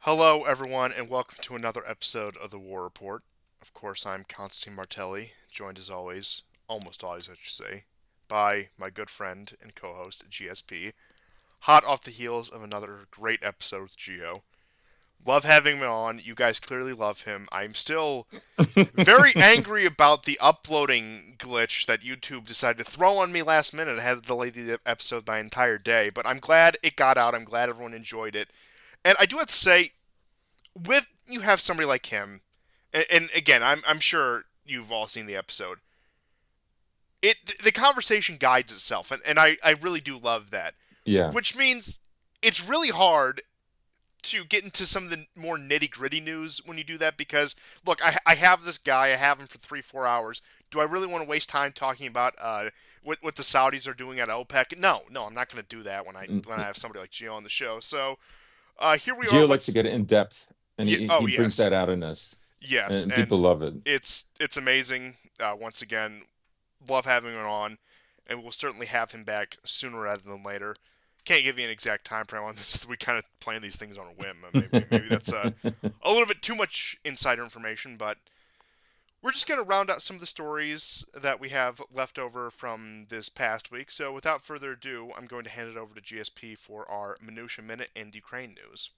Hello, everyone, and welcome to another episode of the War Report. Of course, I'm Constantine Martelli, joined as always, almost always, I should say, by my good friend and co host, GSP. Hot off the heels of another great episode with Geo. Love having him on. You guys clearly love him. I'm still very angry about the uploading glitch that YouTube decided to throw on me last minute. I had to delay the episode by an entire day, but I'm glad it got out. I'm glad everyone enjoyed it. And I do have to say, with you have somebody like him, and again, I'm sure you've all seen the episode. The conversation guides itself, and I really do love that. Yeah, Which means it's really hard to get into some of the more nitty gritty news when you do that because look, I have this guy, I have him for 3 4 hours. Do I really want to waste time talking about what the Saudis are doing at OPEC? No, no, I'm not going to do that when I have somebody like Gio on the show. So here we are. Gio likes to What's get in depth, and yeah, he oh brings yes, that out in us, yes, and people and love it. it's amazing. Once again, love having him on, and we'll certainly have him back sooner rather than later. Can't give you an exact time frame on this. We kind of plan these things on a whim. Maybe that's a little bit too much insider information, but we're just going to round out some of the stories that we have left over from this past week. So without further ado, I'm going to hand it over to GSP for our Minutia Minute and Ukraine news.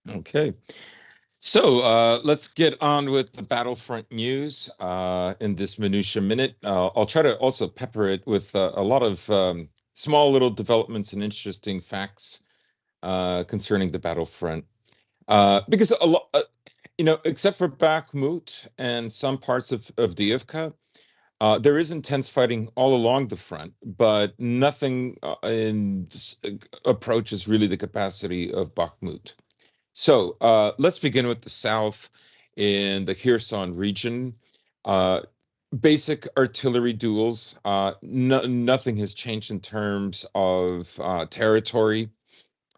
Okay, so let's get on with the Battlefront news in this minutia minute. I'll try to also pepper it with a lot of small little developments and interesting facts concerning the Battlefront, because a lot, except for Bakhmut and some parts of Diivka. There is intense fighting all along the front, but nothing approaches really the capacity of Bakhmut. So let's begin with the south in the Kherson region. Uh, Basic artillery duels. Nothing has changed in terms of territory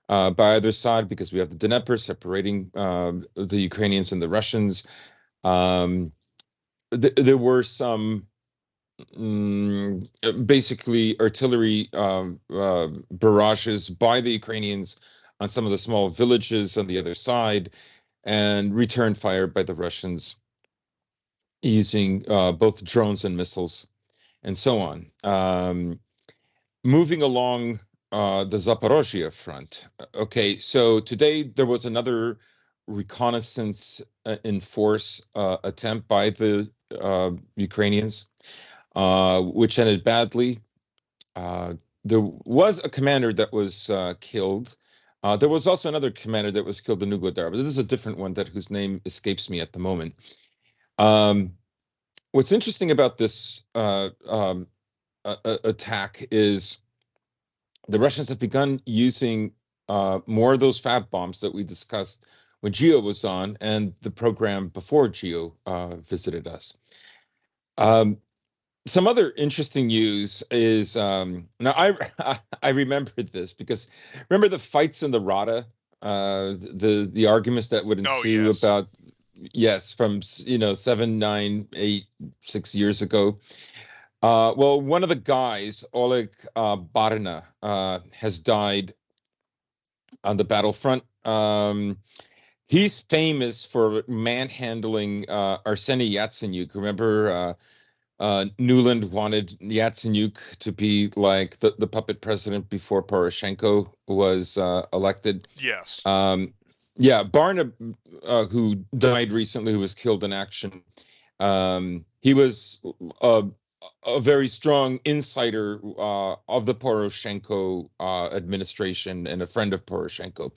by either side because we have the Dnieper separating the Ukrainians and the Russians. Um, there were some basically artillery barrages by the Ukrainians on some of the small villages on the other side, and return fire by the Russians using both drones and missiles, and so on. Moving along the Zaporozhye front. Okay, so today there was another reconnaissance in force attempt by the Ukrainians, which ended badly. Uh, there was a commander that was killed. There was also another commander that was killed in Ugledar, but this is a different one that whose name escapes me at the moment. Um, what's interesting about this attack is the Russians have begun using more of those fab bombs that we discussed when Geo was on and the program before Geo visited us. Um, some other interesting news is now I remembered this because remember the fights in the Rada, the arguments that would Oh ensue yes, about, yes, from 7, 9, 8, 6 years ago. Well, one of the guys, Oleg Barina, has died on the battlefront. He's famous for manhandling Arseny Yatsenyuk. Remember, Newland wanted Yatsenyuk to be like the puppet president before Poroshenko was elected. yes. Um, yeah, Barna, who died recently, who was killed in action, he was a very strong insider of the Poroshenko administration and a friend of Poroshenko.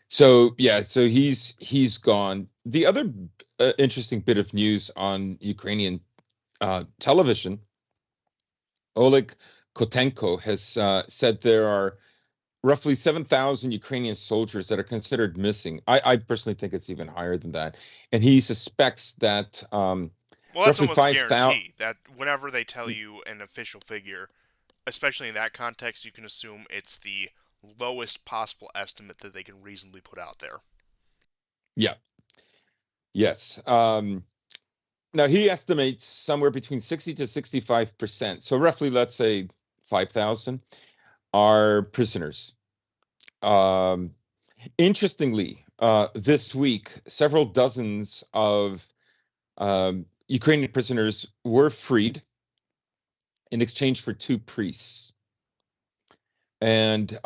So yeah, so he's gone. The other interesting bit of news on Ukrainian television, Oleg Kotenko has said there are roughly 7,000 Ukrainian soldiers that are considered missing. I personally think it's even higher than that. And he suspects that Well, that's roughly almost a 5,000. guarantee that whenever they tell you an official figure, especially in that context, you can assume it's the lowest possible estimate that they can reasonably put out there. Yeah, yes. Now he estimates somewhere between 60 to 65%. So roughly, let's say 5,000 are prisoners. Um, Interestingly, this week, several dozens of Ukrainian prisoners were freed in exchange for 2 priests. And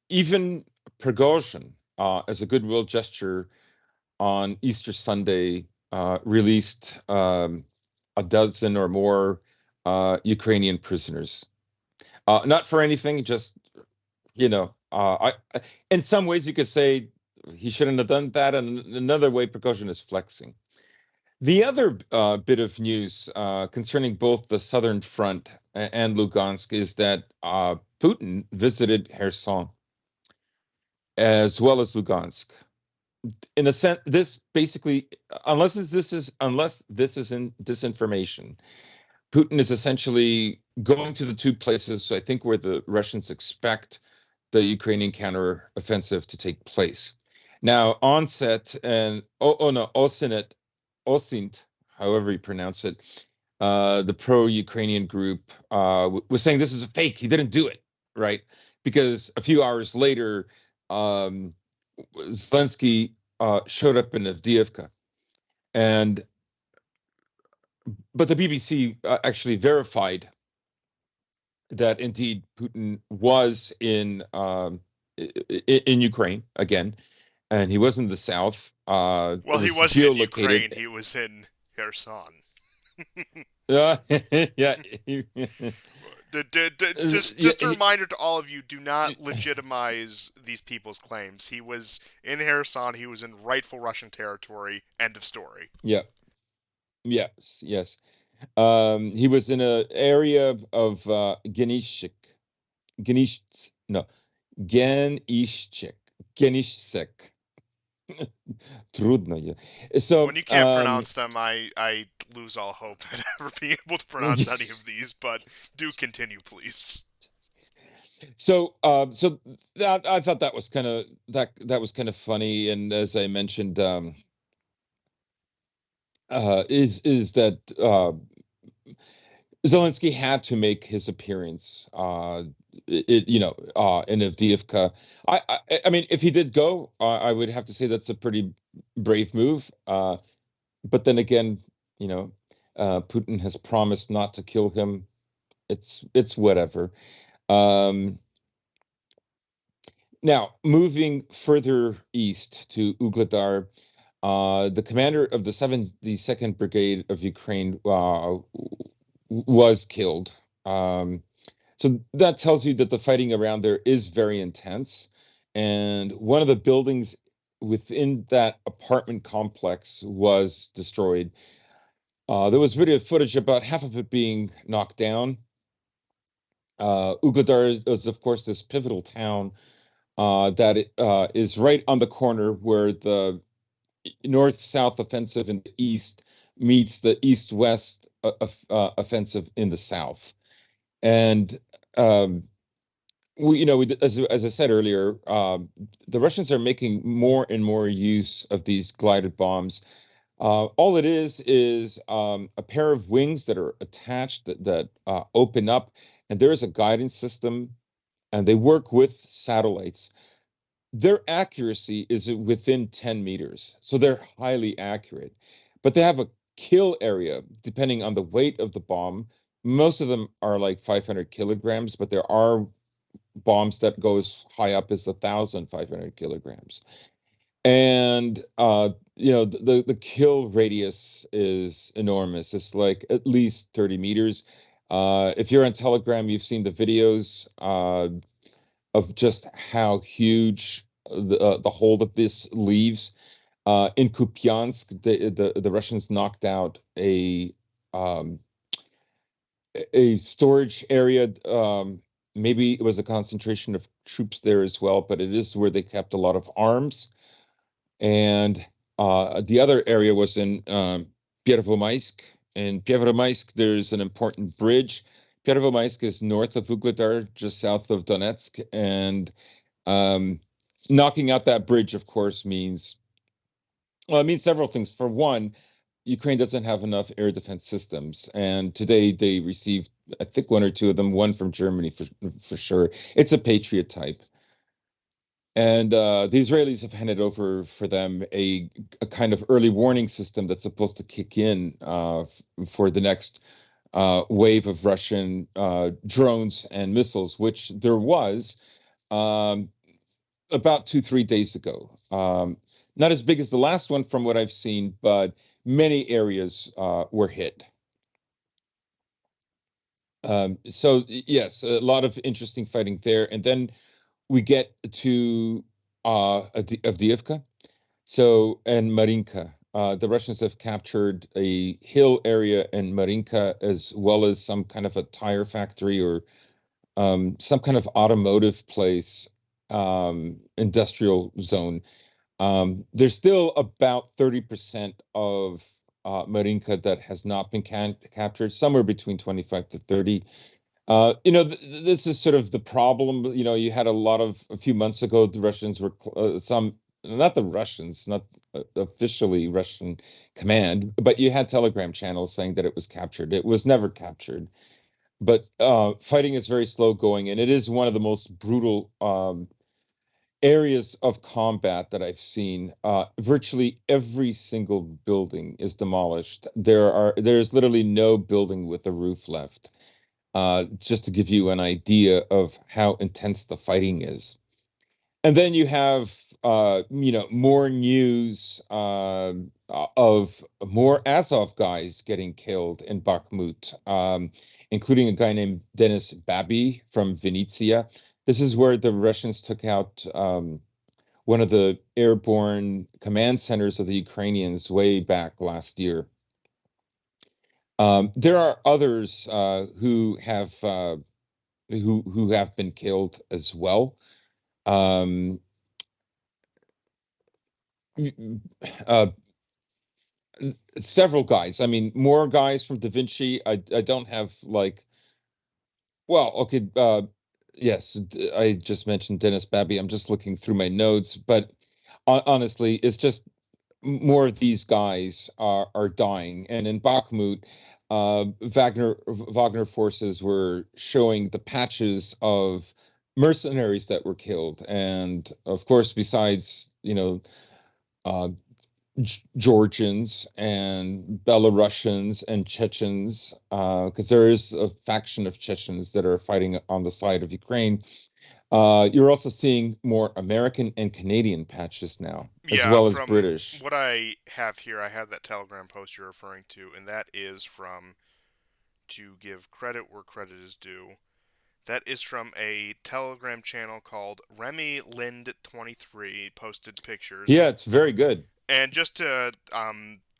even Prigozhin, as a goodwill gesture on Easter Sunday, released a dozen or more Ukrainian prisoners. Not for anything, just, in some ways you could say he shouldn't have done that, and another way Prigozhin is flexing. The other bit of news concerning both the Southern Front and Lugansk is that Putin visited Kherson as well as Lugansk. In a sense, this basically, unless this is in disinformation, Putin is essentially going to the two places, I think, where the Russians expect the Ukrainian counteroffensive to take place. Now, Onset and Osint, however you pronounce it, the pro-Ukrainian group was saying this is a fake. He didn't do it, right? Because a few hours later, Zelensky showed up in Avdiivka, but the BBC actually verified that indeed Putin was in Ukraine again, and he was in the south. Well, It he was wasn't in geolocated. Ukraine. He was in Kherson. Yeah. Just a reminder to all of you: do not legitimize these people's claims. He was in Kherson. He was in rightful Russian territory. End of story. Yeah. Yes. He was in an area of Genishik, Genish, no, Genishchik, Genishsek. Trudno. So, When you can't pronounce them, I lose all hope at ever being able to pronounce any of these. But do continue, please. so that I thought that was kind of funny, and as I mentioned, is that Zelensky had to make his appearance, in Avdiivka. I mean, if he did go, I would have to say that's a pretty brave move. But then again, Putin has promised not to kill him. It's whatever. Now, moving further east to Ugledar, the commander of the 72nd Brigade of Ukraine was killed. So that tells you that the fighting around there is very intense. And one of the buildings within that apartment complex was destroyed. There was video footage about half of it being knocked down. Ugledar is, of course, this pivotal town that is right on the corner where the north-south offensive in the east meets the east-west offensive in the south. And as I said earlier, the Russians are making more and more use of these glided bombs. All it is a pair of wings that are attached that open up, and there is a guidance system, and they work with satellites. Their accuracy is within 10 meters, so they're highly accurate. But they have a kill area depending on the weight of the bomb. Most of them are like 500 kilograms, but there are bombs that go as high up as 1,500 kilograms. And the kill radius is enormous. It's like at least 30 meters. If you're on Telegram, you've seen the videos of just how huge the hole that this leaves. In Kupiansk, the Russians knocked out a storage area. Maybe it was a concentration of troops there as well, but it is where they kept a lot of arms. And the other area was in Pervomaisk. In Pervomaisk, there's an important bridge. Pervomaisk is north of Ugledar, just south of Donetsk. And knocking out that bridge, of course, means several things. For one, Ukraine doesn't have enough air defense systems, and today they received, I think, one or two of them. One from Germany for sure. It's a Patriot type. And the Israelis have handed over for them a kind of early warning system that's supposed to kick in for the next wave of Russian drones and missiles, which there was um, about 2, 3 days ago. Not as big as the last one from what I've seen, but many areas were hit. So yes, a lot of interesting fighting there, and then we get to Avdiivka. So and Marinka. The Russians have captured a hill area in Marinka as well as some kind of a tire factory or some kind of automotive place, industrial zone. There's still about 30% of Marinka that has not been captured, somewhere between 25 to 30. This is sort of the problem. You had a few months ago, the Russians were not the Russians, not officially Russian command, but you had Telegram channels saying that it was captured. It was never captured. But fighting is very slow going, and it is one of the most brutal areas of combat that I've seen. Virtually every single building is demolished. There's literally no building with a roof left. Just to give you an idea of how intense the fighting is. And then you have, more news of more Azov guys getting killed in Bakhmut, including a guy named Denis Babi from Vinnytsia. This is where the Russians took out one of the airborne command centers of the Ukrainians way back last year. There are others who have been killed as well. Um, uh, Several guys. I mean, more guys from Da Vinci. I don't have okay. Yes, I just mentioned Dennis Babby. I'm just looking through my notes, but honestly, it's just more of these guys are dying. And in Bakhmut, Wagner forces were showing the patches of mercenaries that were killed, and of course, besides uh, Georgians and Belarusians and Chechens, because there is a faction of Chechens that are fighting on the side of Ukraine. You're also seeing more American and Canadian patches now, as Yeah, well as from British. what I have here, I have that Telegram post you're referring to, and that is from, to give credit where credit is due, that is from a Telegram channel called Remy Lind 23 posted pictures. Yeah, it's very good. And just to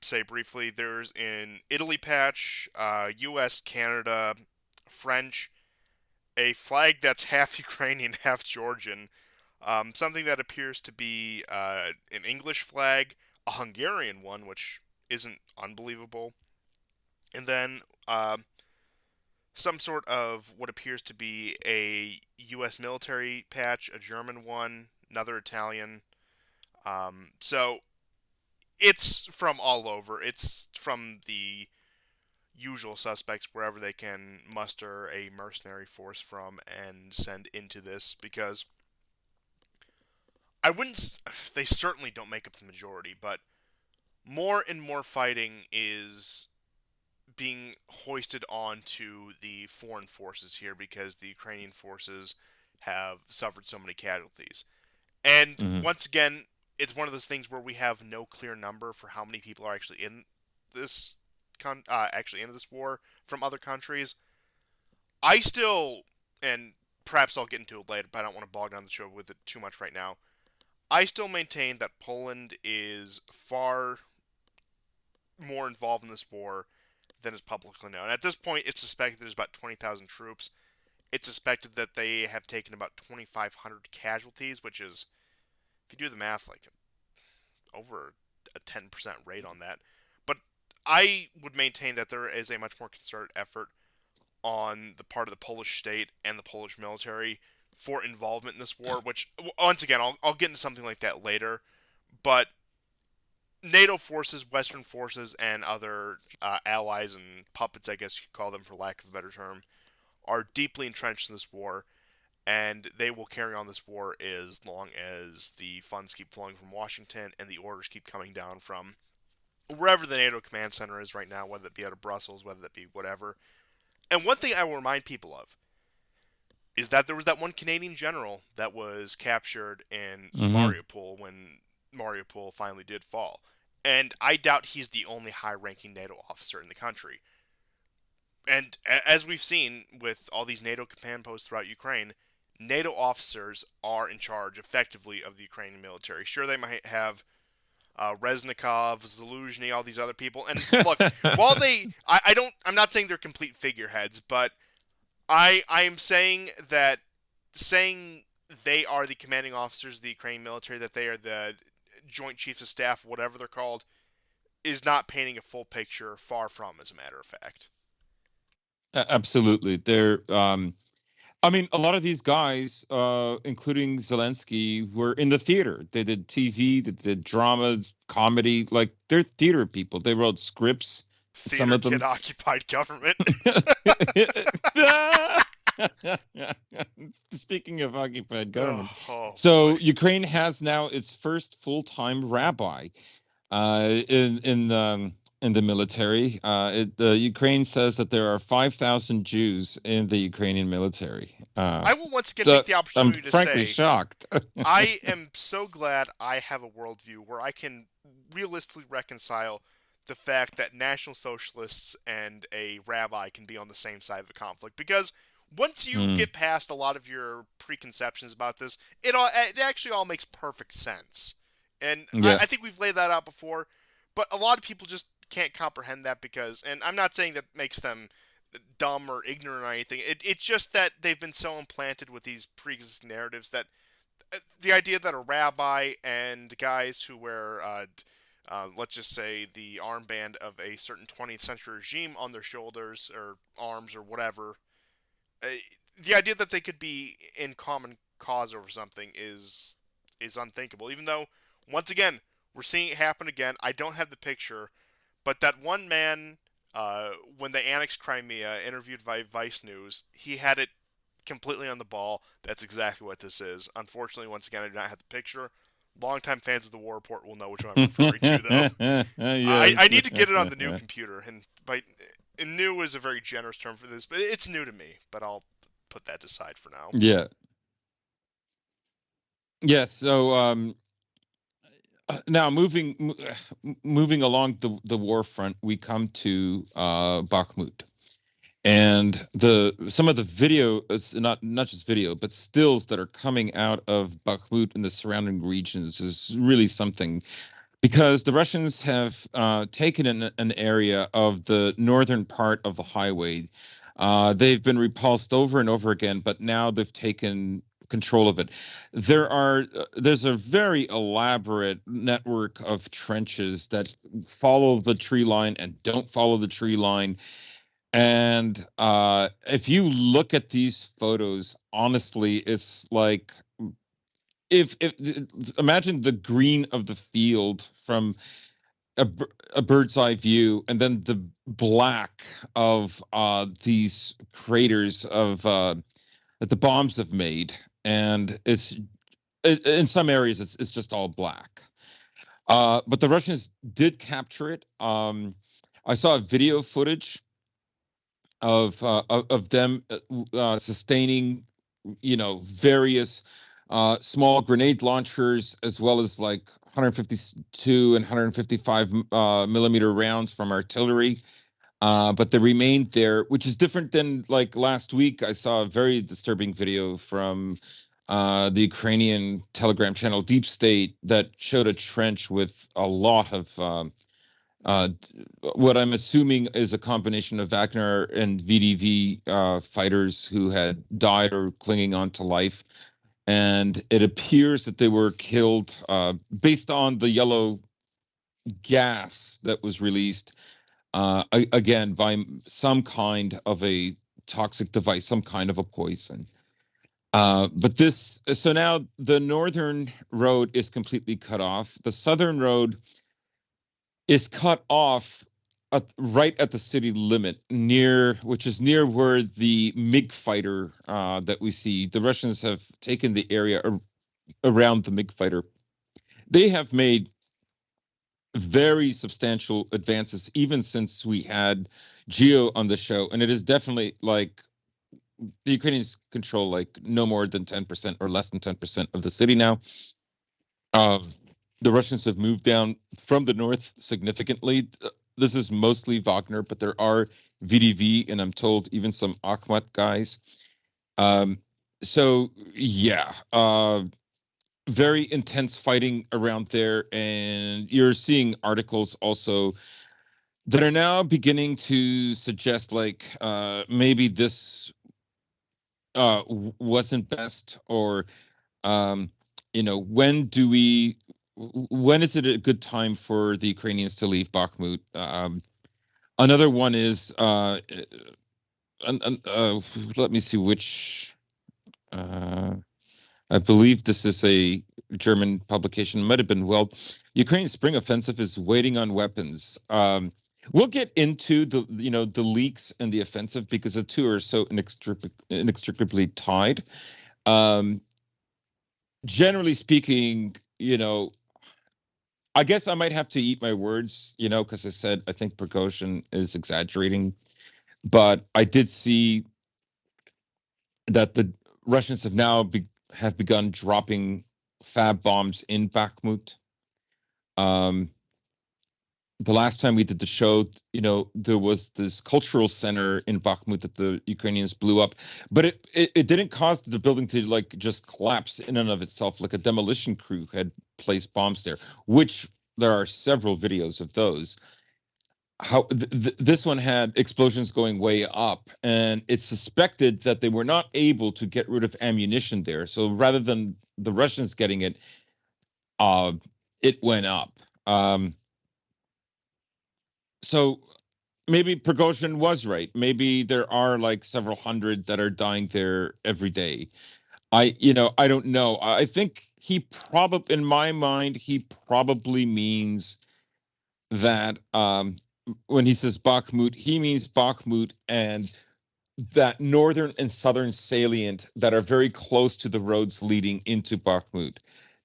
say briefly, there's an Italy patch, U.S., Canada, French, a flag that's half Ukrainian, half Georgian, something that appears to be an English flag, a Hungarian one, which isn't unbelievable, and then some sort of what appears to be a U.S. military patch, a German one, another Italian. So it's from all over. It's from the usual suspects wherever they can muster a mercenary force from and send into this because I wouldn't. They certainly don't make up the majority, but more and more fighting is being hoisted onto the foreign forces here because the Ukrainian forces have suffered so many casualties. And Mhm. once again, it's one of those things where we have no clear number for how many people are actually in this actually into this war from other countries. I still, and perhaps I'll get into it later, but I don't want to bog down the show with it too much right now. I still maintain that Poland is far more involved in this war than is publicly known. At this point, it's suspected there's about 20,000 troops. It's suspected that they have taken about 2,500 casualties, which is, if you do the math, like over a 10% rate on that. But I would maintain that there is a much more concerted effort on the part of the Polish state and the Polish military for involvement in this war, which, once again, I'll get into something like that later. But NATO forces, Western forces, and other allies and puppets, I guess you could call them for lack of a better term, are deeply entrenched in this war. and they will carry on this war as long as the funds keep flowing from Washington and the orders keep coming down from wherever the NATO command center is right now, whether it be out of Brussels, whether it be whatever. And one thing I will remind people of is that there was that one Canadian general that was captured in Hmm. Mariupol when Mariupol finally did fall. And I doubt he's the only high ranking NATO officer in the country. And as we've seen with all these NATO command posts throughout Ukraine, NATO officers are in charge effectively of the Ukrainian military. Sure, they might have Reznikov, Zaluzhny, all these other people. And look, while I'm not saying they're complete figureheads, but I am saying that saying they are the commanding officers of the Ukrainian military, that they are the Joint Chiefs of Staff, whatever they're called, is not painting a full picture. Far from, as a matter of fact. Absolutely. I mean, a lot of these guys, including Zelensky, were in the theater. They did TV, they did drama, comedy. Like, they're theater people. They wrote scripts, some Theater of kid them. occupied government. Speaking of occupied Oh, government, oh boy. so Ukraine has now its first full-time rabbi uh, in in um, in the military. Ukraine says that there are 5,000 Jews in the Ukrainian military. I will once again take the I'm opportunity to frankly say shocked. I am so glad I have a worldview where I can realistically reconcile the fact that National Socialists and a rabbi can be on the same side of the conflict. Because once you Hmm. get past a lot of your preconceptions about this, it actually all makes perfect sense. And Yeah. I think we've laid that out before, but a lot of people just can't comprehend that because, and I'm not saying that makes them dumb or ignorant or anything. It's just that they've been so implanted with these pre-existing narratives that the idea that a rabbi and guys who wear, let's just say, the armband of a certain 20th century regime on their shoulders or arms or whatever, uh, the idea that they could be in common cause over something is unthinkable. Even though, once again, we're seeing it happen again. I don't have the picture, but that one man, when they annexed Crimea, interviewed by Vice News, he had it completely on the ball. That's exactly what this is. Unfortunately, once again, I do not have the picture. Longtime fans of the War Report will know which one I'm referring to, though. I Yes. need to get it on the new computer, and new is a very generous term for this, but it's new to me. But I'll put that aside for now. Yeah. Yes. So now moving along the war front, we come to Bakhmut. And the some of the video, it's not just video, but stills that are coming out of Bakhmut and the surrounding regions is really something, because the Russians have taken an area of the northern part of the highway. They've been repulsed over and over again, but now they've taken control of it. There's a very elaborate network of trenches that follow the tree line and don't follow the tree line. And if you look at these photos, honestly, it's like, if imagine the green of the field from a bird's eye view, and then the black of these craters of that the bombs have made, and in some areas it's just all black. But the Russians did capture it. I saw video footage of them sustaining, various small grenade launchers, as well as like 152 and 155 millimeter rounds from artillery. But they remained there, which is different than, like, last week. I saw a very disturbing video from the Ukrainian Telegram channel Deep State that showed a trench with a lot of uh, what I'm assuming is a combination of Wagner and VDV fighters who had died or clinging on to life. And it appears that they were killed based on the yellow gas that was released, again, by some kind of a toxic device, some kind of a poison. So now the northern road is completely cut off. The southern road is cut off right at the city limit, which is near where the MiG fighter that we see. The Russians have taken the area around the MiG fighter. They have made very substantial advances even since we had Geo on the show, and it is definitely like the Ukrainians control like no more than 10% or less than 10% of the city now. Uh, the Russians have moved down from the north significantly. This is mostly Wagner, but there are VDV and I'm told even some Akhmat guys. Um, so yeah, very intense fighting around there, and you're seeing articles also that are now beginning to suggest like maybe this wasn't best, or um, when is it a good time for the Ukrainians to leave Bakhmut? Another one is let me see which. Uh, I believe this is a German publication. Might have been. Well, Ukraine's spring offensive is waiting on weapons. We'll get into the leaks and the offensive because the two are so inextricably tied. Um, Generally speaking, I guess I might have to eat my words, because I said I think Prigozhin is exaggerating, but I did see that the Russians have begun dropping fab bombs in Bakhmut. Um, the last time we did the show, there was this cultural center in Bakhmut that the Ukrainians blew up, but it didn't cause the building to like just collapse in and of itself. Like a demolition crew had placed bombs there, which there are several videos of those. This one had explosions going way up, and it's suspected that they were not able to get rid of ammunition there. So rather than the Russians getting it, uh, it went up. So maybe Prigozhin was right. Maybe there are like several hundred that are dying there every day. I don't know. I think in my mind, he probably means that when he says Bakhmut, he means Bakhmut and that northern and southern salient that are very close to the roads leading into Bakhmut.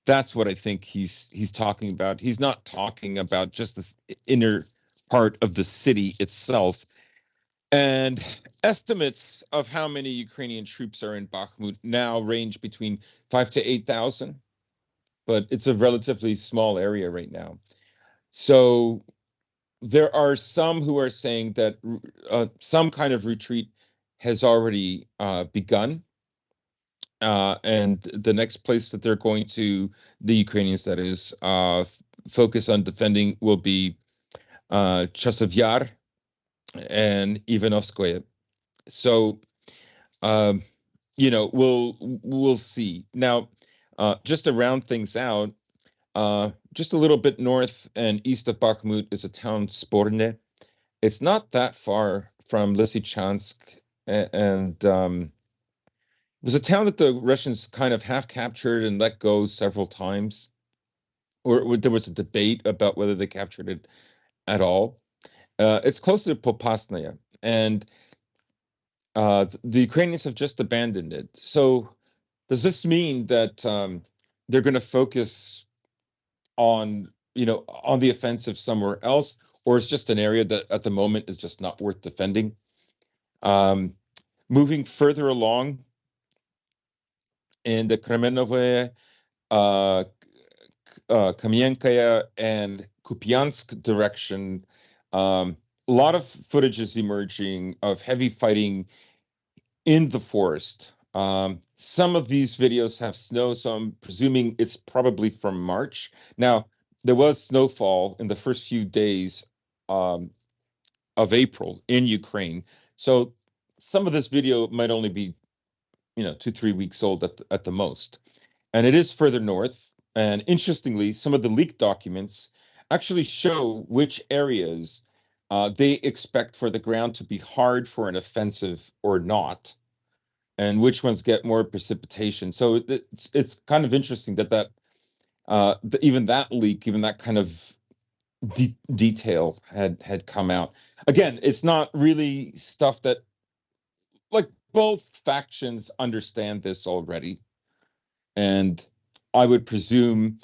That's what I think he's talking about. He's not talking about just this inner part of the city itself. And estimates of how many Ukrainian troops are in Bakhmut now range between 5 to 8,000, but it's a relatively small area right now. So there are some who are saying that some kind of retreat has already begun. And the next place that they're going to, the Ukrainians, that is, focus on defending will be Chasiv Yar and Ivanovskoye. So, um, we'll see. Now, just to round things out, just a little bit north and east of Bakhmut is a town, Sporne. It's not that far from Lysychansk, and it was a town that the Russians kind of half captured and let go several times, or there was a debate about whether they captured it at all. It's close to Popasnaya, and the Ukrainians have just abandoned it. So does this mean that they're going to focus on the offensive somewhere else, or it's just an area that at the moment is just not worth defending? Moving further along in the Kremenove, Kamienkaya, and Kupiansk direction, a lot of footage is emerging of heavy fighting in the forest. Some of these videos have snow, so I'm presuming it's probably from March. Now, there was snowfall in the first few days um, of April in Ukraine, so some of this video might only be 2-3 weeks old at the most, and it is further north. And interestingly, some of the leaked documents actually show which areas they expect for the ground to be hard for an offensive or not, and which ones get more precipitation. So it's kind of interesting that even that leak, even that kind of detail had come out. Again, it's not really stuff that, like, both factions understand this already, and I would presume,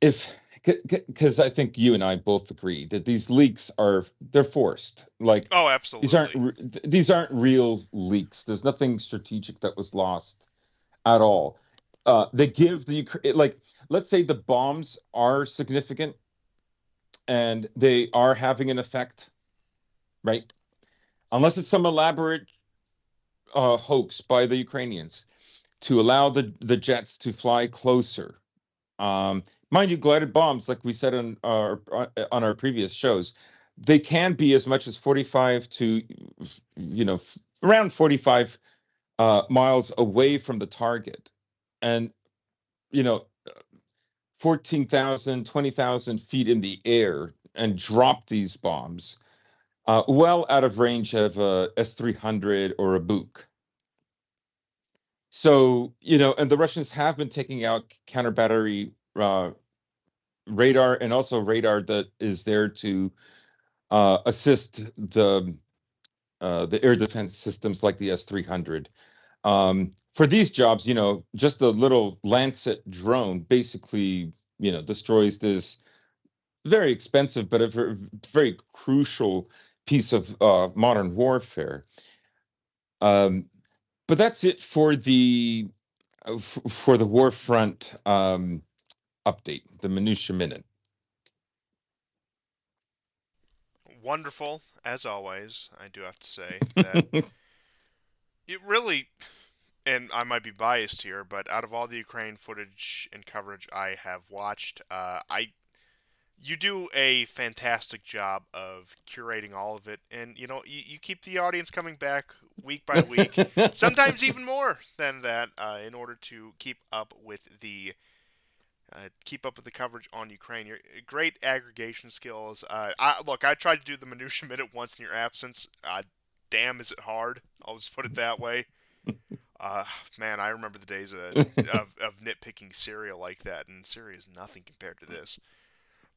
if because I think you and I both agree that these leaks they're forced. Like, Oh, these aren't absolutely. these aren't real leaks. There's nothing strategic that was lost at all. They give the like, let's say the bombs are significant and they are having an effect, right? Unless it's some elaborate hoax by the Ukrainians to allow the jets to fly closer. Um, Mind you, glided bombs, like we said on our previous shows, they can be as much as 45 to, around 45 miles away from the target, and, you know 14,000, 20,000 feet in the air, and drop these bombs well out of range of a S-300 or a Buk. So, and the Russians have been taking out counter battery radar, and also radar that is there to assist the air defense systems like the S-300. For these jobs, just a little Lancet drone basically, destroys this very expensive but a very crucial piece of modern warfare. Um, but that's it for the war front update, the minutia minute. Wonderful, as always. I do have to say that it really, and I might be biased here, but out of all the Ukraine footage and coverage I have watched, I you do a fantastic job of curating all of it, and you keep the audience coming back week by week, sometimes even more than that, in order to keep up with the coverage on Ukraine. Your great aggregation skills. I tried to do the minutia minute once in your absence. Damn, is it hard? I'll just put it that way. Uh, Man, I remember the days of nitpicking Syria like that, and Syria is nothing compared to this.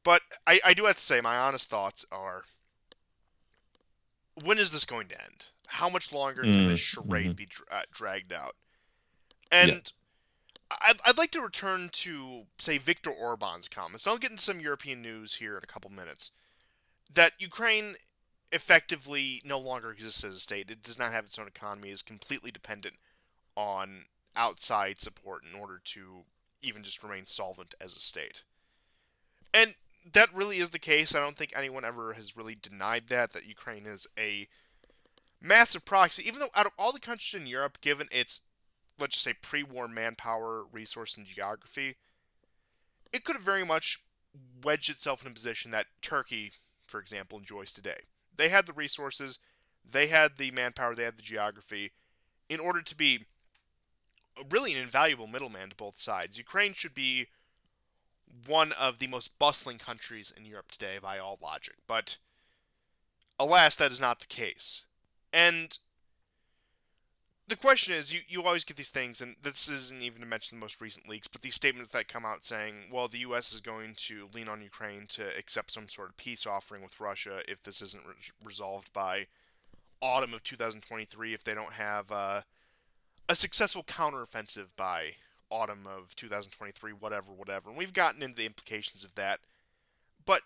But I do have to say, my honest thoughts are: when is this going to end? How much longer can this charade Mhm. be dragged out? Yeah. And I'd like to return to, say, Viktor Orban's comments. I'll get into some European news here in a couple minutes. That Ukraine effectively no longer exists as a state. It does not have its own economy. It is completely dependent on outside support in order to even just remain solvent as a state. And that really is the case. I don't think anyone ever has really denied that Ukraine is a massive proxy, even though out of all the countries in Europe, given its, let's just say, pre-war manpower, resource, and geography, it could have very much wedged itself in a position that Turkey, for example, enjoys today. They had the resources, they had the manpower, they had the geography in order to be really an invaluable middleman to both sides. Ukraine should be one of the most bustling countries in Europe today by all logic, but alas, that is not the case. And the question is, you always get these things, and this isn't even to mention the most recent leaks, but these statements that come out saying, well, the U.S. is going to lean on Ukraine to accept some sort of peace offering with Russia if this isn't resolved by autumn of 2023, if they don't have a successful counteroffensive by autumn of 2023, whatever, whatever. And we've gotten into the implications of that. But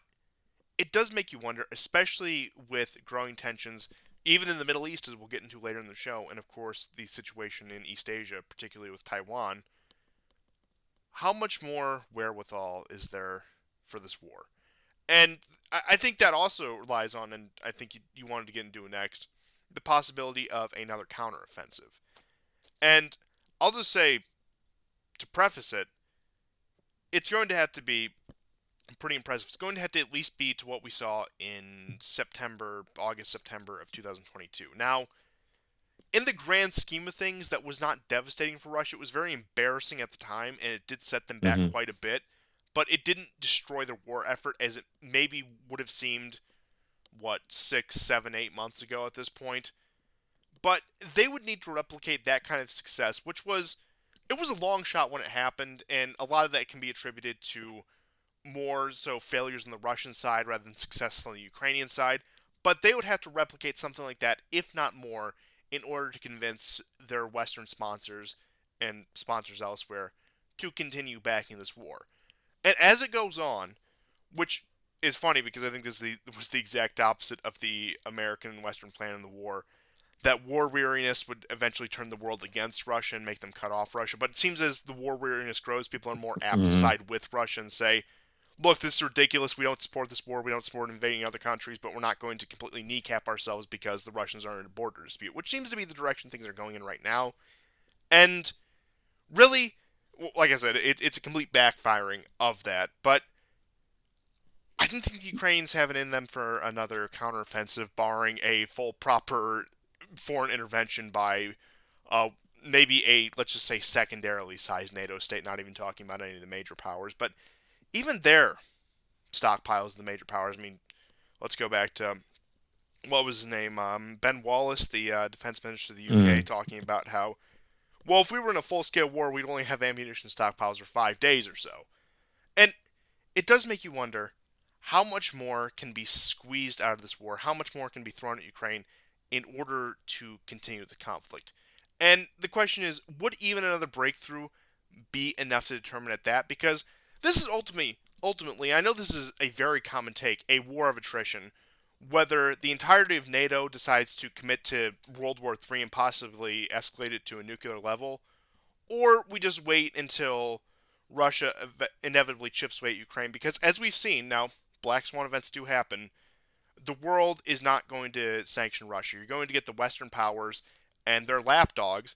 it does make you wonder, especially with growing tensions, even in the Middle East, as we'll get into later in the show, and of course the situation in East Asia, particularly with Taiwan, how much more wherewithal is there for this war? And I think that also relies on, and I think you wanted to get into it next, the possibility of another counteroffensive. And I'll just say, to preface it, it's going to have to be pretty impressive. It's going to have to at least be to what we saw in September of 2022. Now, in the grand scheme of things, that was not devastating for Russia. It was very embarrassing at the time, and it did set them back Hmm. quite a bit. But it didn't destroy their war effort as it maybe would have seemed, 6, 7, 8 months ago at this point. But they would need to replicate that kind of success, which was, it was a long shot when it happened, and a lot of that can be attributed to more so failures on the Russian side rather than success on the Ukrainian side. But they would have to replicate something like that, if not more, in order to convince their Western sponsors and sponsors elsewhere to continue backing this war. And as it goes on, which is funny because I think was the exact opposite of the American and Western plan in the war, that war weariness would eventually turn the world against Russia and make them cut off Russia. But it seems as the war weariness grows, people are more apt to Mhm. side with Russia and say, look, this is ridiculous. We don't support this war. We don't support invading other countries, but we're not going to completely kneecap ourselves because the Russians are in a border dispute, which seems to be the direction things are going in right now. And really, like I said, it's a complete backfiring of that. But I don't think the Ukrainians have it in them for another counteroffensive, barring a full proper foreign intervention by uh, maybe a, let's just say, secondarily sized NATO state, not even talking about any of the major powers. But even their stockpiles of the major powers, I mean, let's go back to, what was his name? Ben Wallace, the defense minister of the UK, Mhm. talking about how, well, if we were in a full scale war, we'd only have ammunition stockpiles for 5 days or so. And it does make you wonder how much more can be squeezed out of this war, how much more can be thrown at Ukraine in order to continue the conflict. And the question is, would even another breakthrough be enough to determine at that? Because this is ultimately, I know this is a very common take, a war of attrition. Whether the entirety of NATO decides to commit to World War III and possibly escalate it to a nuclear level, or we just wait until Russia inevitably chips away at Ukraine. Because as we've seen, now Black Swan events do happen, the world is not going to sanction Russia. You're going to get the Western powers and their lapdogs.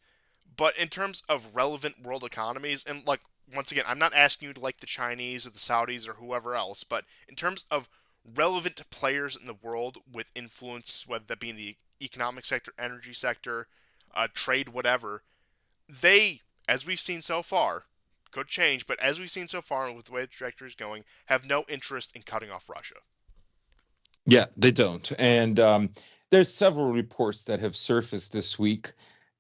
But in terms of relevant world economies, and like, once again, I'm not asking you to like the Chinese or the Saudis or whoever else, but in terms of relevant players in the world with influence, whether that be in the economic sector, energy sector, trade, whatever, they, as we've seen so far, could change, but as we've seen so far with the way the trajectory is going, have no interest in cutting off Russia. Yeah, they don't. And there's several reports that have surfaced this week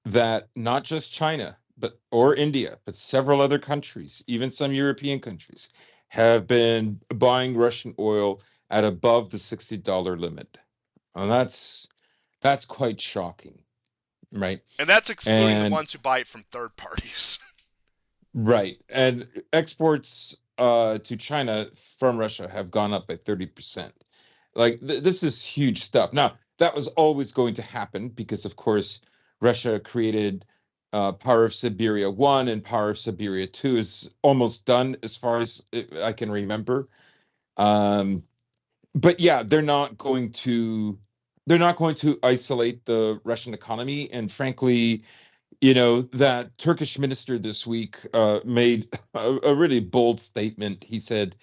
that not just China, but or India, but several other countries, even some European countries, have been buying Russian oil at above the $60 limit. And that's quite shocking, right? And that's excluding the And ones who buy it from third parties. right. And exports to China from Russia have gone up by 30%. Like this is huge stuff. Now, that was always going to happen because, of course, Russia created Power of Siberia 1 and Power of Siberia 2 is almost done as far as I can remember. Um, but yeah, they're not going to isolate the Russian economy. And frankly, that Turkish minister this week made a really bold statement. He said,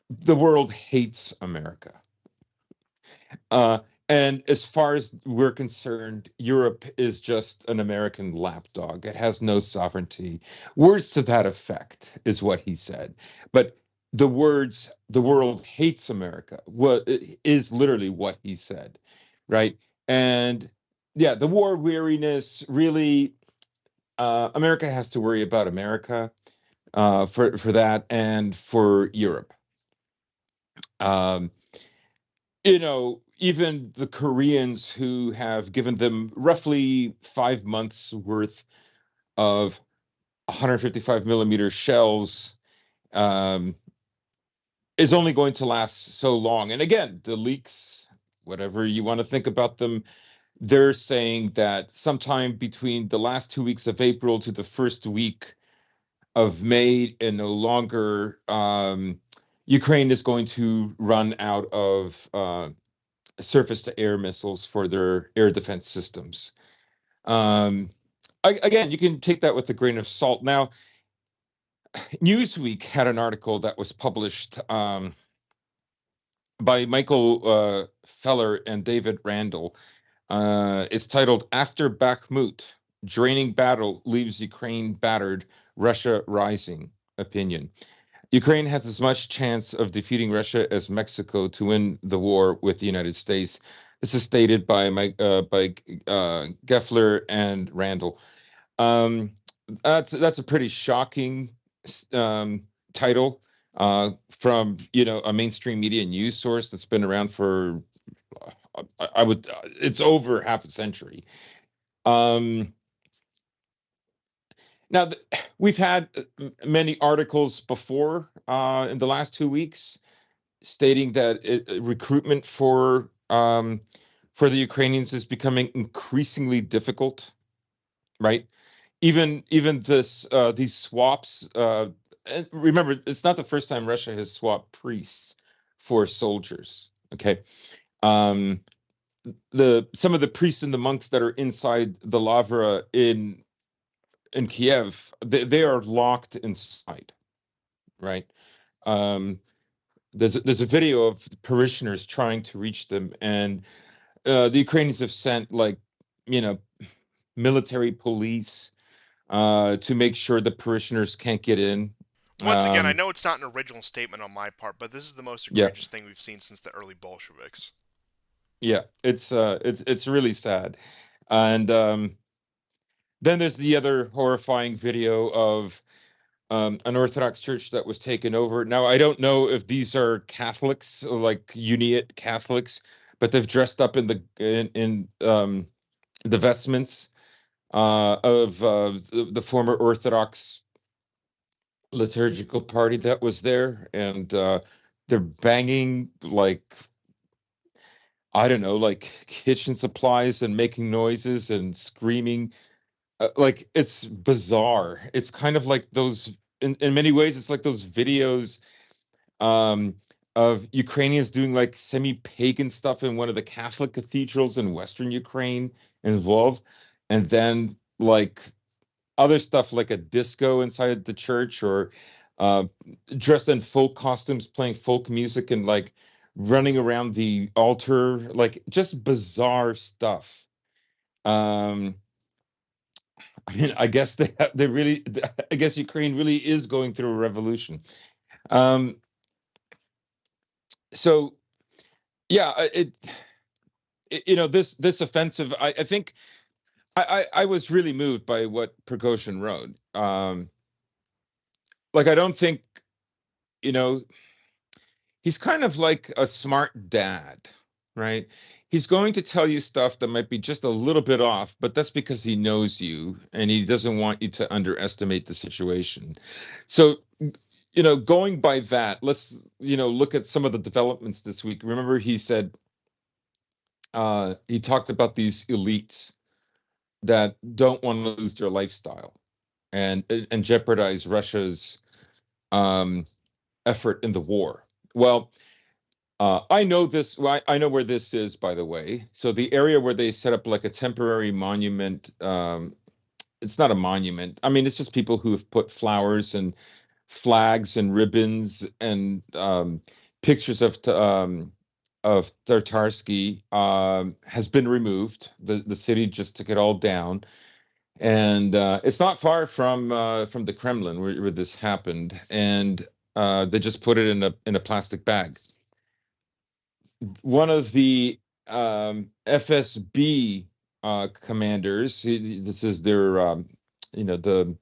the world hates America. Uh, and as far as we're concerned, Europe is just an American lapdog. It has no sovereignty. Words to that effect is what he said. But the words, the world hates America, what is literally what he said, right? And yeah, the war weariness really, America has to worry about America for that and for Europe. Um, even the Koreans who have given them roughly 5 months worth of 155 millimeter shells um, is only going to last so long. And again, the leaks, whatever you want to think about them, they're saying that sometime between the last 2 weeks of April to the first week of May and no longer, Ukraine is going to run out of surface to air missiles for their air defense systems. Um, Again, you can take that with a grain of salt. Now, Newsweek had an article that was published by Michael Feller and David Randall. It's titled After Bakhmut, Draining Battle Leaves Ukraine Battered, Russia Rising Opinion. Ukraine has as much chance of defeating Russia as Mexico to win the war with the United States. This is stated by Geffler and Randall. Um, that's a pretty shocking um, title. from a mainstream media news source that's been around for I would it's over half a century. Um, Now, we've had many articles before in the last 2 weeks stating that recruitment for the Ukrainians is becoming increasingly difficult, right? Even these swaps. And remember, it's not the first time Russia has swapped priests for soldiers. Okay, um, the some of the priests and the monks that are inside the Lavra in Kiev, they are locked inside, right? Um, there's a video of parishioners trying to reach them, and the Ukrainians have sent like you know military police to make sure the parishioners can't get in. Once again, I Um, know it's not an original statement on my part, but this is the most yeah, egregious thing we've seen since the early Bolsheviks. yeah, it's really sad, and then there's the other horrifying video of an Orthodox church that was taken over. Now, I don't know if these are Catholics, like Uniate Catholics, but they've dressed up in the vestments of the former Orthodox liturgical party that was there, and they're banging like I don't know, like kitchen supplies and making noises and screaming. Like it's bizarre. It's kind of like those. In many ways, it's like those videos um, of Ukrainians doing like semi-pagan stuff in one of the Catholic cathedrals in Western Ukraine in Lvov, and then like other stuff like a disco inside the church or uh, dressed in folk costumes, playing folk music and like running around the altar, like just bizarre stuff. Um, I mean, I guess they really, I guess Ukraine really is going through a revolution. Um, so yeah, this offensive, I think I was really moved by what Prigozhin wrote. Like I don't think you know he's kind of like a smart dad, right? He's going to tell you stuff that might be just a little bit off, but that's because he knows you and he doesn't want you to underestimate the situation. So, going by that, let's, look at some of the developments this week. Remember, he said, he talked about these elites that don't want to lose their lifestyle and jeopardize Russia's um, effort in the war. Well, I know this. Well, I know where this is, by the way. So the area where they set up like a temporary monument. It's not a monument. I mean, it's just people who have put flowers and flags and ribbons and pictures of Tartarsky has been removed. The city just took it all down, and it's not far from the Kremlin where this happened, and they just put it in a plastic bag. One of the FSB commanders. This is their, you know,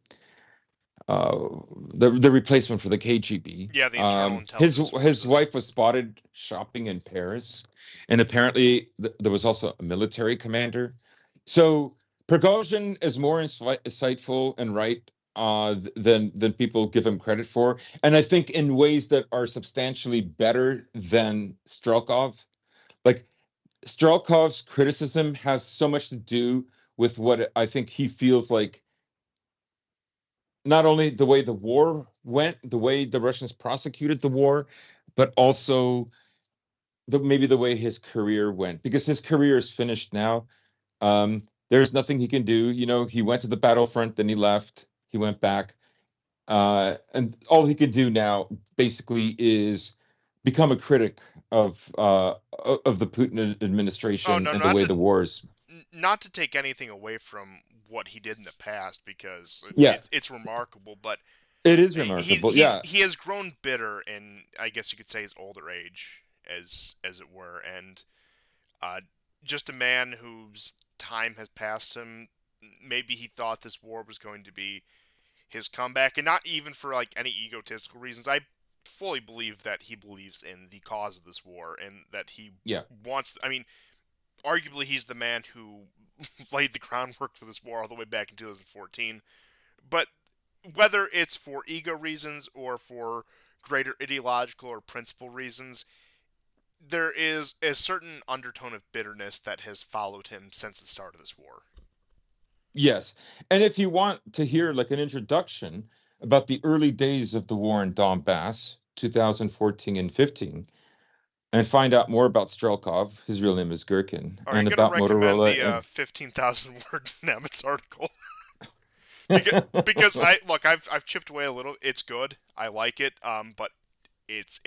uh, the replacement for the KGB. Yeah, the internal His intelligence his forces. wife was spotted shopping in Paris, and apparently there was also a military commander. So Prigozhin is more insightful and right than people give him credit for, and I think in ways that are substantially better than Strelkov. Like Strelkov's criticism has so much to do with what I think he feels like not only the way the war went, the way the Russians prosecuted the war, but also maybe the way his career went, because his career is finished now. Um, there's nothing he can do. He went to the battlefront, then he left, he went back, and all he can do now basically is become a critic of the Putin Oh administration no, and the way the wars. not to take anything away from what he did in the past because Yeah, it's remarkable, but it is he's remarkable. he's Yeah, he has grown bitter in, I guess you could say, his older age, as it were, and uh, just a man whose time has passed him. Maybe he thought this war was going to be his comeback, and not even for like any egotistical reasons. I fully believe that he believes in the cause of this war and that he Yeah. wants. I mean, arguably, he's the man who laid the groundwork for this war all the way back in 2014. But whether it's for ego reasons or for greater ideological or principle reasons, there is a certain undertone of bitterness that has followed him since the start of this war. Yes. And if you want to hear like an introduction about the early days of the war in Donbass, 2014 and 15, and find out more about Strelkov, his real name is Gherkin, Are you and going to about recommend Motorola the and 15,000 word Nemitz article? Because I look, I've chipped away a little. It's good. I like it. But it's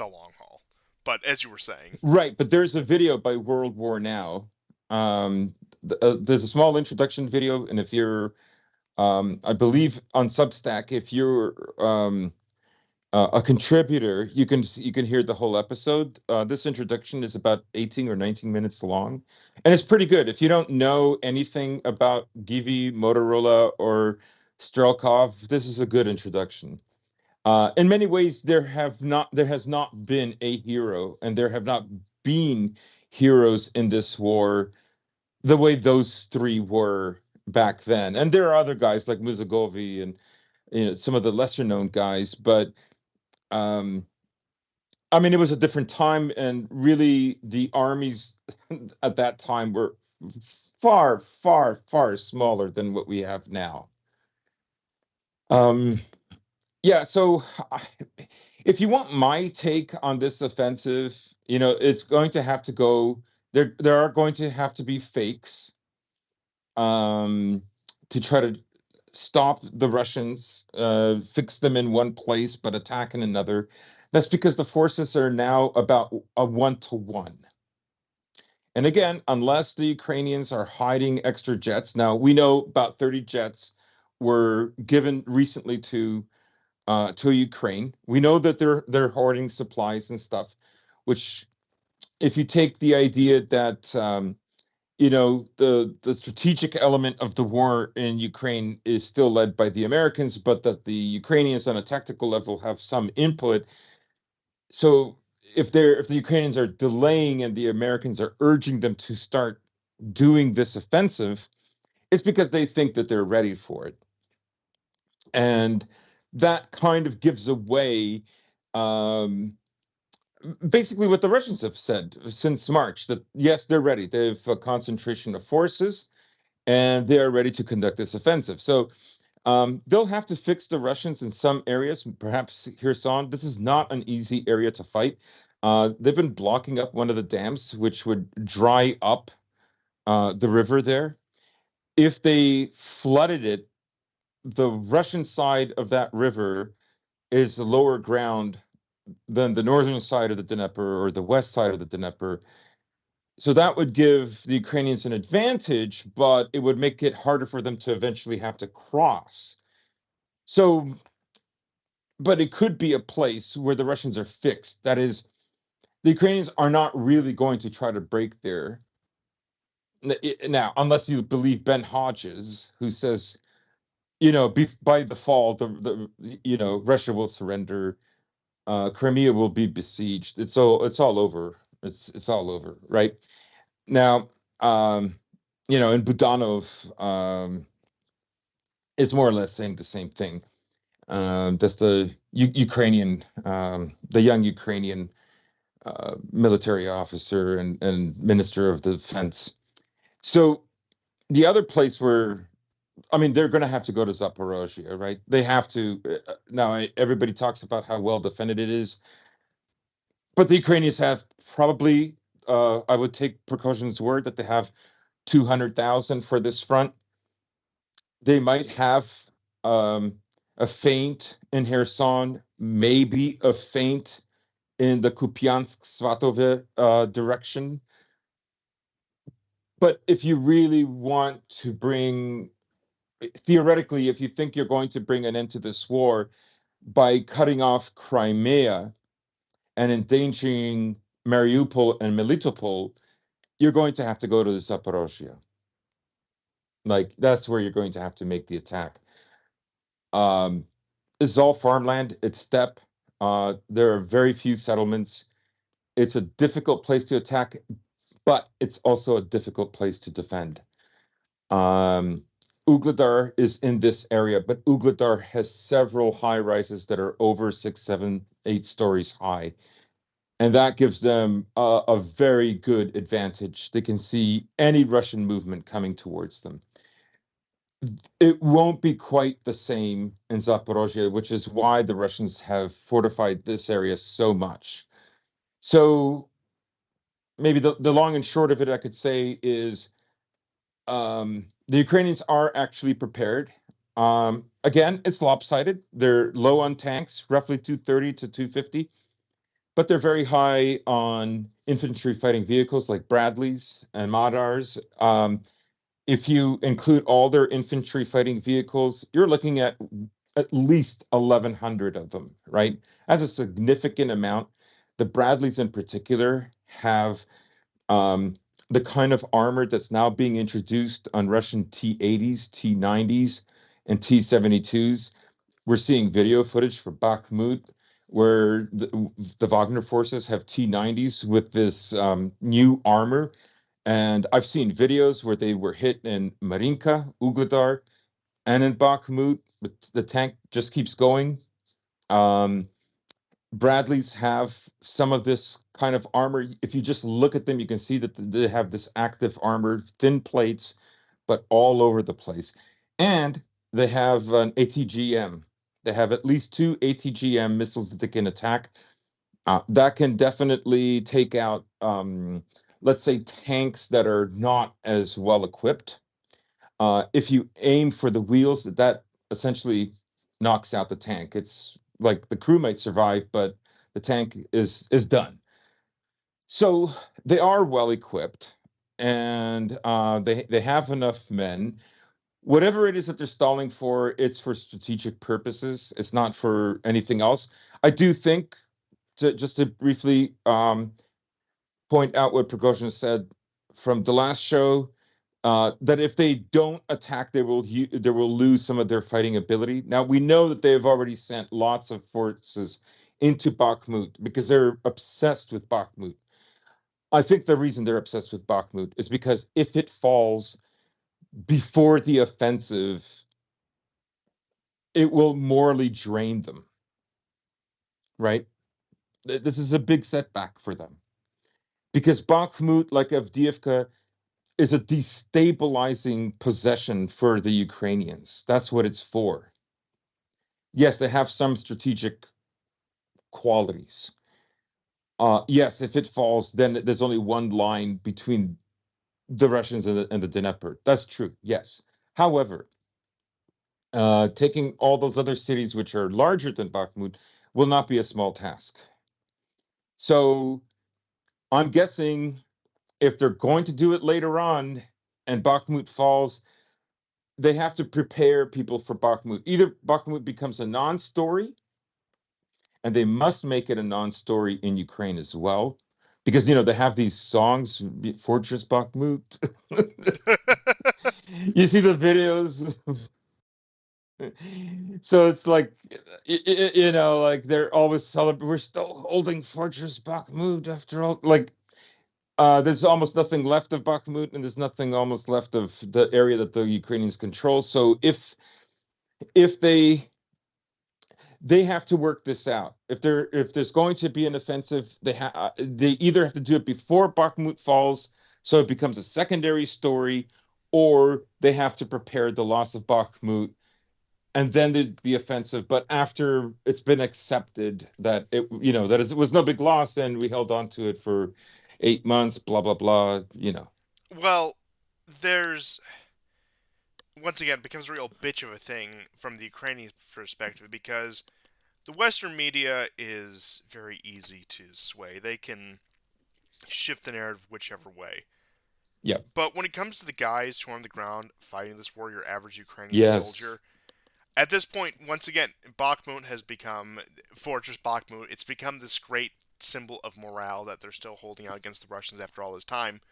a long haul. But as you were saying, right, but there's a video by World War Now. There's a small introduction video, and if you're I believe on Substack, if you're a contributor, you can hear the whole episode. This introduction is about 18 or 19 minutes long, and it's pretty good. If you don't know anything about Givi, Motorola, or Strelkov, this is a good introduction. In many ways, there has not been a hero, and there have not been heroes in this war the way those three were back then. And there are other guys like Muzagovi and some of the lesser known guys, but um, I mean, it was a different time, and really, the armies at that time were far, far, far smaller than what we have now. Um, yeah, so if you want my take on this offensive, it's going to have to go. There are going to have to be fakes um, to try to stop the Russians, fix them in one place, but attack in another. That's because the forces are now about a 1-to-1. And again, unless the Ukrainians are hiding extra jets, now we know about 30 jets were given recently to Ukraine. We know that they're hoarding supplies and stuff, which if you take the idea that the strategic element of the war in Ukraine is still led by the Americans, but that the Ukrainians on a tactical level have some input. So if the Ukrainians are delaying and the Americans are urging them to start doing this offensive, it's because they think that they're ready for it. And that kind of gives away um, basically what the Russians have said since March, that yes, they're ready. They have a concentration of forces and they are ready to conduct this offensive. So they'll have to fix the Russians in some areas, perhaps Kherson. This is not an easy area to fight. They've been blocking up one of the dams, which would dry up the river there. If they flooded it, the Russian side of that river is lower ground than the northern side of the Dnieper or the west side of the Dnieper. So that would give the Ukrainians an advantage, but it would make it harder for them to eventually have to cross. So, but it could be a place where the Russians are fixed. That is, the Ukrainians are not really going to try to break there. Now, unless you believe Ben Hodges, who says, by the fall, Russia will surrender. Crimea will be besieged. It's all over. It's all over, right? Now, and Budanov is more or less saying the same thing. That's the the young Ukrainian military officer and minister of defense. So the other place where, I mean, they're going to have to go to Zaporozhye, right? They have to. Now, everybody talks about how well defended it is, but the Ukrainians have probably, I would take precaution's word that they have 200,000 for this front. They might have a feint in Kherson, maybe a feint in the Kupiansk-Svatove direction. But if you really want to theoretically, if you think you're going to bring an end to this war by cutting off Crimea and endangering Mariupol and Melitopol, you're going to have to go to the Zaporozhye. Like, that's where you're going to have to make the attack. This is all farmland. It's steppe. There are very few settlements. It's a difficult place to attack, but it's also a difficult place to defend. Um, Ugladar is in this area, but Ugladar has several high rises that are over 6, 7, 8 stories high. And that gives them a very good advantage. They can see any Russian movement coming towards them. It won't be quite the same in Zaporozhye, which is why the Russians have fortified this area so much. So maybe the long and short of it, I could say, is the Ukrainians are actually prepared. Again, it's lopsided. They're low on tanks, roughly 230 to 250, but they're very high on infantry fighting vehicles like Bradleys and Madars. If you include all their infantry fighting vehicles, you're looking at least 1,100 of them, right? That's a significant amount. The Bradleys in particular have um, the kind of armor that's now being introduced on Russian T-80s, T-90s, and T-72s. We're seeing video footage for Bakhmut where the Wagner forces have T-90s with this new armor. And I've seen videos where they were hit in Marinka, Ugledar, and in Bakhmut. The tank just keeps going. Um, Bradleys have some of this kind of armor. If you just look at them, you can see that they have this active armor, thin plates, but all over the place. And they have an ATGM. They have at least two ATGM missiles that they can attack. That can definitely take out, let's say, tanks that are not as well equipped. If you aim for the wheels, that essentially knocks out the tank. It's like the crew might survive, but the tank is done. So they are well equipped, and they have enough men. Whatever it is that they're stalling for, it's for strategic purposes. It's not for anything else. I do think, just to briefly point out what Prigozhin said from the last show, that if they don't attack, they will lose some of their fighting ability. Now we know that they have already sent lots of forces into Bakhmut because they're obsessed with Bakhmut. I think the reason they're obsessed with Bakhmut is because if it falls before the offensive, it will morally drain them, right? This is a big setback for them because Bakhmut, like Avdiivka, is a destabilizing possession for the Ukrainians. That's what it's for. Yes, they have some strategic qualities. Yes, if it falls, then there's only one line between the Russians and the Dnieper. That's true. Yes. However, taking all those other cities which are larger than Bakhmut will not be a small task. So I'm guessing if they're going to do it later on and Bakhmut falls, they have to prepare people for Bakhmut. Either Bakhmut becomes a non-story, and they must make it a non-story in Ukraine as well, because they have these songs, Fortress Bakhmut. You see the videos, so it's like like they're always celebrating. We're still holding Fortress Bakhmut after all. Like there's almost nothing left of Bakhmut, and there's nothing almost left of the area that the Ukrainians control. So if they have to work this out. If there's going to be an offensive, they either have to do it before Bakhmut falls, so it becomes a secondary story, or they have to prepare the loss of Bakhmut and then the offensive. But after it's been accepted that it was no big loss, and we held on to it for 8 months, blah blah blah. Well, there's once again it becomes a real bitch of a thing from the Ukrainian perspective because the Western media is very easy to sway. They can shift the narrative whichever way. Yeah. But when it comes to the guys who are on the ground fighting this war, your average Ukrainian Yes. soldier, at this point, once again, Bakhmut has become Fortress Bakhmut. It's become this great symbol of morale that they're still holding out against the Russians after all this time.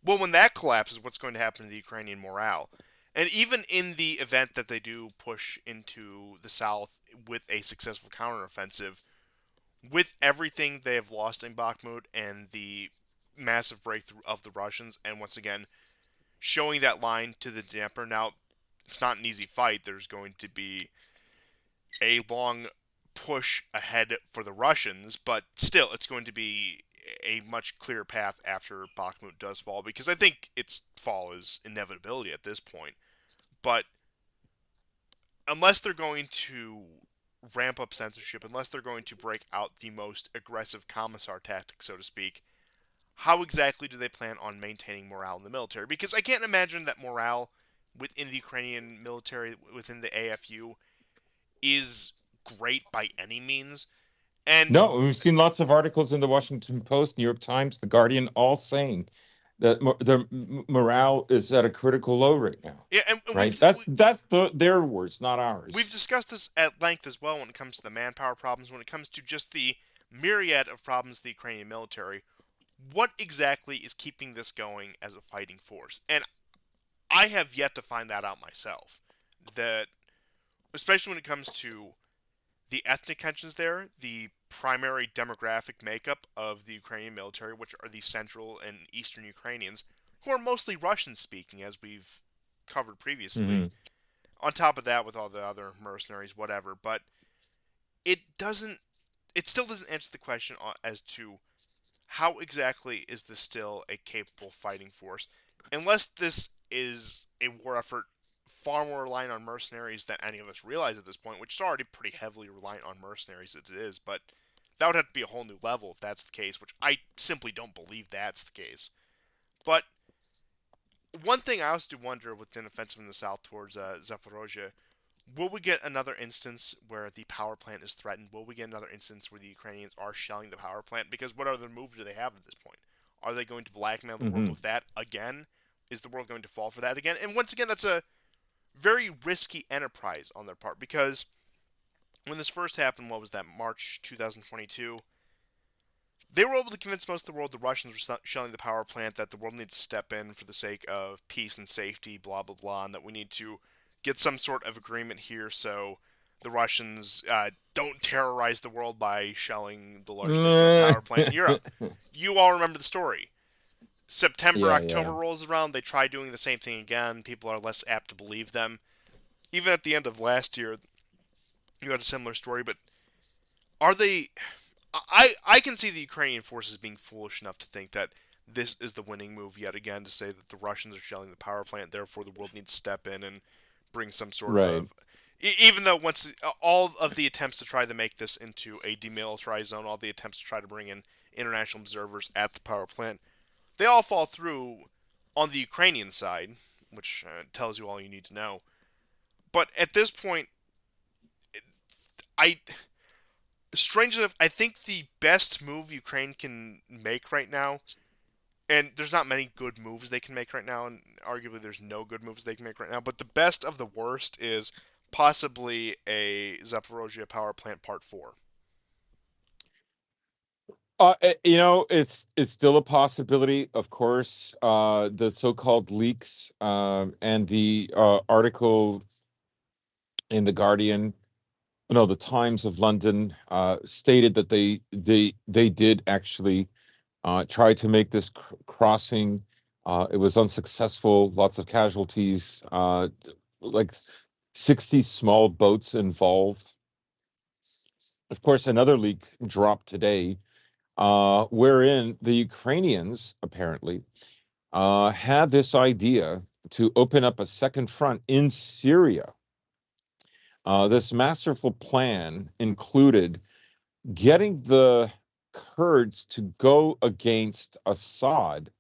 Well, when that collapses, what's going to happen to the Ukrainian morale? And even in the event that they do push into the south with a successful counteroffensive, with everything they have lost in Bakhmut and the massive breakthrough of the Russians, and once again showing that line to the Dnieper. Now, it's not an easy fight. There's going to be a long push ahead for the Russians, but still, it's going to be a much clearer path after Bakhmut does fall, because I think its fall is inevitability at this point. But unless they're going to ramp up censorship, unless they're going to break out the most aggressive commissar tactic, so to speak, how exactly do they plan on maintaining morale in the military? Because I can't imagine that morale within the Ukrainian military, within the AFU, is great by any means. And No, we've seen lots of articles in the Washington Post, New York Times, The Guardian, all saying that the morale is at a critical low right now. yeah, and Right? That's their words, not we've ours. discussed this at length as well when it comes to the manpower problems, when it comes to just the myriad of problems of the Ukrainian military. What exactly is keeping this going as a fighting force? And I have yet to find that out myself. That, especially when it comes to the ethnic tensions there, the primary demographic makeup of the Ukrainian military, which are the central and eastern Ukrainians, who are mostly Russian speaking, as we've covered previously. Hmm. On top of that, with all the other mercenaries, whatever. But it doesn't. It still doesn't answer the question as to how exactly is this still a capable fighting force, unless this is a war effort far more reliant on mercenaries than any of us realize at this point, which is already pretty heavily reliant on mercenaries as it is, but that would have to be a whole new level if that's the case, which I simply don't believe that's the case. But one thing I also do wonder with an offensive in the south towards Zaporozhye, will we get another instance where the power plant is threatened? Will we get another instance where the Ukrainians are shelling the power plant? Because what other move do they have at this point? Are they going to blackmail the world Hmm. with that again? Is the world going to fall for that again? And once again, that's a very risky enterprise on their part, because when this first happened, what was that, March 2022? They were able to convince most of the world the Russians were shelling the power plant, that the world needs to step in for the sake of peace and safety, blah, blah, blah, and that we need to get some sort of agreement here so the Russians don't terrorize the world by shelling the largest nuclear power plant in Europe. You all remember the story. September, Yeah, October yeah. rolls around, they try doing the same thing again. People are less apt to believe them. Even at the end of last year, you had a similar story, but are they? I can see the Ukrainian forces being foolish enough to think that this is the winning move yet again, to say that the Russians are shelling the power plant, therefore the world needs to step in and bring some sort Right. of. Even though once all of the attempts to try to make this into a demilitarized zone, all the attempts to try to bring in international observers at the power plant, they all fall through on the Ukrainian side, which tells you all you need to know. But at this point, I strange enough, I think the best move Ukraine can make right now, and there's not many good moves they can make right now, and arguably there's no good moves they can make right now, but the best of the worst is possibly a Zaporozhye power plant part 4. It's still a possibility, of course. The so-called leaks, and the article in the Guardian, no, the Times of London, stated that they did actually try to make this crossing. It was unsuccessful. Lots of casualties. Like 60 small boats involved. Of course, another leak dropped today, wherein the Ukrainians apparently had this idea to open up a second front in Syria. This masterful plan included getting the Kurds to go against Assad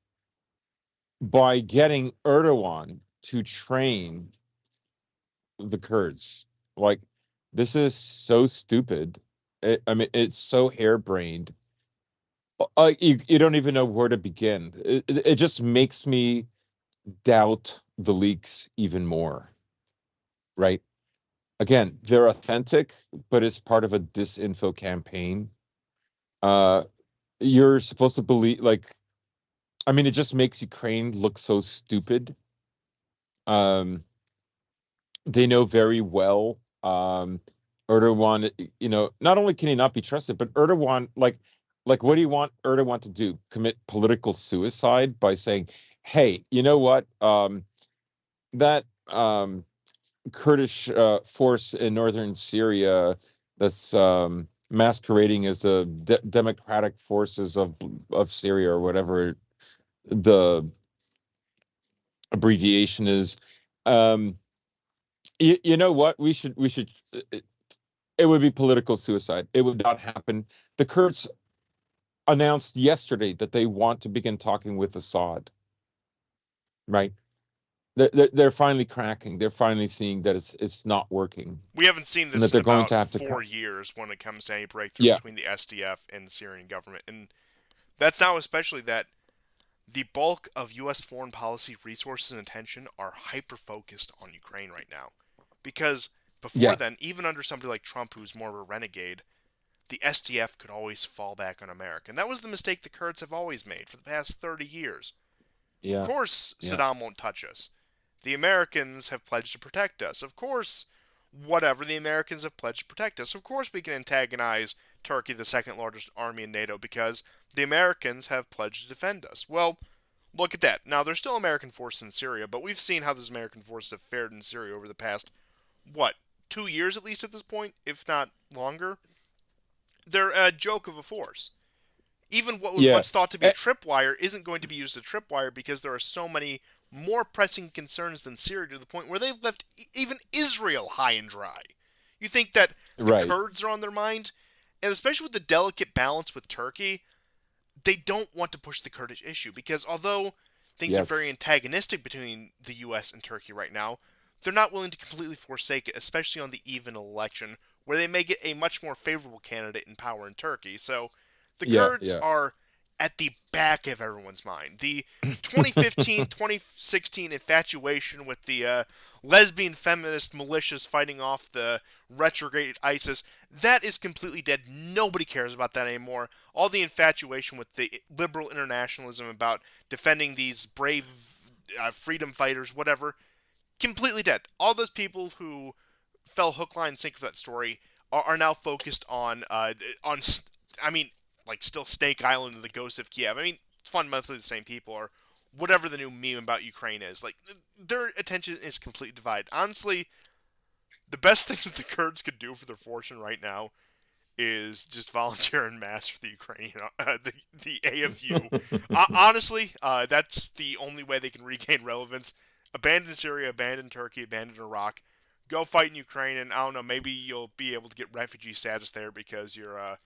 by getting Erdogan to train the Kurds. Like, this is so stupid. I mean, it's so harebrained. You don't even know where to begin. It just makes me doubt the leaks even more, right? Again, they're authentic, but it's part of a disinfo campaign. Uh, you're supposed to believe, like, I mean, it just makes Ukraine look so stupid. Um, they know very well. Erdogan, not only can he not be trusted, but Erdogan, like, what do you want Erdogan to do? Commit political suicide by saying, "Hey, you know what? That Kurdish force in northern Syria that's masquerading as the democratic forces of Syria, or whatever the abbreviation is. Um, you know what? We should. It would be political suicide. It would not happen. The Kurds announced yesterday that they want to begin talking with Assad. Right? They're finally cracking. They're finally seeing that it's not working, We haven't seen and this that in they're going about to have to. 4 years when it comes to any breakthrough Yeah, between the SDF and the Syrian government. And that's now especially that the bulk of U.S. foreign policy resources and attention are hyper focused on Ukraine right now. Because before yeah, then, even under somebody like Trump, who's more of a renegade, the SDF could always fall back on America. And that was the mistake the Kurds have always made for the past 30 years. Of yeah, course, yeah, Saddam won't touch us. The Americans have pledged to protect us. Of course, whatever, the Americans have pledged to protect us. Of course, we can antagonize Turkey, the second largest army in NATO, because the Americans have pledged to defend us. Well, look at that. Now, there's still American forces in Syria, but we've seen how those American forces have fared in Syria over the past, what, 2 years at least at this point, if not longer? They're a joke of a force. Even what was yeah. once thought to be a Eh, tripwire isn't going to be used as a tripwire because there are so many more pressing concerns than Syria to the point where they've left even Israel high and dry. You think that the right. Kurds are on their mind? And especially with the delicate balance with Turkey, they don't want to push the Kurdish issue because although things are very Yes. antagonistic between the U.S. and Turkey right now, they're not willing to completely forsake it, especially on the even election, where they may get a much more favorable candidate in power in Turkey. So the Yeah, Kurds yeah. are at the back of everyone's mind. The 2015 2016 infatuation with the lesbian feminist militias fighting off the retrograde ISIS, that is completely dead. Nobody cares about that anymore. All the infatuation with the liberal internationalism about defending these brave freedom fighters, whatever, completely dead. All those people who fell hook, line, and sinker for that story are now focused on. I mean, like still Snake Island and the Ghost of Kiev. I mean, it's fundamentally the same people, or whatever the new meme about Ukraine is. Like their attention is completely divided. Honestly, the best things that the Kurds could do for their fortune right now is just volunteer en masse for the Ukrainian, the AFU. Honestly, that's the only way they can regain relevance. Abandon Syria, abandon Turkey, abandon Iraq. Go fight in Ukraine, and I don't know. Maybe you'll be able to get refugee status there because you're a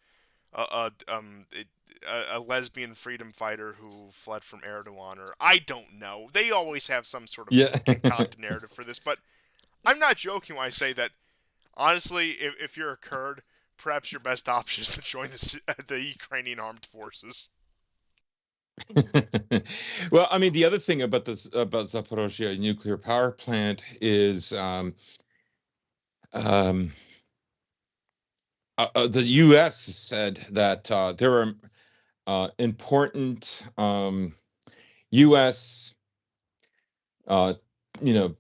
lesbian freedom fighter who fled from Erdogan, or I don't know. They always have some sort of Yeah. concocted narrative for this, but I'm not joking when I say that. Honestly, if you're a Kurd, perhaps your best option is to join the Ukrainian armed forces. Well, I mean, the other thing about Zaporozhye nuclear power plant is um, the U.S. said that there are important U.S. Uh, you know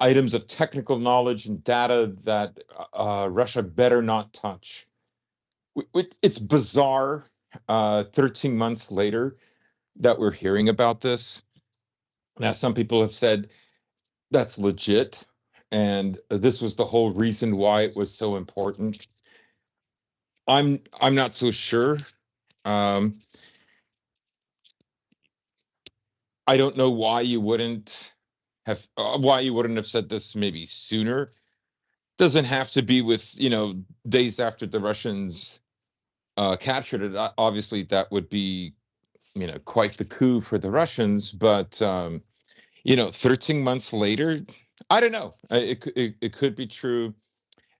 items of technical knowledge and data that Russia better not touch. It's bizarre. 13 months later, that we're hearing about this. Now, some people have said that's legit, and this was the whole reason why it was so important. I'm not so sure. Um, I don't know why you wouldn't have said this maybe sooner. Doesn't have to be with days after the Russians captured it. Obviously, that would be quite the coup for the Russians, but 13 months later, I don't know. It could be true,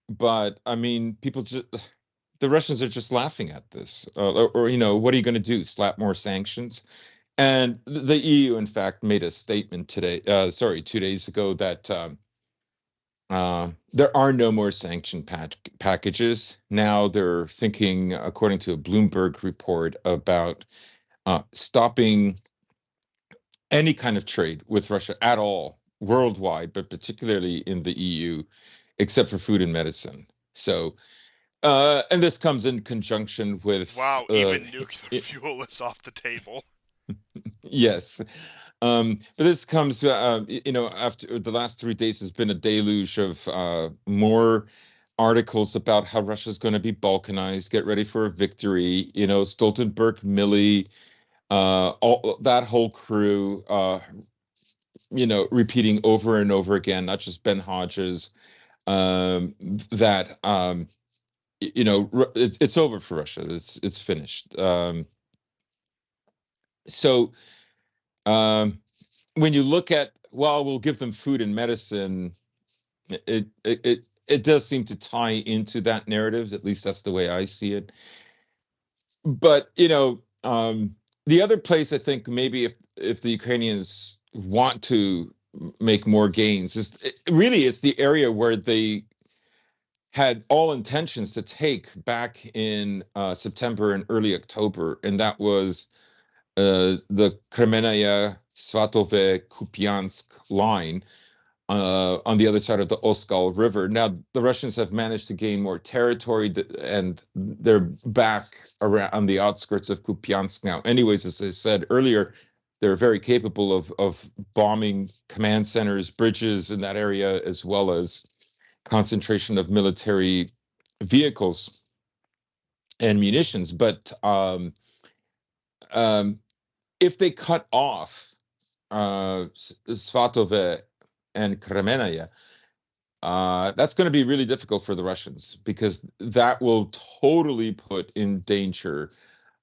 but I mean, the Russians are just laughing at this, or what are you going to do? Slap more sanctions? And the EU, in fact, made a statement today. Sorry, 2 days ago that there are no more sanction packages. Now they're thinking, according to a Bloomberg report, about stopping any kind of trade with Russia at all worldwide, but particularly in the EU, except for food and medicine. So, and this comes in conjunction with, Wow, even nuclear fuel is off the table. yes. But this comes, after the last 3 days has been a deluge of more articles about how Russia's going to be balkanized, get ready for a victory. Stoltenberg, Milley, all that whole crew, repeating over and over again, not just Ben Hodges, that it's over for Russia. It's finished. So when you look at, well, we'll give them food and medicine, it does seem to tie into that narrative. At least that's the way I see it. But the other place I think maybe if the Ukrainians want to make more gains really it's the area where they had all intentions to take back in September and early October, and that was the Kremenaya, Svatove, Kupiansk line on the other side of the Oskal River. Now, the Russians have managed to gain more territory, and they're back around on the outskirts of Kupiansk now. Anyways, as I said earlier, they're very capable of bombing command centers, bridges in that area, as well as concentration of military vehicles and munitions. But if they cut off Svatove and Kremenaya, that's going to be really difficult for the Russians, because that will totally put in danger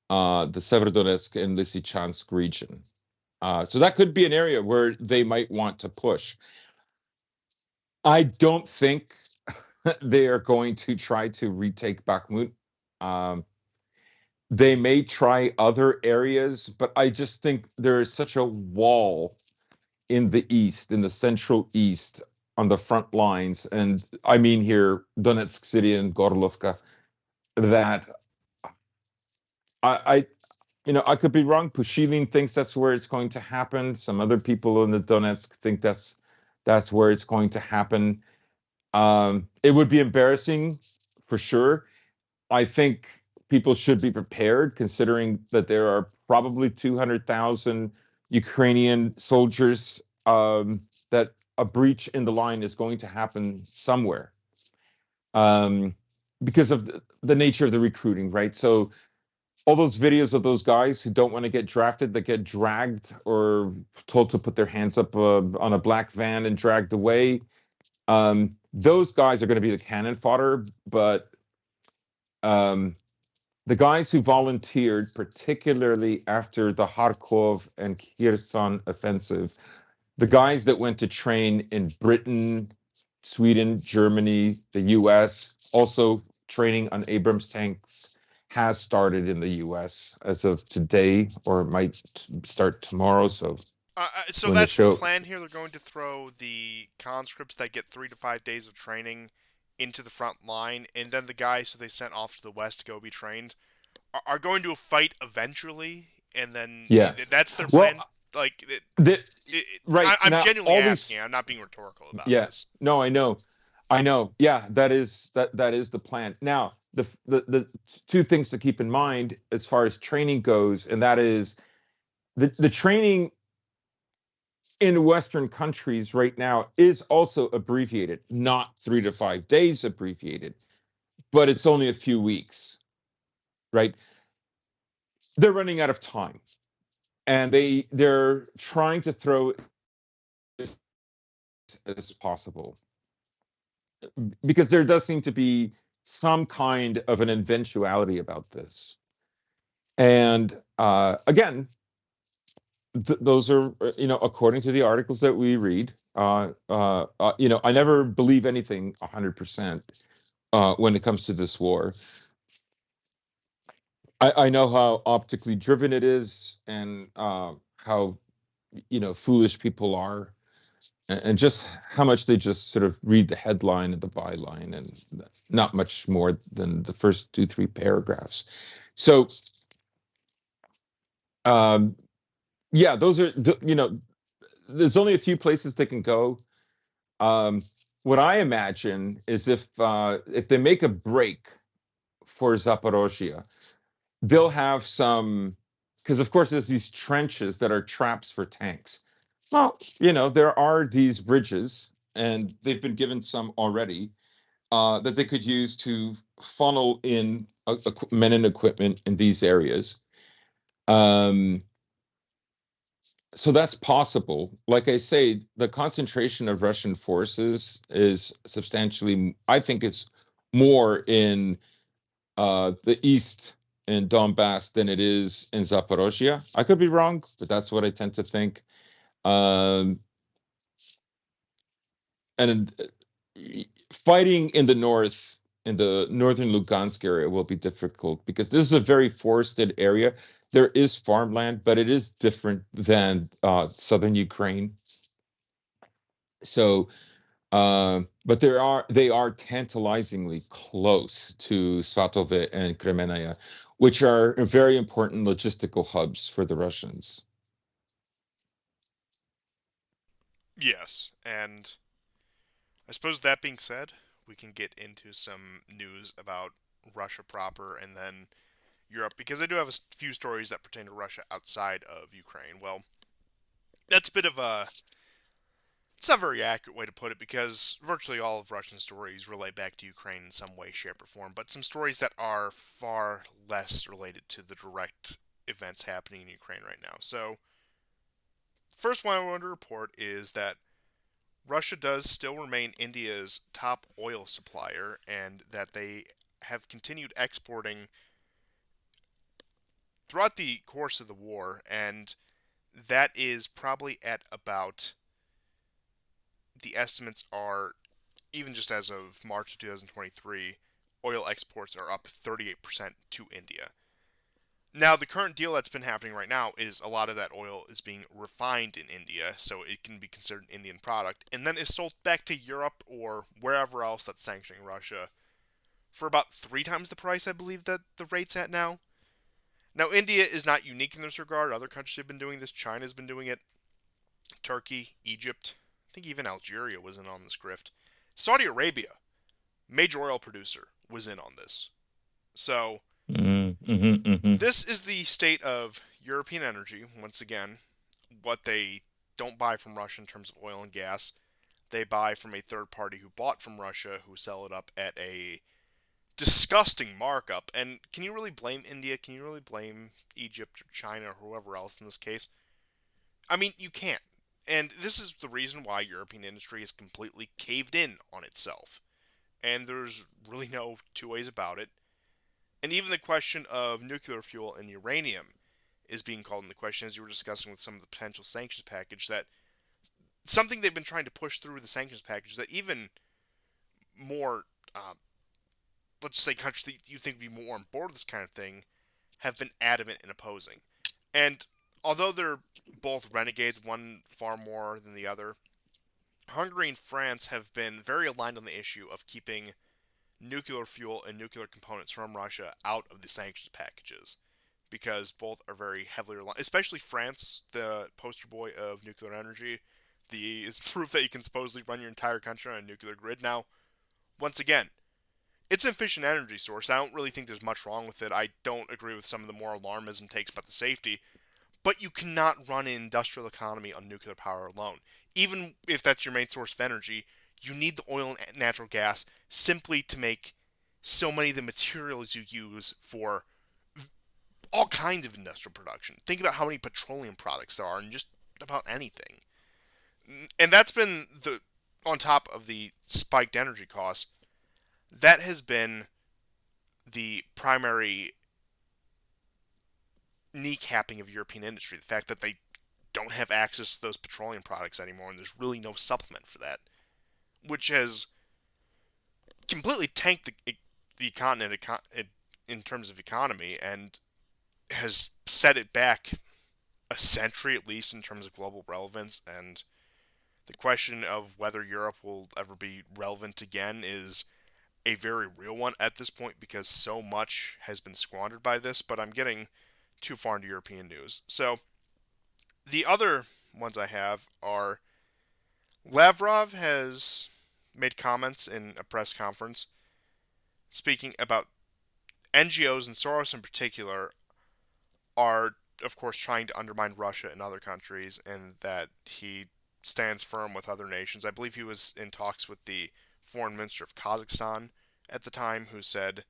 the Severodonetsk and Lysychansk region. So that could be an area where they might want to push. I don't think they are going to try to retake Bakhmut. They may try other areas, but I just think there is such a wall in the east, in the central east, on the front lines, and I mean here Donetsk City and Gorlovka, that I I could be wrong. Pushilin thinks that's where it's going to happen. Some other people in the Donetsk think that's where it's going to happen. It would be embarrassing for sure. I think people should be prepared, considering that there are probably 200,000 Ukrainian soldiers, that a breach in the line is going to happen somewhere, um, because of the nature of the recruiting, right? So all those videos of those guys who don't want to get drafted, that get dragged or told to put their hands up on a black van and dragged away, those guys are going to be the cannon fodder. But um, the guys who volunteered, particularly after the Kharkov and Kherson offensive, the guys that went to train in Britain, Sweden, Germany, the US, also training on Abrams tanks, has started in the US as of today, or it might start tomorrow. So So when the that's the show, plan here. They're going to throw the conscripts that get 3 to 5 days of training into the front line, and then the guys who they sent off to the west to go be trained are going to fight eventually, and then yeah. that's their Well, plan. Like, the, right I'm now, genuinely all these, asking. I'm not being rhetorical about yeah, this. no, I know. Yeah, that is the plan. Now, the two things to keep in mind as far as training goes, and that is the training in Western countries right now is also abbreviated, not 3 to 5 days abbreviated, but it's only a few weeks, right? They're running out of time, and they're trying to throw it as possible, because there does seem to be some kind of an eventuality about this. And again, those are, according to the articles that we read, I never believe anything 100% when it comes to this war. I know how optically driven it is, and how foolish people are, and just how much they just sort of read the headline and the byline, and not much more than the first 2, 3 paragraphs. So um, yeah, those are, there's only a few places they can go. Um, what I imagine is if they make a break for Zaporozhye, they'll have some, because of course there's these trenches that are traps for tanks. Well, there are these bridges, and they've been given some already that they could use to funnel in men and equipment in these areas. Um, so that's possible. Like I say, the concentration of Russian forces is substantially, I think it's more in the east in Donbass than it is in Zaporozhye. I could be wrong, but that's what I tend to think. Um, and fighting in the north, in the northern Lugansk area, will be difficult because this is a very forested area. There is farmland, but it is different than southern Ukraine. So, but they are tantalizingly close to Svatove and Kremenaya, which are very important logistical hubs for the Russians. Yes, and I suppose that being said, we can get into some news about Russia proper and then Europe, because I do have a few stories that pertain to Russia outside of Ukraine. Well, that's a bit of a. It's not a very accurate way to put it because virtually all of Russian stories relate back to Ukraine in some way, shape, or form, but some stories that are far less related to the direct events happening in Ukraine right now. So, first one I want to report is that Russia does still remain India's top oil supplier and that they have continued exporting throughout the course of the war, and that is probably at about, the estimates are, even just as of March of 2023, oil exports are up 38% to India. Now, the current deal that's been happening right now is a lot of that oil is being refined in India, so it can be considered an Indian product, and then is sold back to Europe or wherever else that's sanctioning Russia for about 3 times the price, I believe, that the rate's at now. Now, India is not unique in this regard. Other countries have been doing this. China's been doing it. Turkey, Egypt, I think even Algeria was in on this grift. Saudi Arabia, major oil producer, was in on this. So, Mm-hmm. this is the state of European energy. Once again, what they don't buy from Russia in terms of oil and gas, they buy from a third party who bought from Russia, who sell it up at a disgusting markup. And can you really blame India? Can you really blame Egypt or China or whoever else in this case? I mean, you can't. And this is the reason why European industry is completely caved in on itself. And there's really no two ways about it. And even the question of nuclear fuel and uranium is being called into question, as you were discussing with some of the potential sanctions package, that something they've been trying to push through the sanctions package that even more, let's say, countries that you think would be more on board with this kind of thing have been adamant in opposing. And although they're both renegades, one far more than the other, Hungary and France have been very aligned on the issue of keeping nuclear fuel and nuclear components from Russia out of the sanctions packages, because both are very heavily reliant, especially France, the poster boy of nuclear energy. The is proof that you can supposedly run your entire country on a nuclear grid. Now, once again, it's an efficient energy source. I don't really think there's much wrong with it. I don't agree with some of the more alarmism takes about the safety, but you cannot run an industrial economy on nuclear power alone. Even if that's your main source of energy, you need the oil and natural gas simply to make so many of the materials you use for all kinds of industrial production. Think about how many petroleum products there are in just about anything. And that's been the, on top of the spiked energy costs, that has been the primary kneecapping of European industry. The fact that they don't have access to those petroleum products anymore, and there's really no supplement for that, which has completely tanked the continent in terms of economy and has set it back a century at least in terms of global relevance. And the question of whether Europe will ever be relevant again is a very real one at this point because so much has been squandered by this. But I'm getting too far into European news. So the other ones I have are Lavrov has made comments in a press conference speaking about NGOs and Soros in particular are, of course, trying to undermine Russia and other countries, and that he stands firm with other nations. I believe he was in talks with the foreign minister of Kazakhstan at the time, who said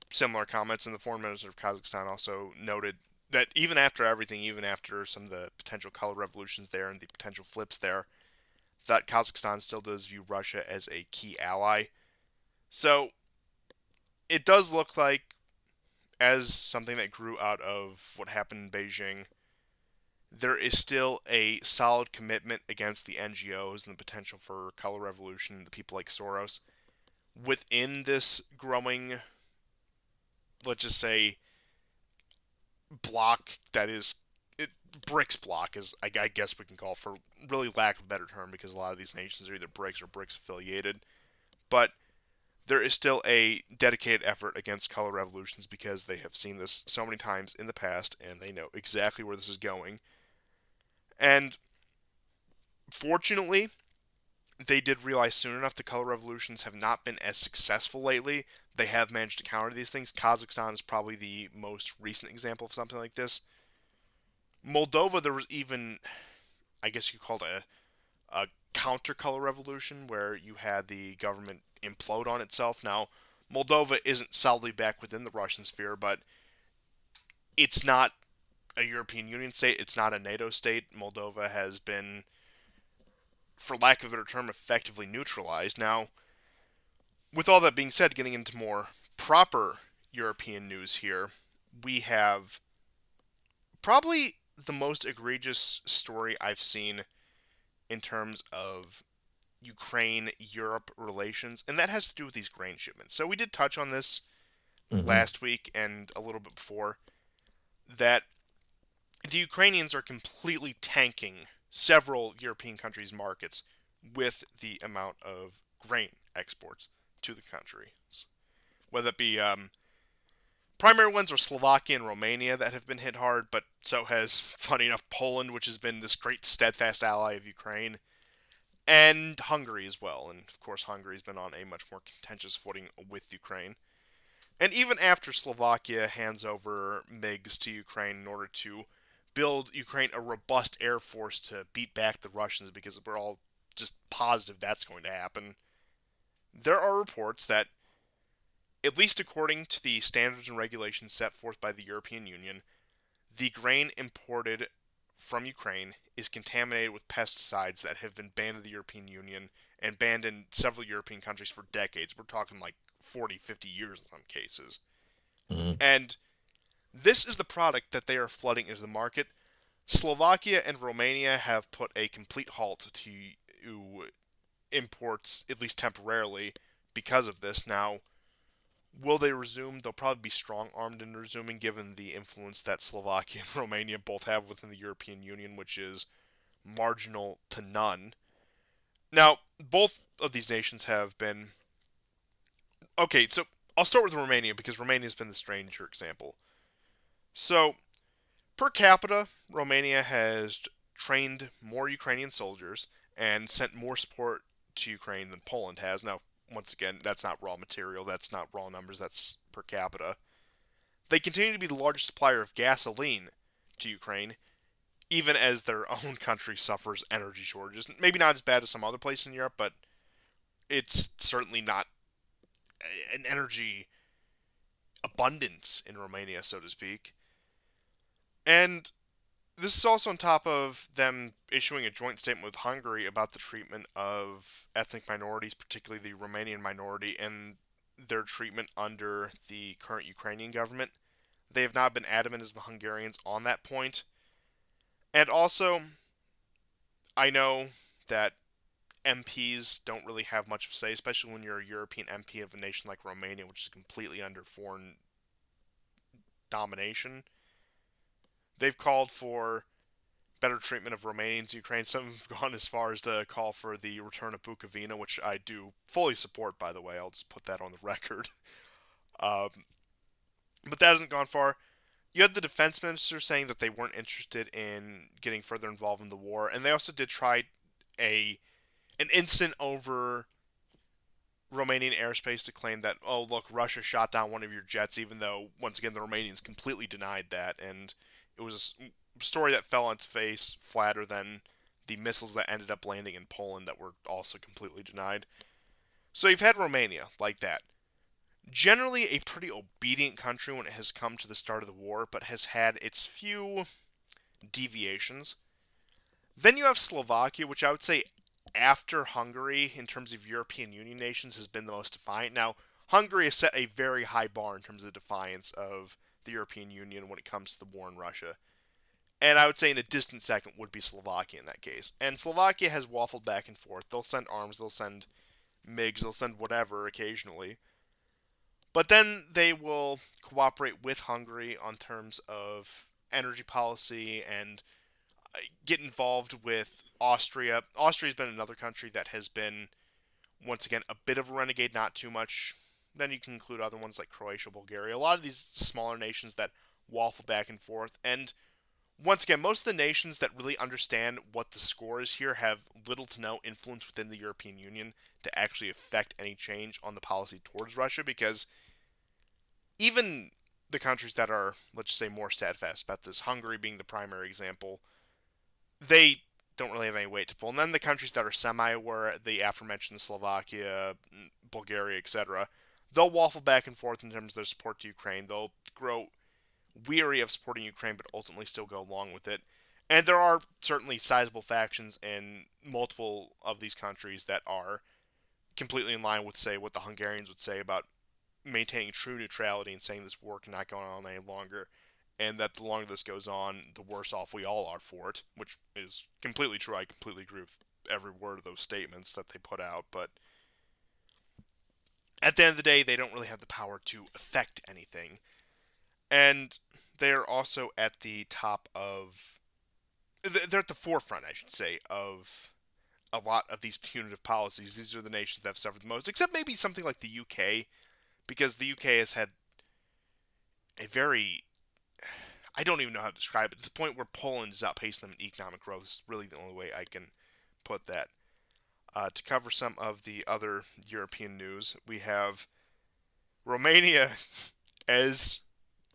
similar comments, and the foreign minister of Kazakhstan also noted that even after everything, even after some of the potential color revolutions there and the potential flips there, that Kazakhstan still does view Russia as a key ally. So it does look like, as something that grew out of what happened in Beijing, there is still a solid commitment against the NGOs and the potential for color revolution, the people like Soros, within this growing, let's just say, block that is it, BRICS block, is I guess we can call, for really lack of a better term, because a lot of these nations are either BRICS or BRICS affiliated. But there is still a dedicated effort against color revolutions because they have seen this so many times in the past and they know exactly where this is going. And fortunately, they did realize soon enough the color revolutions have not been as successful lately. They have managed to counter these things. Kazakhstan is probably the most recent example of something like this. Moldova, there was even, I guess you could call it a counter color revolution where you had the government implode on itself. Now, Moldova isn't solidly back within the Russian sphere, but it's not a European Union state. It's not a NATO state. Moldova has been, for lack of a better term, effectively neutralized. Now, with all that being said, getting into more proper European news here, we have probably the most egregious story I've seen in terms of Ukraine Europe relations, and that has to do with these grain shipments. So we did touch on this Hmm. last week and a little bit before, that the Ukrainians are completely tanking several European countries' markets with the amount of grain exports to the countries. Whether it be primary ones are Slovakia and Romania that have been hit hard, but so has, funny enough, Poland, which has been this great steadfast ally of Ukraine, and Hungary as well. And of course, Hungary's been on a much more contentious footing with Ukraine. And even after Slovakia hands over MiGs to Ukraine in order to build Ukraine a robust air force to beat back the Russians, because we're all just positive that's going to happen, there are reports that, at least according to the standards and regulations set forth by the European Union, the grain imported from Ukraine is contaminated with pesticides that have been banned in the European Union and banned in several European countries for decades. We're talking like 40, 50 years in some cases. Hmm. And this is the product that they are flooding into the market. Slovakia and Romania have put a complete halt to imports, at least temporarily, because of this. Now, will they resume? They'll probably be strong armed in resuming, given the influence that Slovakia and Romania both have within the European Union, which is marginal to none. Now, both of these nations have been. Okay, so I'll start with Romania because Romania's been the stranger example. So, per capita, Romania has trained more Ukrainian soldiers and sent more support to Ukraine than Poland has. Now, once again, that's not raw material, that's not raw numbers, that's per capita. They continue to be the largest supplier of gasoline to Ukraine, even as their own country suffers energy shortages. Maybe not as bad as some other places in Europe, but it's certainly not an energy abundance in Romania, so to speak. And this is also on top of them issuing a joint statement with Hungary about the treatment of ethnic minorities, particularly the Romanian minority, and their treatment under the current Ukrainian government. They have not been adamant as the Hungarians on that point. And also, I know that MPs don't really have much of a say, especially when you're a European MP of a nation like Romania, which is completely under foreign domination. They've called for better treatment of Romanians in Ukraine. Some have gone as far as to call for the return of Bukovina, which I do fully support, by the way. I'll just put that on the record. Um, but that hasn't gone far. You had the defense minister saying that they weren't interested in getting further involved in the war, and they also did try a an incident over Romanian airspace to claim that, oh, look, Russia shot down one of your jets, even though, once again, the Romanians completely denied that. And it was a story that fell on its face flatter than the missiles that ended up landing in Poland that were also completely denied. So you've had Romania like that. Generally a pretty obedient country when it has come to the start of the war, but has had its few deviations. Then you have Slovakia, which I would say after Hungary, in terms of European Union nations, has been the most defiant. Now, Hungary has set a very high bar in terms of defiance of the European Union when it comes to the war in Russia. And I would say in a distant second would be Slovakia in that case. And Slovakia has waffled back and forth. They'll send arms, they'll send MiGs, they'll send whatever occasionally. But then they will cooperate with Hungary on terms of energy policy and get involved with Austria. Austria's been another country that has been, once again, a bit of a renegade, not too much. Then you can include other ones like Croatia, Bulgaria, a lot of these smaller nations that waffle back and forth. And once again, most of the nations that really understand what the score is here have little to no influence within the European Union to actually affect any change on the policy towards Russia because even the countries that are, let's just say, more steadfast about this, Hungary being the primary example, they don't really have any weight to pull. And then the countries that are semi-aware, the aforementioned Slovakia, Bulgaria, etc., they'll waffle back and forth in terms of their support to Ukraine. They'll grow weary of supporting Ukraine, but ultimately still go along with it. And there are certainly sizable factions in multiple of these countries that are completely in line with, say, what the Hungarians would say about maintaining true neutrality and saying this war cannot go on any longer, and that the longer this goes on, the worse off we all are for it, which is completely true. I completely agree with every word of those statements that they put out, but at the end of the day, they don't really have the power to affect anything. And they're also at the top of. They're at the forefront, I should say, of a lot of these punitive policies. These are the nations that have suffered the most, except maybe something like the UK, because the UK has had a very I don't even know how to describe it. To the point where Poland is outpacing them in economic growth is really the only way I can put that. To cover some of the other European news, we have Romania as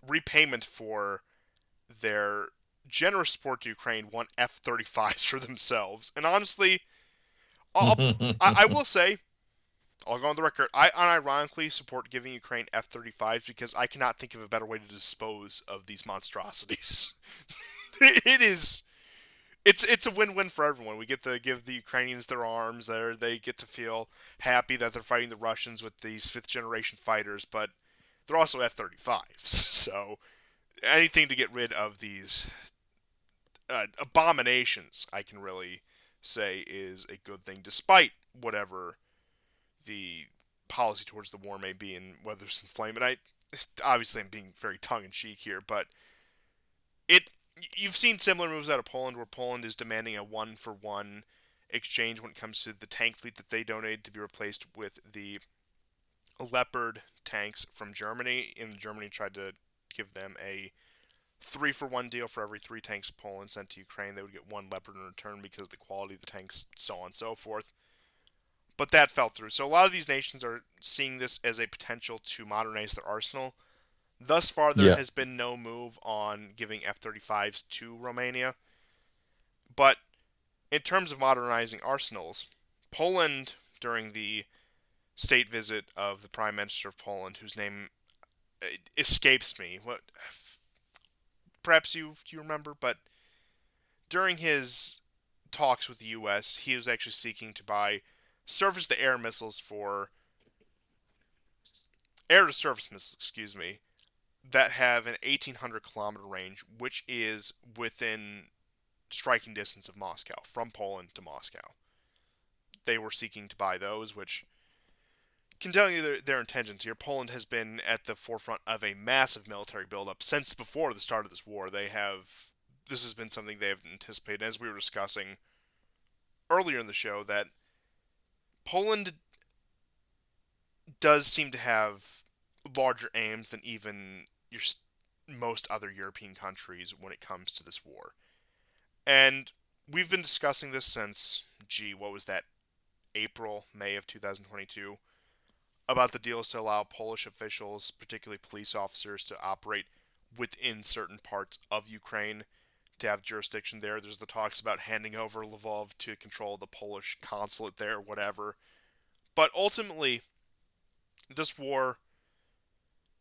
repayment for their generous support to Ukraine won F-35s for themselves. And honestly, I will say, I'll go on the record, I unironically support giving Ukraine F-35s because I cannot think of a better way to dispose of these monstrosities. It is it's a win-win for everyone. We get to give the Ukrainians their arms. They get to feel happy that they're fighting the Russians with these fifth-generation fighters, but they're also F-35s. So anything to get rid of these abominations, I can really say is a good thing, despite whatever the policy towards the war may be and whether it's inflamed. And I obviously I'm being very tongue-in-cheek here, but it you've seen similar moves out of Poland where Poland is demanding a one-for-one exchange when it comes to the tank fleet that they donated to be replaced with the Leopard tanks from Germany. And Germany tried to give them a three-for-one deal for every three tanks Poland sent to Ukraine. They would get one Leopard in return because of the quality of the tanks, so on and so forth. But that fell through. So a lot of these nations are seeing this as a potential to modernize their arsenal. Thus far, there Yeah. has been no move on giving F-35s to Romania. But in terms of modernizing arsenals, Poland, during the state visit of the Prime Minister of Poland, whose name escapes me, what perhaps you remember, but during his talks with the U.S., he was actually seeking to buy surface-to-air missiles for air-to-surface missiles, excuse me, that have an 1,800-kilometer range, which is within striking distance of Moscow, from Poland to Moscow. They were seeking to buy those, which can tell you their intentions here. Poland has been at the forefront of a massive military buildup since before the start of this war. This has been something they have anticipated, as we were discussing earlier in the show, that Poland does seem to have larger aims than even most other European countries when it comes to this war. And we've been discussing this since, what was that, April, May of 2022. about the deal is to allow Polish officials, particularly police officers, to operate within certain parts of Ukraine to have jurisdiction there. There's the talks about handing over Lvov to control the Polish consulate there, whatever. But ultimately, this war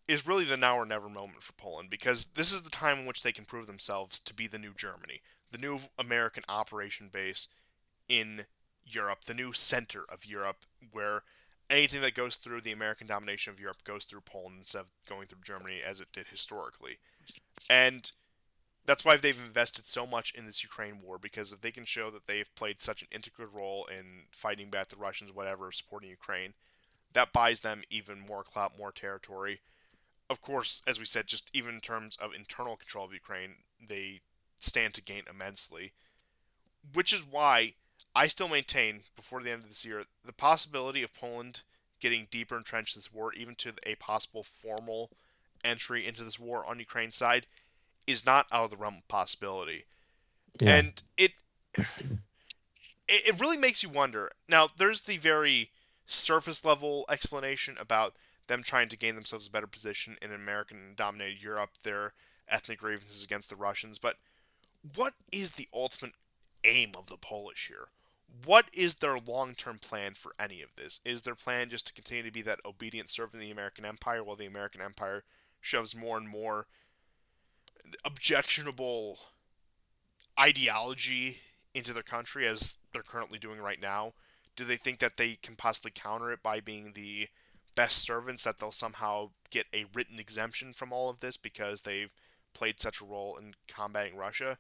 is really the now or never moment for Poland because this is the time in which they can prove themselves to be the new Germany, the new American operation base in Europe, the new center of Europe, where anything that goes through the American domination of Europe goes through Poland instead of going through Germany as it did historically. And that's why they've invested so much in this Ukraine war, because if they can show that they've played such an integral role in fighting back the Russians, whatever, supporting Ukraine, that buys them even more clout, more territory. Of course, as we said, just even in terms of internal control of Ukraine, they stand to gain immensely. Which is why I still maintain, before the end of this year, the possibility of Poland getting deeper entrenched in this war, even to a possible formal entry into this war on Ukraine's side, is not out of the realm of possibility. Yeah. And it really makes you wonder. Now, there's the very surface level explanation about them trying to gain themselves a better position in American dominated Europe, their ethnic grievances against the Russians, but what is the ultimate aim of the Polish here? What is their long term plan for any of this? Is their plan just to continue to be that obedient servant of the American Empire while the American Empire shoves more and more objectionable ideology into their country as they're currently doing right now? Do they think that they can possibly counter it by being the best servants, that they'll somehow get a written exemption from all of this because they've played such a role in combating Russia?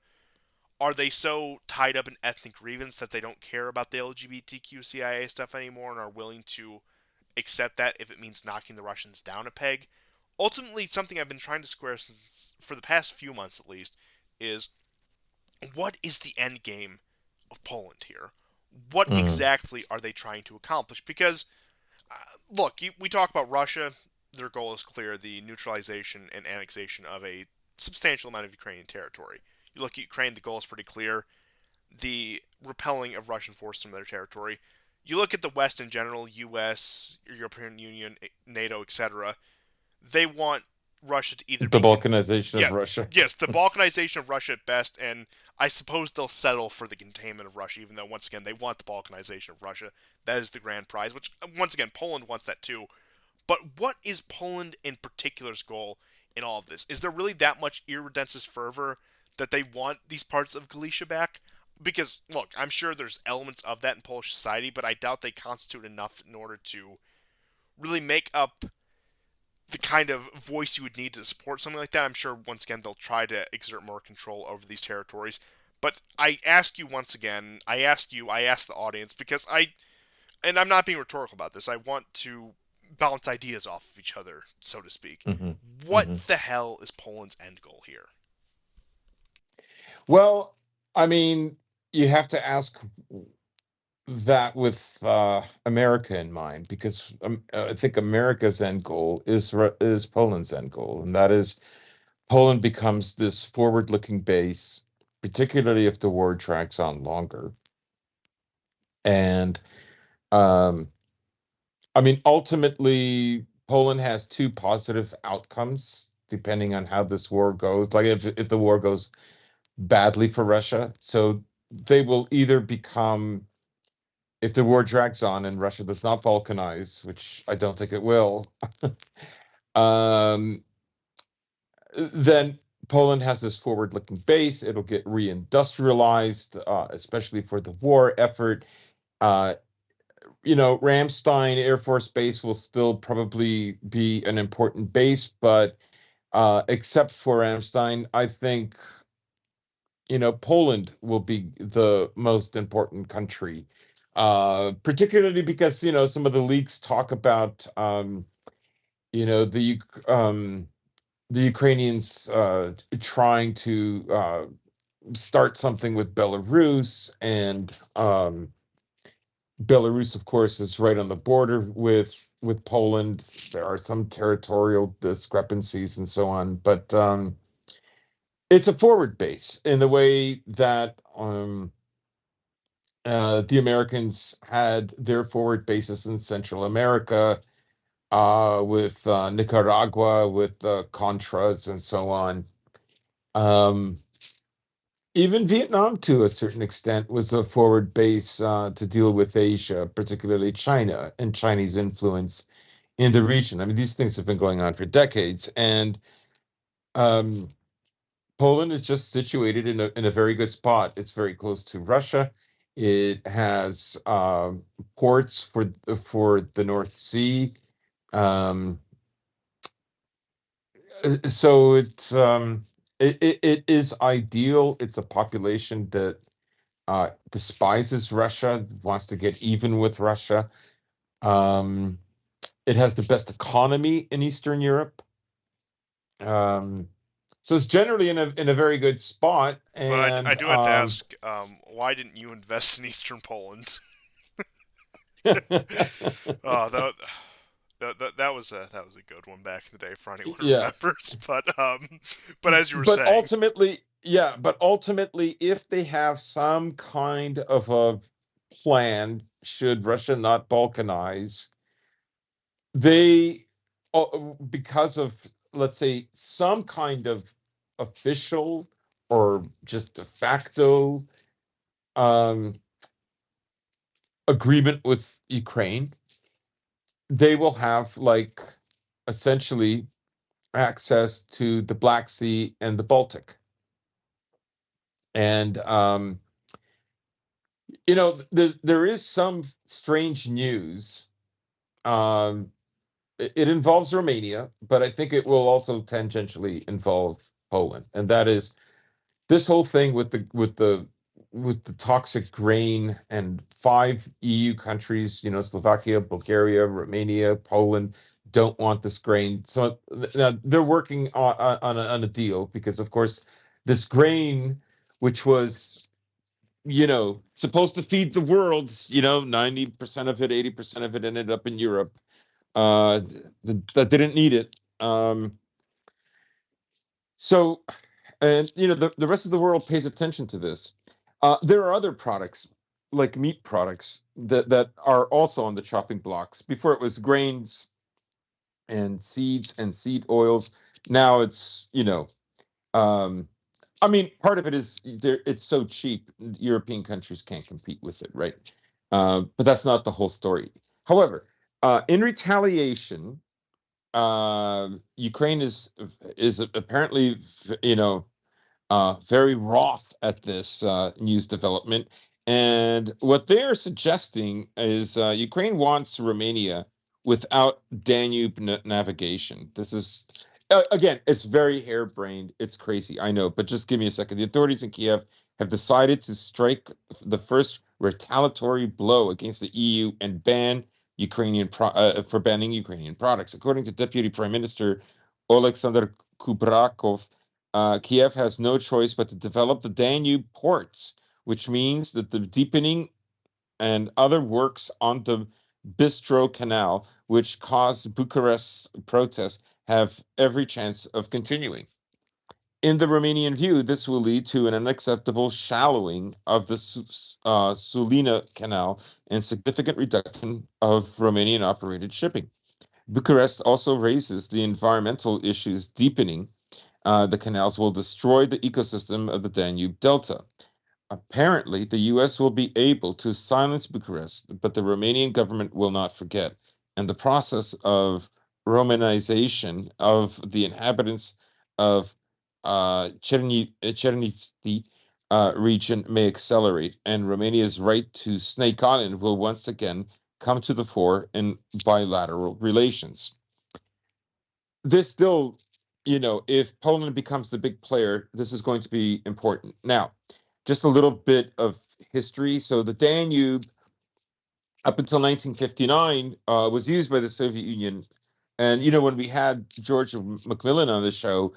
Are they so tied up in ethnic grievance that they don't care about the LGBTQ CIA stuff anymore and are willing to accept that if it means knocking the Russians down a peg? Ultimately, something I've been trying to square since for the past few months at least is what is the end game of Poland here? What Mm. exactly are they trying to accomplish? Because, look, we talk about Russia, their goal is clear, the neutralization and annexation of a substantial amount of Ukrainian territory. You look at Ukraine, the goal is pretty clear, the repelling of Russian forces from their territory. You look at the West in general, US, European Union, NATO, etc. They want Russia to either The be balkanization of yeah, Russia. yes, the Balkanization of Russia at best, and I suppose they'll settle for the containment of Russia, even though once again they want the Balkanization of Russia. That is the grand prize, which once again Poland wants that too. But what is Poland in particular's goal in all of this? Is there really that much irredentis fervor that they want these parts of Galicia back? Because look, I'm sure there's elements of that in Polish society, but I doubt they constitute enough in order to really make up the kind of voice you would need to support something like that. I'm sure once again they'll try to exert more control over these territories. But I ask you once again, I asked the audience because and I'm not being rhetorical about this. I want to bounce ideas off of each other, so to speak. Hmm. What Hmm. the hell is Poland's end goal here? Well, I mean, you have to ask that with America in mind, because I think America's end goal is Poland's end goal, and that is Poland becomes this forward-looking base, particularly if the war drags on longer. And um, I mean, ultimately, Poland has two positive outcomes depending on how this war goes. Like if the war goes badly for Russia, so they will either become, if the war drags on and Russia does not balkanize, which I don't think it will, um, then Poland has this forward-looking base. It'll get reindustrialized, especially for the war effort. Uh, Ramstein Air Force Base will still probably be an important base, but except for Ramstein, I think Poland will be the most important country, particularly because some of the leaks talk about you know the um, the Ukrainians trying to start something with Belarus, and Belarus, of course, is right on the border with Poland. There are some territorial discrepancies and so on, but it's a forward base in the way that the Americans had their forward bases in Central America, with Nicaragua, with the Contras and so on. Um, Even Vietnam, to a certain extent, was a forward base to deal with Asia, particularly China and Chinese influence in the region. I mean, these things have been going on for decades, and um, Poland is just situated in a very good spot. It's very close to Russia. It has ports for the North Sea. Um, so it is ideal. It's a population that despises Russia, wants to get even with Russia. Um, it has the best economy in Eastern Europe. Um, so it's generally in a very good spot. But I And do have to ask, why didn't you invest in Eastern Poland? Oh, that was a good one back in the day for anyone who yeah, remembers. But as you were but saying, ultimately, yeah, but ultimately, if they have some kind of a plan, should Russia not balkanize, they, because of, let's say, some kind of official or just de facto um, agreement with Ukraine, they will have like essentially access to the Black Sea and the Baltic. And there is some strange news. Um, it involves Romania, but I think it will also tangentially involve Poland, and that is this whole thing with the toxic grain, and 5 EU countries, Slovakia, Bulgaria, Romania, Poland, don't want this grain. So now they're working on a deal, because of course this grain, which was supposed to feed the world, 90% of it, 80% of it ended up in Europe, uh, that didn't need it. So, and the rest of the world pays attention to this. There are other products, like meat products, that are also on the chopping blocks. Before it was grains and seeds and seed oils. Now it's um, I mean, part of it is it's so cheap, European countries can't compete with it, right? But that's not the whole story. However, in retaliation, Ukraine is apparently, very wroth at this news development. And what they're suggesting is Ukraine wants Romania without Danube navigation. This is, again, it's very harebrained. It's crazy, I know, but just give me a second. The authorities in Kiev have decided to strike the first retaliatory blow against the EU and ban for banning Ukrainian products. According to Deputy Prime Minister Oleksandr Kubrakov, Kiev has no choice but to develop the Danube ports, which means that the deepening and other works on the Bistro Canal, which caused Bucharest's protests, have every chance of continuing. In the Romanian view, this will lead to an unacceptable shallowing of the Sulina Canal and significant reduction of Romanian operated shipping. Bucharest also raises the environmental issues. Deepening the canals will destroy the ecosystem of the Danube Delta. Apparently, the US will be able to silence Bucharest, but the Romanian government will not forget. And the process of Romanization of the inhabitants of Chernivtsi region may accelerate, and Romania's right to snake on will once again come to the fore in bilateral relations. This still, if Poland becomes the big player, this is going to be important. Now, just a little bit of history. So the Danube, up until 1959, was used by the Soviet Union. And, when we had George McMillan on the show,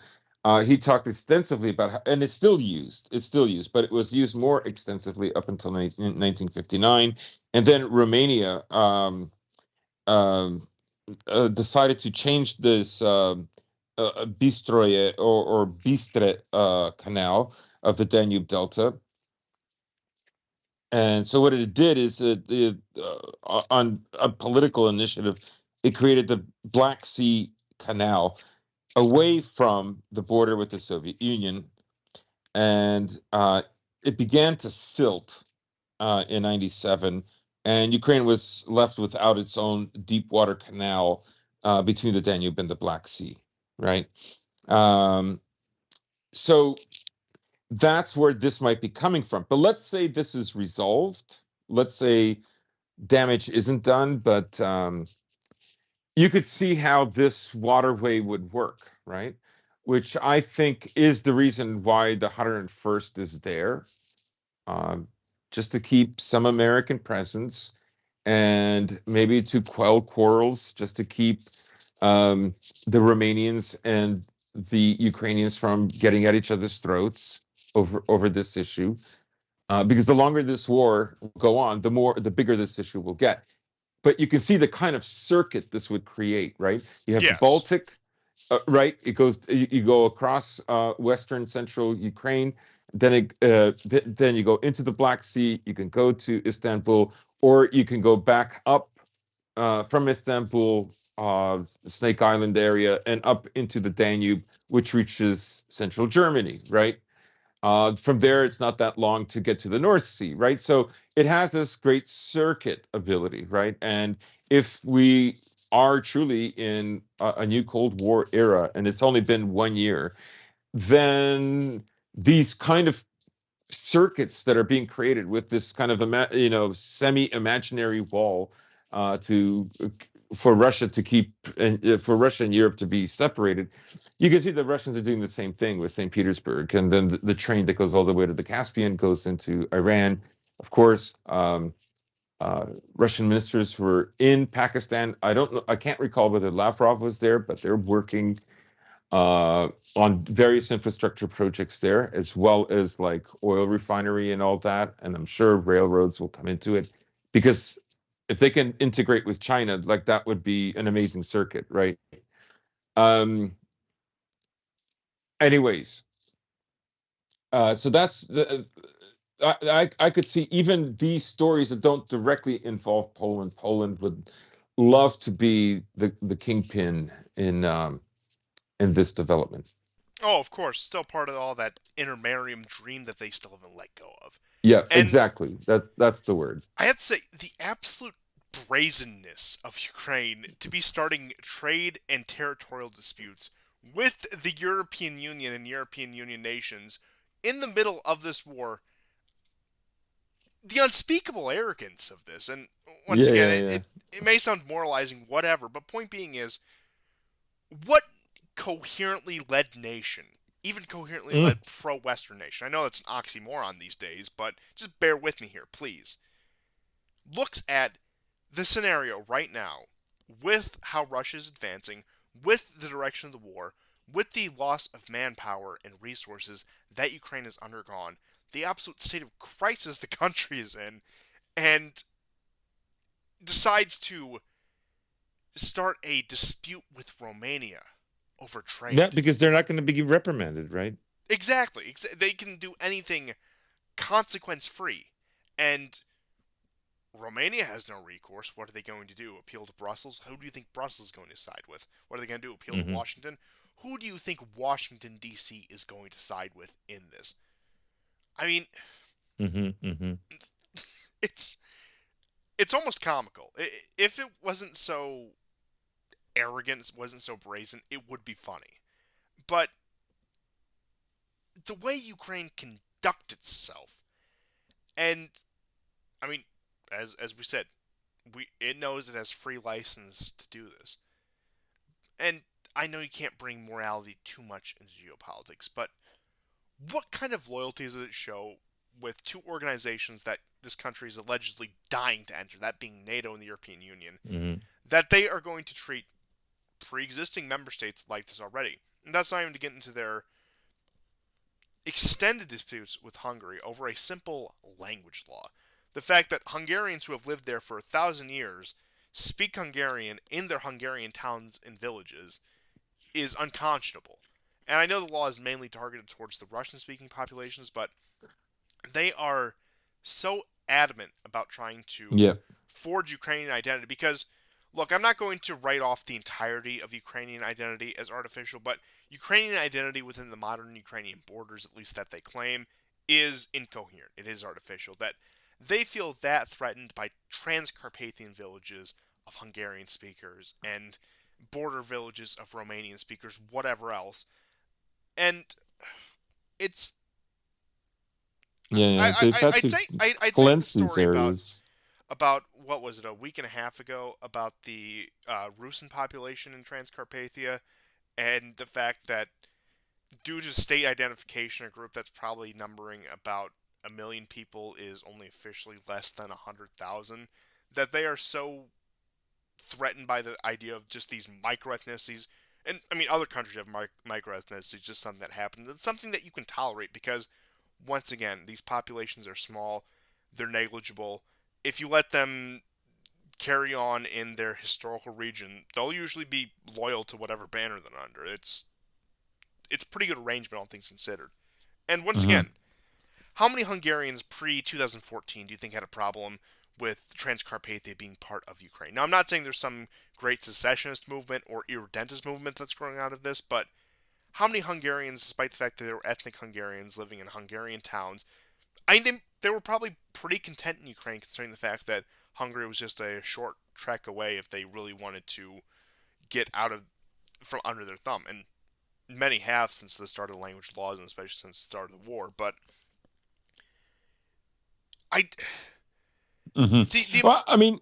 he talked extensively about how, and it's still used, but it was used more extensively up until 1959. And then Romania um, decided to change this Bistroye or Bistre canal of the Danube Delta. And so what it did is on a political initiative, it created the Black Sea Canal away from the border with the Soviet Union, and it began to silt in '97, and Ukraine was left without its own deep water canal between the Danube and the Black Sea, right? Um, so that's where this might be coming from. But let's say this is resolved. Let's say damage isn't done, but you could see how this waterway would work, right? Which I think is the reason why the 101st is there, um, just to keep some American presence and maybe to quell quarrels, just to keep um, the Romanians and the Ukrainians from getting at each other's throats over this issue. Because the longer this war will go on, the bigger this issue will get. But you can see the kind of circuit this would create, right? You have the Yes. Baltic, right? It goes, you go across western central Ukraine, then you go into the Black Sea. You can go to Istanbul, or you can go back up from Istanbul, Snake Island area, and up into the Danube, which reaches central Germany, right? From there, it's not that long to get to the North Sea, right? So it has this great circuit ability, right? And if we are truly in a new Cold War era, and it's only been 1 year, then these kind of circuits that are being created with this kind of semi-imaginary wall to for Russia to keep and for Russia and Europe to be separated. You can see the Russians are doing the same thing with St. Petersburg, and then the train that goes all the way to the Caspian goes into Iran. Of course, Russian ministers were in Pakistan. I don't know. I can't recall whether Lavrov was there, but they're working on various infrastructure projects there, as well as like oil refinery and all that. And I'm sure railroads will come into it because if they can integrate with China, like that would be an amazing circuit, right? Um, anyways, so that's the. I could see even these stories that don't directly involve Poland. Poland would love to be the kingpin in this development. Oh, of course, still part of all that intermarium dream that they still haven't let go of. Yeah, And exactly. That's the word. I have to say, the absolute brazenness of Ukraine to be starting trade and territorial disputes with the European Union and European Union nations in the middle of this war, the unspeakable arrogance of this. And once Yeah, again, yeah, it, yeah. it, it may sound moralizing, whatever, but point being is, what coherently led nation, even coherently Mm. led pro Western nation, I know that's an oxymoron these days, but just bear with me here, please, looks at the scenario right now with how Russia is advancing, with the direction of the war, with the loss of manpower and resources that Ukraine has undergone, the absolute state of crisis the country is in, and decides to start a dispute with Romania over Yeah, trade. because they're not going to be reprimanded, right? Exactly. They can do anything consequence free. And Romania has no recourse. What are they going to do? Appeal to Brussels? Who do you think Brussels is going to side with? What are they going to do? Appeal to Mm-hmm. Washington? Who do you think Washington, D.C. is going to side with in this? I mean, Mm-hmm. Mm-hmm. it's it's almost comical. If it wasn't so arrogant, wasn't so brazen, it would be funny. But the way Ukraine conducts itself, and I mean, as we said, it knows it has free license to do this. And I know you can't bring morality too much into geopolitics, but what kind of loyalty does it show with two organizations that this country is allegedly dying to enter, that being NATO and the European Union, Mm-hmm. that they are going to treat pre-existing member states like this already? And that's not even to get into their extended disputes with Hungary over a simple language law. The fact that Hungarians who have lived there for 1,000 years speak Hungarian in their Hungarian towns and villages is unconscionable. And I know the law is mainly targeted towards the Russian speaking populations, but they are so adamant about trying to Yeah. forge Ukrainian identity because look, I'm not going to write off the entirety of Ukrainian identity as artificial, but Ukrainian identity within the modern Ukrainian borders, at least that they claim, is incoherent. It is artificial. That they feel that threatened by Transcarpathian villages of Hungarian speakers and border villages of Romanian speakers, whatever else. And it's Yeah, yeah, they've had I'd to say I'd say the cleanse these story areas. about what was it, a week and a half ago, about the Rusin population in Transcarpathia, and the fact that due to state identification, a group that's probably numbering about 1 million people is only officially less than 100,000. That they are so threatened by the idea of just these microethnicities. And I mean, other countries have microethnicities, just something that happens. It's something that you can tolerate because, once again, these populations are small, they're negligible. If you let them carry on in their historical region, they'll usually be loyal to whatever banner they're under. It's pretty good arrangement, all things considered. And once Hmm. again, how many Hungarians pre 2014 do you think had a problem with Transcarpathia being part of Ukraine? Now, I'm not saying there's some great secessionist movement or irredentist movement that's growing out of this, but how many Hungarians, despite the fact that they were ethnic Hungarians living in Hungarian towns, I mean, they were probably pretty content in Ukraine, considering the fact that Hungary was just a short trek away if they really wanted to get out of from under their thumb. And many have since the start of language laws, and especially since the start of the war. But I, Hmm. the Well, I mean,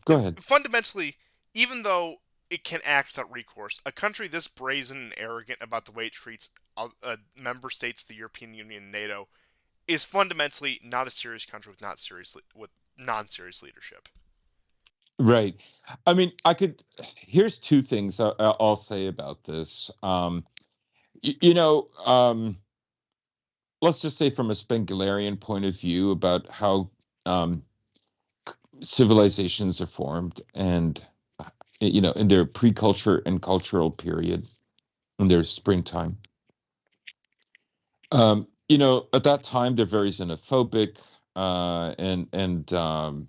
go ahead. fundamentally, even though it can act without recourse, a country this brazen and arrogant about the way it treats member states of the European Union and NATO is fundamentally not a serious country with not seriously with non-serious leadership. Right. I mean, I could. Here's two things I'll say about this. You know, let's just say from a Spenglerian point of view about how um, civilizations are formed, and in their pre-culture and cultural period, in their springtime. At that time they're very xenophobic, and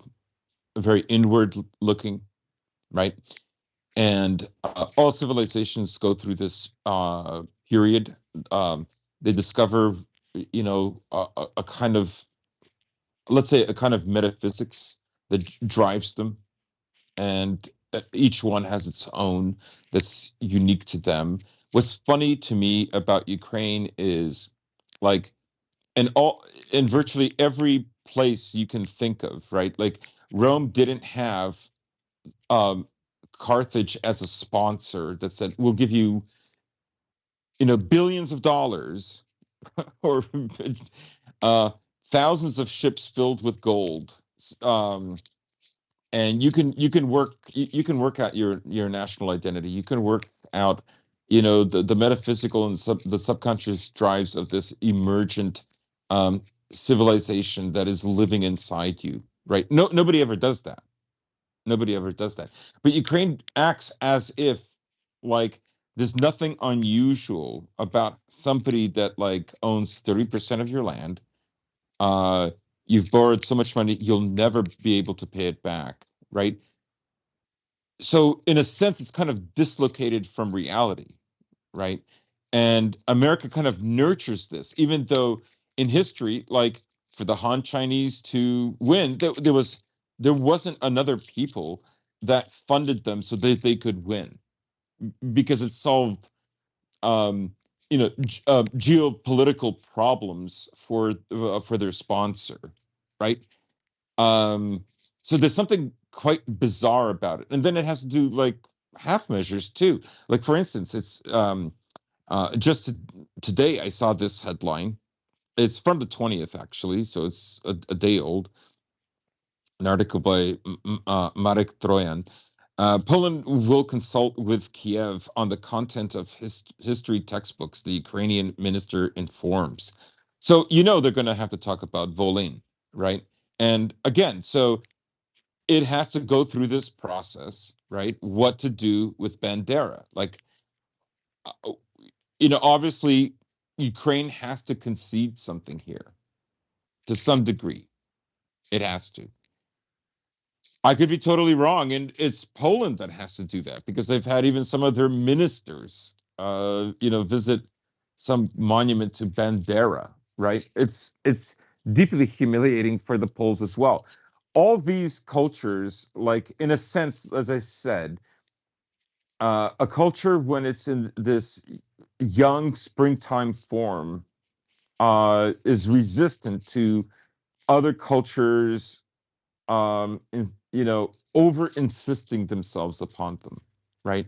very inward looking, right? And all civilizations go through this period. Um, they discover, a kind of, let's say, a kind of metaphysics that drives them, and each one has its own that's unique to them. What's funny to me about Ukraine is, like, in all in virtually every place you can think of, right? Like, Rome didn't have um, Carthage as a sponsor that said, "We'll give you, billions of dollars or uh, thousands of ships filled with gold, um, and you can work out your national identity. You can work out, the metaphysical and the subconscious drives of this emergent um, civilization that is living inside you, right? Nobody ever does that. Nobody ever does that. But Ukraine acts as if, like, there's nothing unusual about somebody that, like, owns 30% of your land. Uh, you've borrowed so much money, you'll never be able to pay it back, right? So in a sense, it's kind of dislocated from reality, right? And America kind of nurtures this, even though in history, like, for the Han Chinese to win, there wasn't another people that funded them so that they could win, because it solved geopolitical problems for their sponsor, right? Um, so there's something quite bizarre about it, and then it has to do, like, half measures too. Like, for instance, it's just today I saw this headline. It's from the 20th, actually, so it's a day old. An article by Marek Trojan. Poland will consult with Kiev on the content of history textbooks, the Ukrainian minister informs. So, they're going to have to talk about Volyn, right? And again, so it has to go through this process, right? What to do with Bandera. Like, uh, obviously, Ukraine has to concede something here to some degree. It has to. I could be totally wrong, and it's Poland that has to do that because they've had even some of their ministers, visit some monument to Bandera. Right? It's deeply humiliating for the Poles as well. All these cultures, like in a sense, as I said, a culture when it's in this young springtime form is resistant to other cultures over insisting themselves upon them, right?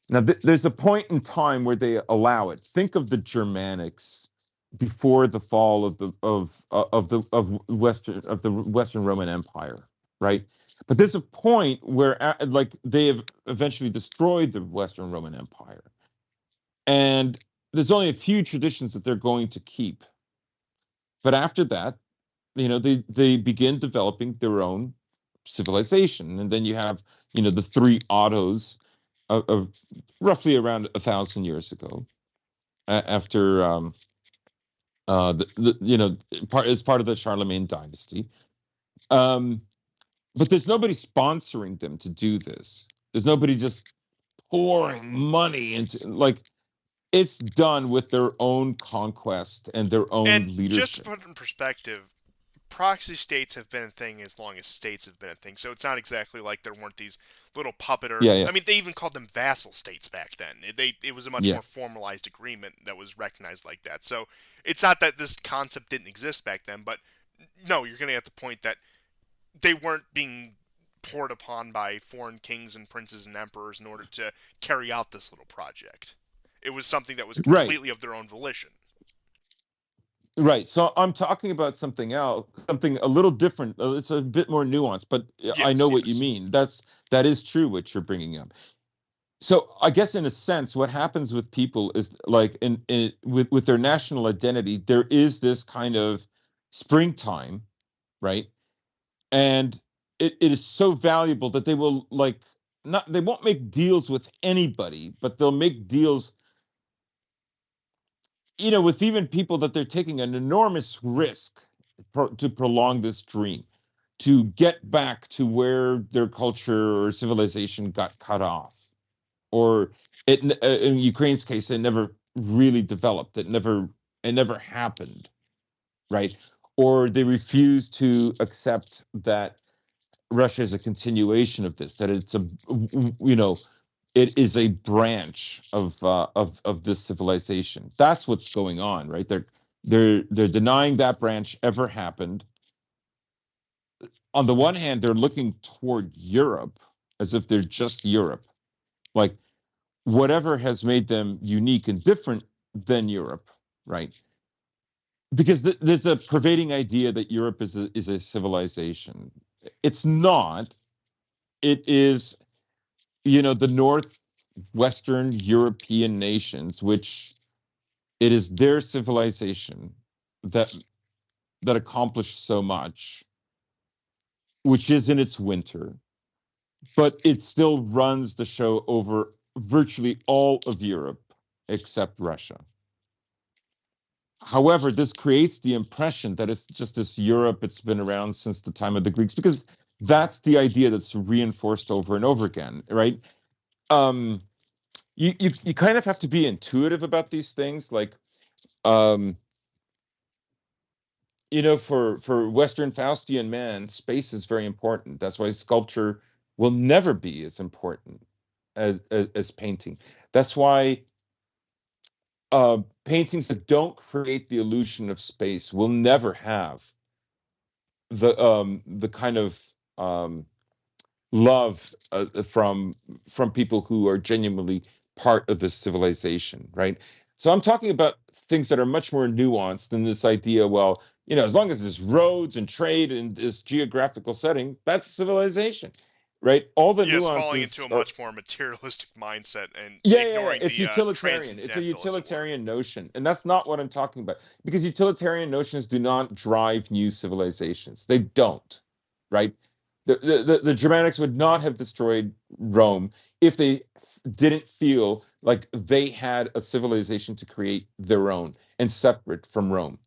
Now, there's a point in time where they allow it. Think of the Germanics before the fall of the Western Roman Empire, right? But there's a point where, like, they have eventually destroyed the Western Roman Empire, and there's only a few traditions that they're going to keep. But after that, they begin developing their own civilization, and then you have the three Ottos of roughly around 1,000 years ago, after it's part of the Charlemagne dynasty. Um, but there's nobody sponsoring them to do this. There's nobody just pouring money into, like, it's done with their own conquest and their own And just to leadership. put it in perspective, proxy states have been a thing as long as states have been a thing. So it's not exactly like there weren't these little puppeter. Yeah, yeah, I mean, they even called them vassal states back then. It was a much yeah. more formalized agreement that was recognized like that. So it's not that this concept didn't exist back then, but no, you're going to get the point that they weren't being poured upon by foreign kings and princes and emperors in order to carry out this little project. It was something that was Right. completely of their own volition. Right. So I'm talking about something else, something a little different. It's a bit more nuanced, but I know Yes, what you yes. mean. That is true what you're bringing up. So I guess in a sense, what happens with people is, like, with their national identity, there is this kind of springtime, right? And it is so valuable that they will, like, not, they won't make deals with anybody, but they'll make deals, with even people that they're taking an enormous risk to prolong this dream, to get back to where their culture or civilization got cut off, or in Ukraine's case, it never really developed. It never happened, right? Or they refuse to accept that Russia is a continuation of this, that you know, it is a branch of this civilization. That's what's going on, right? They're denying that branch ever happened. On the one hand, they're looking toward Europe as if they're just Europe, like whatever has made them unique and different than Europe, right? Because there's a pervading idea that Europe is a civilization. It's not. It is, the northwestern European nations, which it is their civilization that accomplished so much, which is in its winter, but it still runs the show over virtually all of Europe except Russia. However, this creates the impression that it's just this Europe, it's been around since the time of the Greeks, because that's the idea that's reinforced over and over again, right? Um, you kind of have to be intuitive about these things, like, um, for Western Faustian man, space is very important. That's why sculpture will never be as important as painting. That's why paintings that don't create the illusion of space will never have the kind of um, love from people who are genuinely part of this civilization, right? So I'm talking about things that are much more nuanced than this idea. Well, as long as there's roads and trade and this geographical setting, that's civilization, right? All the Yes, falling into nuances a are. much more materialistic mindset and Yeah, yeah, yeah. ignoring It's the utilitarian. It's a transcendental, as it were. utilitarian notion, and that's not what I'm talking about. Because utilitarian notions do not drive new civilizations. They don't, right? The Germanics would not have destroyed Rome if they didn't feel like they had a civilization to create their own and separate from Rome.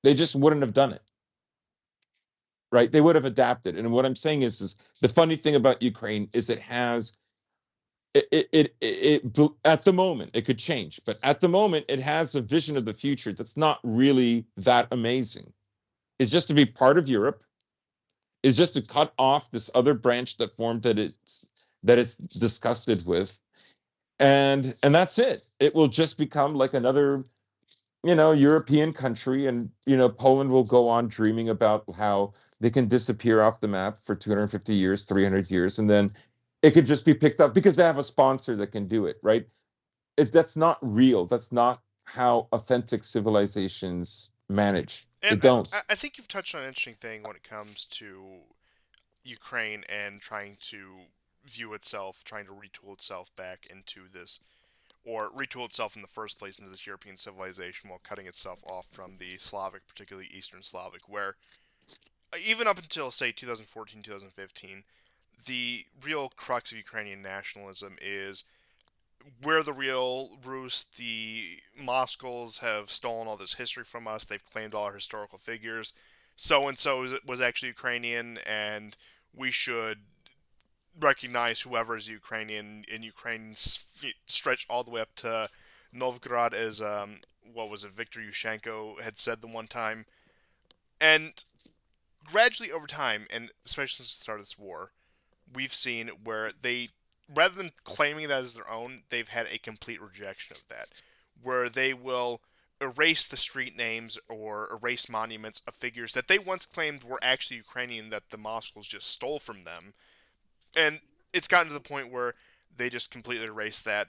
They just wouldn't have done it, right? They would have adapted. And what I'm saying is the funny thing about Ukraine is it has at the moment it could change, but at the moment it has a vision of the future that's not really that amazing. It's just to be part of Europe, is just to cut off this other branch that formed that it's disgusted with, and that's it. It will just become like another European country, and Poland will go on dreaming about how they can disappear off the map for 250 years, 300 years, and then it could just be picked up because they have a sponsor that can do it, right? That's not real. That's not how authentic civilizations manage. They And don't. I think you've touched on an interesting thing when it comes to Ukraine and trying to view itself, trying to retool itself back into this, or retool itself in the first place into this European civilization while cutting itself off from the Slavic, particularly Eastern Slavic, where even up until, say, 2014, 2015, the real crux of Ukrainian nationalism is we're the real Rus. The Mongols have stolen all this history from us. They've claimed all our historical figures. So and so was actually Ukrainian, and we should recognize whoever is Ukrainian. In Ukraine, stretch all the way up to Novgorod, as what was it, Viktor Yushchenko had said the one time. And gradually over time, and especially since the start of this war, we've seen where they, rather than claiming that as their own, they've had a complete rejection of that, where they will erase the street names or erase monuments of figures that they once claimed were actually Ukrainian that the Mongols just stole from them. And it's gotten to the point where they just completely erase that.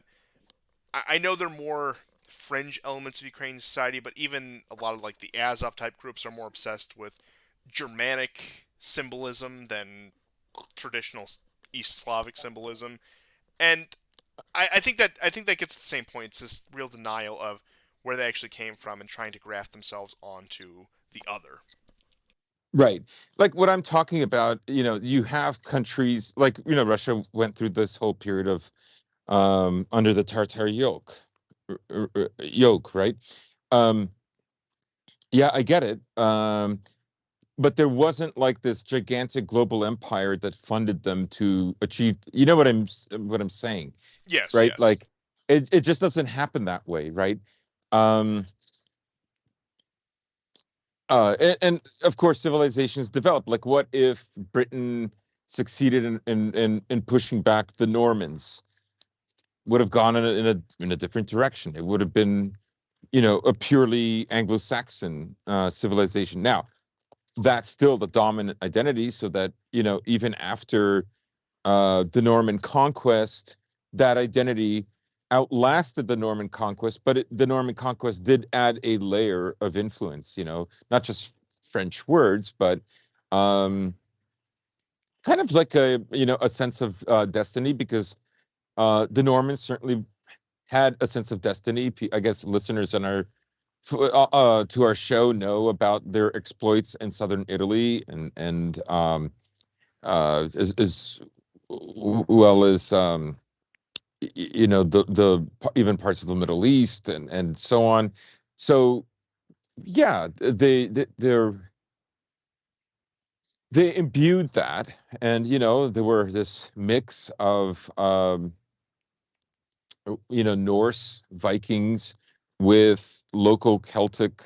I know there are more fringe elements of Ukrainian society, but even a lot of like the Azov type groups are more obsessed with Germanic symbolism than traditional East Slavic symbolism, and I think that gets to the same point. It's this real denial of where they actually came from and trying to graft themselves onto the other. Right. Like what I'm talking about, you have countries like, Russia went through this whole period of under the Tartar yoke, right? Um, yeah, I get it. But there wasn't like this gigantic global empire that funded them to achieve, what I'm saying, Yes, right? yes. Like it just doesn't happen that way, right? Um, and of course, civilizations develop. Like, what if Britain succeeded in pushing back the Normans? Would have gone in a different direction. It would have been, a purely Anglo-Saxon civilization. Now, that's still the dominant identity, so that even after the Norman conquest, that identity outlasted the Norman conquest, but the Norman conquest did add a layer of influence, not just French words, but um, kind of like a sense of destiny, because the Normans certainly had a sense of destiny. I guess listeners to our show know about their exploits in southern Italy, and as well as the even parts of the Middle East and so on. So yeah, they imbued that, and there were this mix of Norse Vikings with local Celtic,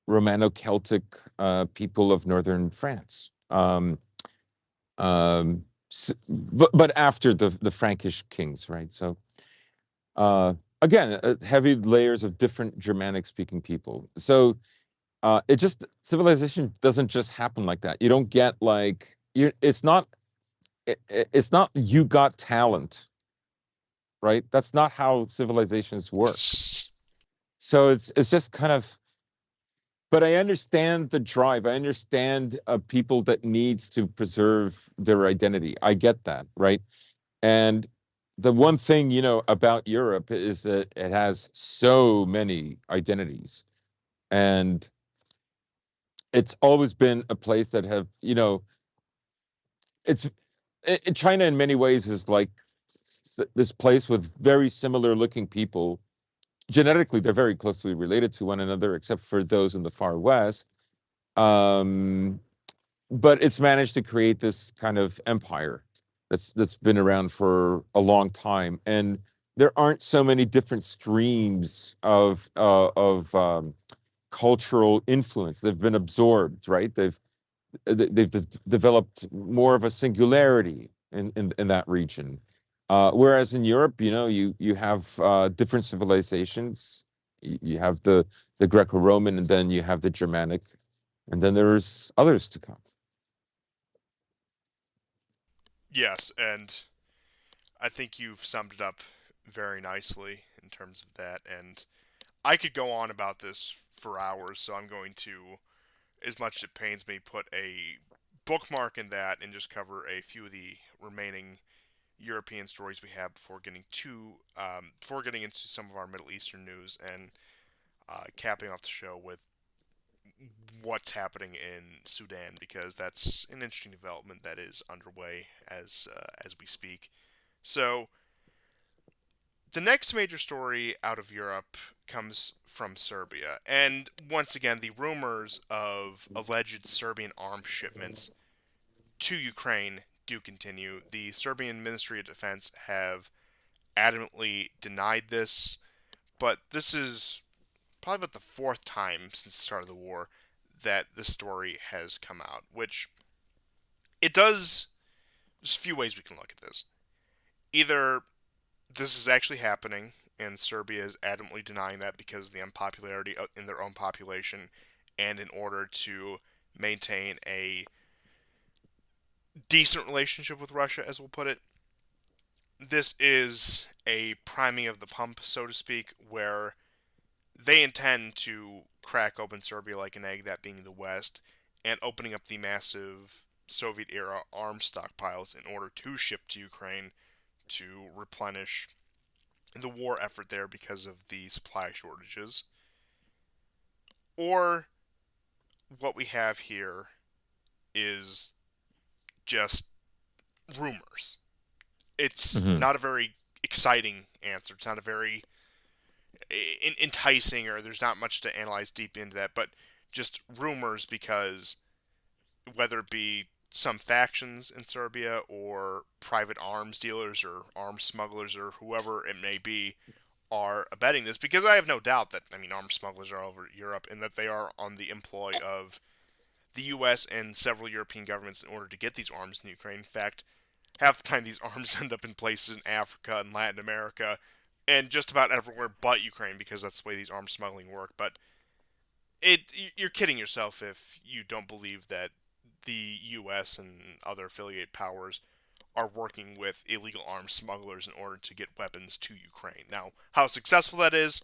Romano-Celtic people of northern France. Um, but after the Frankish kings, right? So uh, again, heavy layers of different Germanic-speaking people. So it just civilization doesn't just happen like that. You don't get like you. It's not you got talent, right? That's not how civilizations work. So it's just kind of. But I understand the drive. I understand people that needs to preserve their identity. I get that, right? And the one thing, about Europe is that it has so many identities. And it's always been a place that have, it's China in many ways is like this place with very similar looking people. Genetically, they're very closely related to one another, except for those in the far west. Um, but it's managed to create this kind of empire that's been around for a long time, and there aren't so many different streams of cultural influence. They've been absorbed, right? They've developed more of a singularity in that region. Whereas in Europe, you have different civilizations. You have the Greco-Roman, and then you have the Germanic, and then there's others to come. Yes, and I think you've summed it up very nicely in terms of that. And I could go on about this for hours, so I'm going to, as much as it pains me, put a bookmark in that and just cover a few of the remaining European stories we have before getting into some of our Middle Eastern news and capping off the show with what's happening in Sudan, because that's an interesting development that is underway as we speak. So the next major story out of Europe comes from Serbia, and once again, the rumors of alleged Serbian arms shipments to Ukraine do continue. The Serbian Ministry of Defense have adamantly denied this, but this is probably about the fourth time since the start of the war that this story has come out, which it does. There's a few ways we can look at this. Either this is actually happening, and Serbia is adamantly denying that because of the unpopularity in their own population, and in order to maintain a decent relationship with Russia, as we'll put it. This is a priming of the pump, so to speak, where they intend to crack open Serbia like an egg, that being the West, and opening up the massive Soviet era arms stockpiles in order to ship to Ukraine to replenish the war effort there because of the supply shortages. Or what we have here is just rumors. It's Hmm. not a very exciting answer. It's not a very enticing, or there's not much to analyze deep into that, but just rumors because whether it be some factions in Serbia or private arms dealers or arms smugglers or whoever it may be are abetting this, because I have no doubt that, arms smugglers are all over Europe and that they are on the employ of the US and several European governments in order to get these arms in Ukraine. In fact, half the time these arms end up in places in Africa and Latin America and just about everywhere but Ukraine, because that's the way these arms smuggling work. But you're kidding yourself if you don't believe that the U.S. and other affiliate powers are working with illegal arms smugglers in order to get weapons to Ukraine. Now, how successful that is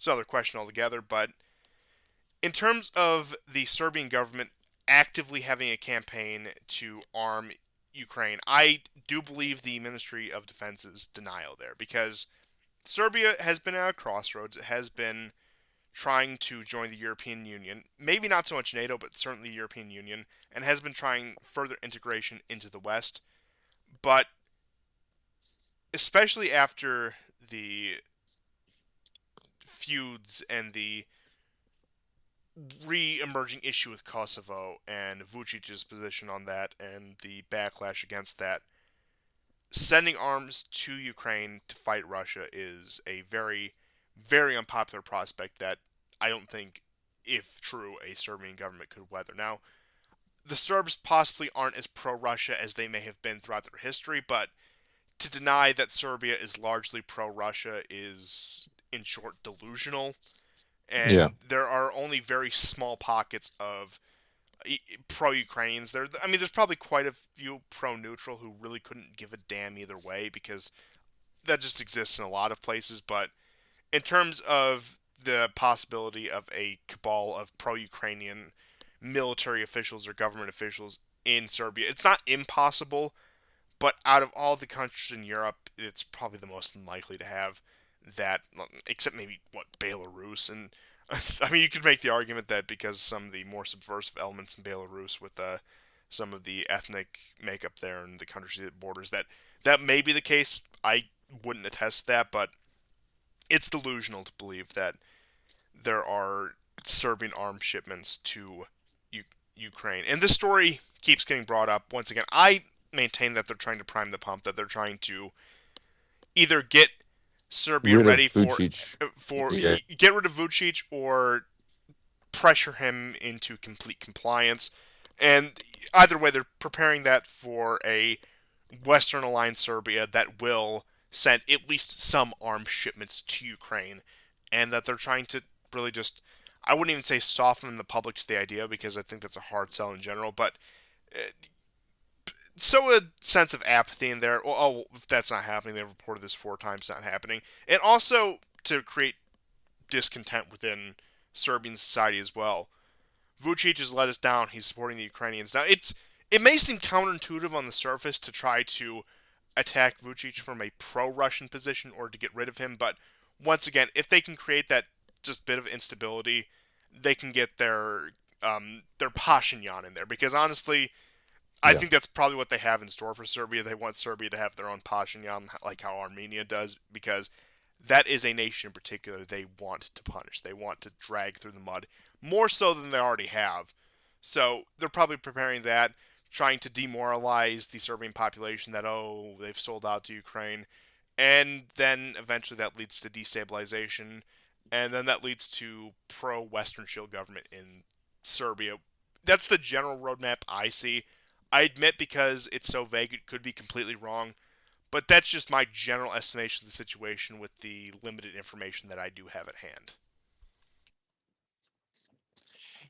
another question altogether. But in terms of the Serbian government actively having a campaign to arm Ukraine, I do believe the Ministry of Defense's denial there, because Serbia has been at a crossroads. It has been trying to join the European Union, maybe not so much NATO, but certainly the European Union, and has been trying further integration into the West. But especially after the feuds and the re-emerging issue with Kosovo and Vucic's position on that and the backlash against that, sending arms to Ukraine to fight Russia is a very, very unpopular prospect that I don't think, if true, a Serbian government could weather. Now, the Serbs possibly aren't as pro-Russia as they may have been throughout their history, but to deny that Serbia is largely pro-Russia is, in short, delusional. Yeah. And there are only very small pockets of pro-Ukrainians. There's probably quite a few pro-neutral who really couldn't give a damn either way, because that just exists in a lot of places. But in terms of the possibility of a cabal of pro-Ukrainian military officials or government officials in Serbia, it's not impossible, but out of all the countries in Europe, it's probably the most unlikely to have that, except maybe, Belarus. And you could make the argument that because some of the more subversive elements in Belarus with some of the ethnic makeup there and the countries it borders, that may be the case. I wouldn't attest to that, but it's delusional to believe that there are Serbian arms shipments to Ukraine. And this story keeps getting brought up once again. I maintain that they're trying to prime the pump, that they're trying to either get Serbia Rid of ready Vucic. for Yeah, get rid of Vucic or pressure him into complete compliance. And either way, they're preparing that for a Western aligned Serbia that will send at least some arms shipments to Ukraine, and that they're trying to really just, I wouldn't even say soften the public to the idea because I think that's a hard sell in general, but uh, so a sense of apathy in there. Well, oh, if that's not happening, they've reported this 4 times not happening, and also to create discontent within Serbian society as well. Vucic has let us down. He's supporting the Ukrainians. Now, it may seem counterintuitive on the surface to try to attack Vucic from a pro-Russian position or to get rid of him, but once again, if they can create that just bit of instability, they can get their Pashinyan in there. Because honestly, I yeah. think that's probably what they have in store for Serbia. They want Serbia to have their own Pashinyan, like how Armenia does, because that is a nation in particular they want to punish. They want to drag through the mud more so than they already have. So they're probably preparing that, trying to demoralize the Serbian population that, oh, they've sold out to Ukraine. And then eventually that leads to destabilization. And then that leads to pro Western shield government in Serbia. That's the general roadmap I see. I admit because it's so vague, it could be completely wrong. But that's just my general estimation of the situation with the limited information that I do have at hand.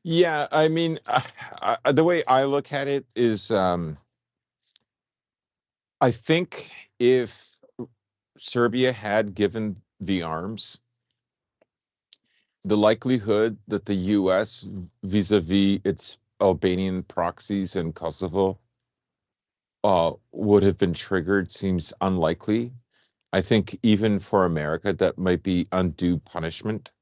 Yeah, I mean, the way I look at it is, I think if Serbia had given the arms, the likelihood that the U.S. vis-a-vis its Albanian proxies in Kosovo would have been triggered seems unlikely. I think even for America, that might be undue punishment.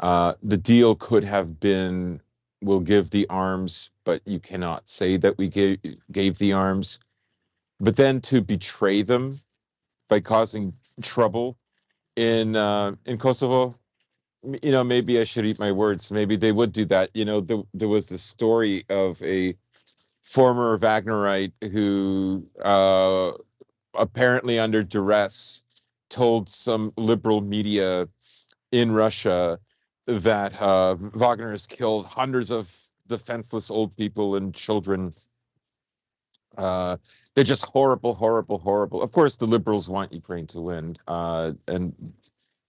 The deal could have been, we'll give the arms, but you cannot say that we gave the arms. But then to betray them by causing trouble in Kosovo, maybe I should eat my words. Maybe they would do that. There was the story of a former Wagnerite who apparently under duress told some liberal media in Russia that Wagner has killed hundreds of defenseless old people and children. Uh, they're just horrible, horrible, horrible. Of course, the liberals want Ukraine to win and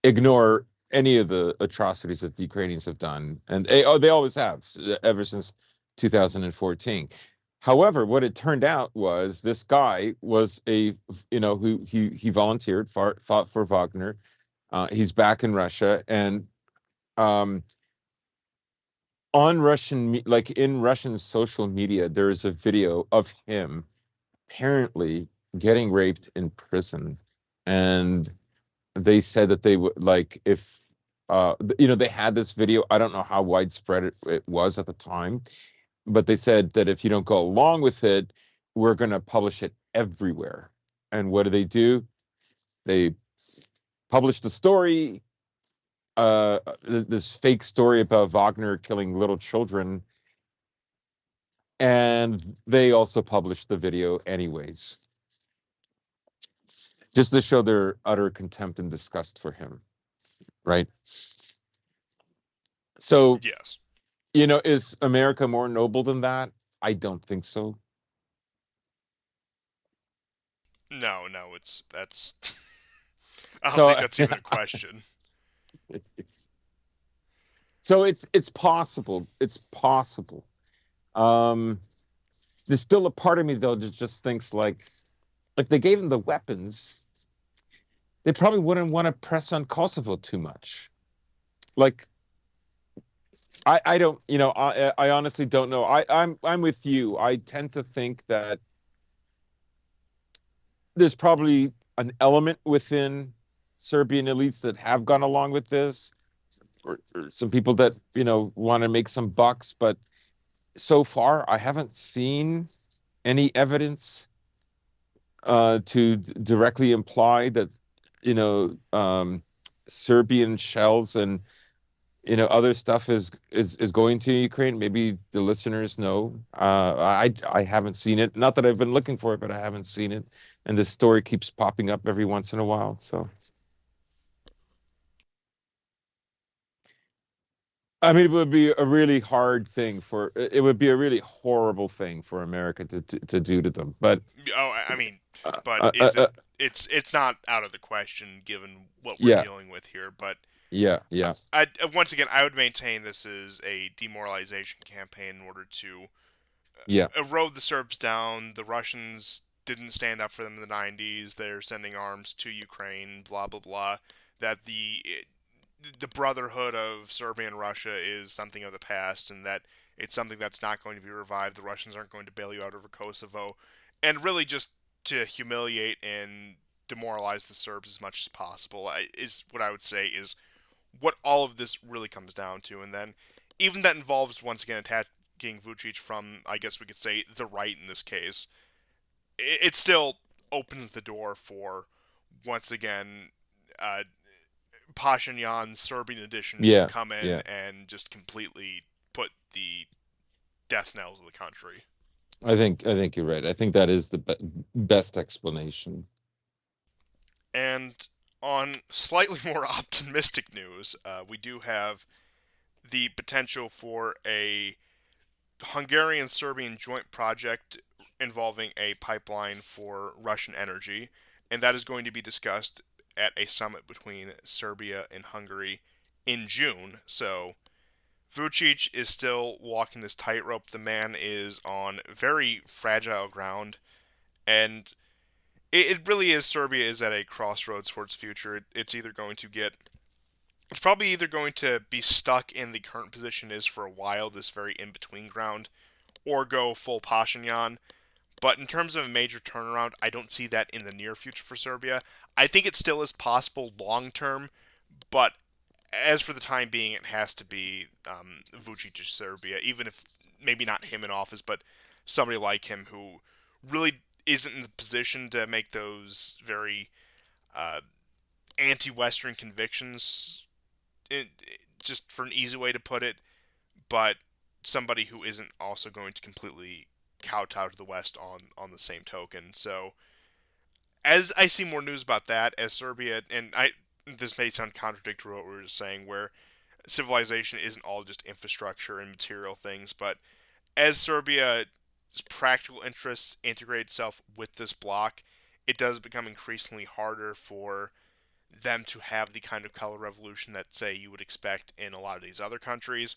ignore any of the atrocities that the Ukrainians have done, and they always have ever since 2014. However, what it turned out was this guy was who he volunteered, fought for Wagner. He's back in Russia, and um, on like in Russian social media, there is a video of him apparently getting raped in prison, and they said that they would like if they had this video. I don't know how widespread it was at the time, but they said that if you don't go along with it, we're going to publish it everywhere. And what do? They published the story, this fake story about Wagner killing little children, and they also published the video anyways, just to show their utter contempt and disgust for him, right? So, Yes. is America more noble than that? I don't think so. No, no, it's that's. I don't So, think that's even a question. so it's possible. It's possible. Um, there's still a part of me though that just thinks like if they gave them the weapons, they probably wouldn't want to press on Kosovo too much. Like I don't, I honestly don't know. I'm with you. I tend to think that there's probably an element within Serbian elites that have gone along with this, or some people that want to make some bucks. But so far, I haven't seen any evidence to directly imply that Serbian shells and other stuff is going to Ukraine. Maybe the listeners know. I haven't seen it. Not that I've been looking for it, but I haven't seen it. And this story keeps popping up every once in a while. So I mean, it would be a really hard thing for it would be a really horrible thing for America to do to them. But Oh, I mean, uh, but uh, uh, is it? uh, It's not out of the question given what we're yeah, dealing with here. But yeah, yeah, once again, I would maintain this is a demoralization campaign in order to yeah, erode the Serbs down. The Russians didn't stand up for them in the 90s. They're sending arms to Ukraine, blah blah blah. That the brotherhood of Serbia and Russia is something of the past, and that it's something that's not going to be revived. The Russians aren't going to bail you out over Kosovo, and really just to humiliate and demoralize the Serbs as much as possible is what I would say is what all of this really comes down to. And then even that involves once again attacking Vucic from, I guess we could say, the right in this case. It still opens the door for once again uh, Pashinyan's Serbian edition to yeah, come in yeah. and just completely put the death knells of the country. I think you're right. I think that is the best explanation. And on slightly more optimistic news, we do have the potential for a Hungarian Serbian joint project involving a pipeline for Russian energy, and that is going to be discussed at a summit between Serbia and Hungary in June. So Vucic is still walking this tightrope. The man is on very fragile ground, and it really is. Serbia is at a crossroads for its future. It's either going to get, it's probably either going to be stuck in the current position is for a while, this very in between ground, or go full Pashinyan. But in terms of a major turnaround, I don't see that in the near future for Serbia. I think it still is possible long term, but as for the time being, it has to be Vucic's Serbia, even if maybe not him in office, but somebody like him who really isn't in the position to make those very uh, anti-Western convictions, just for an easy way to put it, but somebody who isn't also going to completely kowtow to the West on the same token. So as I see more news about that, as Serbia and I, this may sound contradictory to what we were just saying, where civilization isn't all just infrastructure and material things, but as Serbia's practical interests integrate itself with this bloc, it does become increasingly harder for them to have the kind of color revolution that, say, you would expect in a lot of these other countries.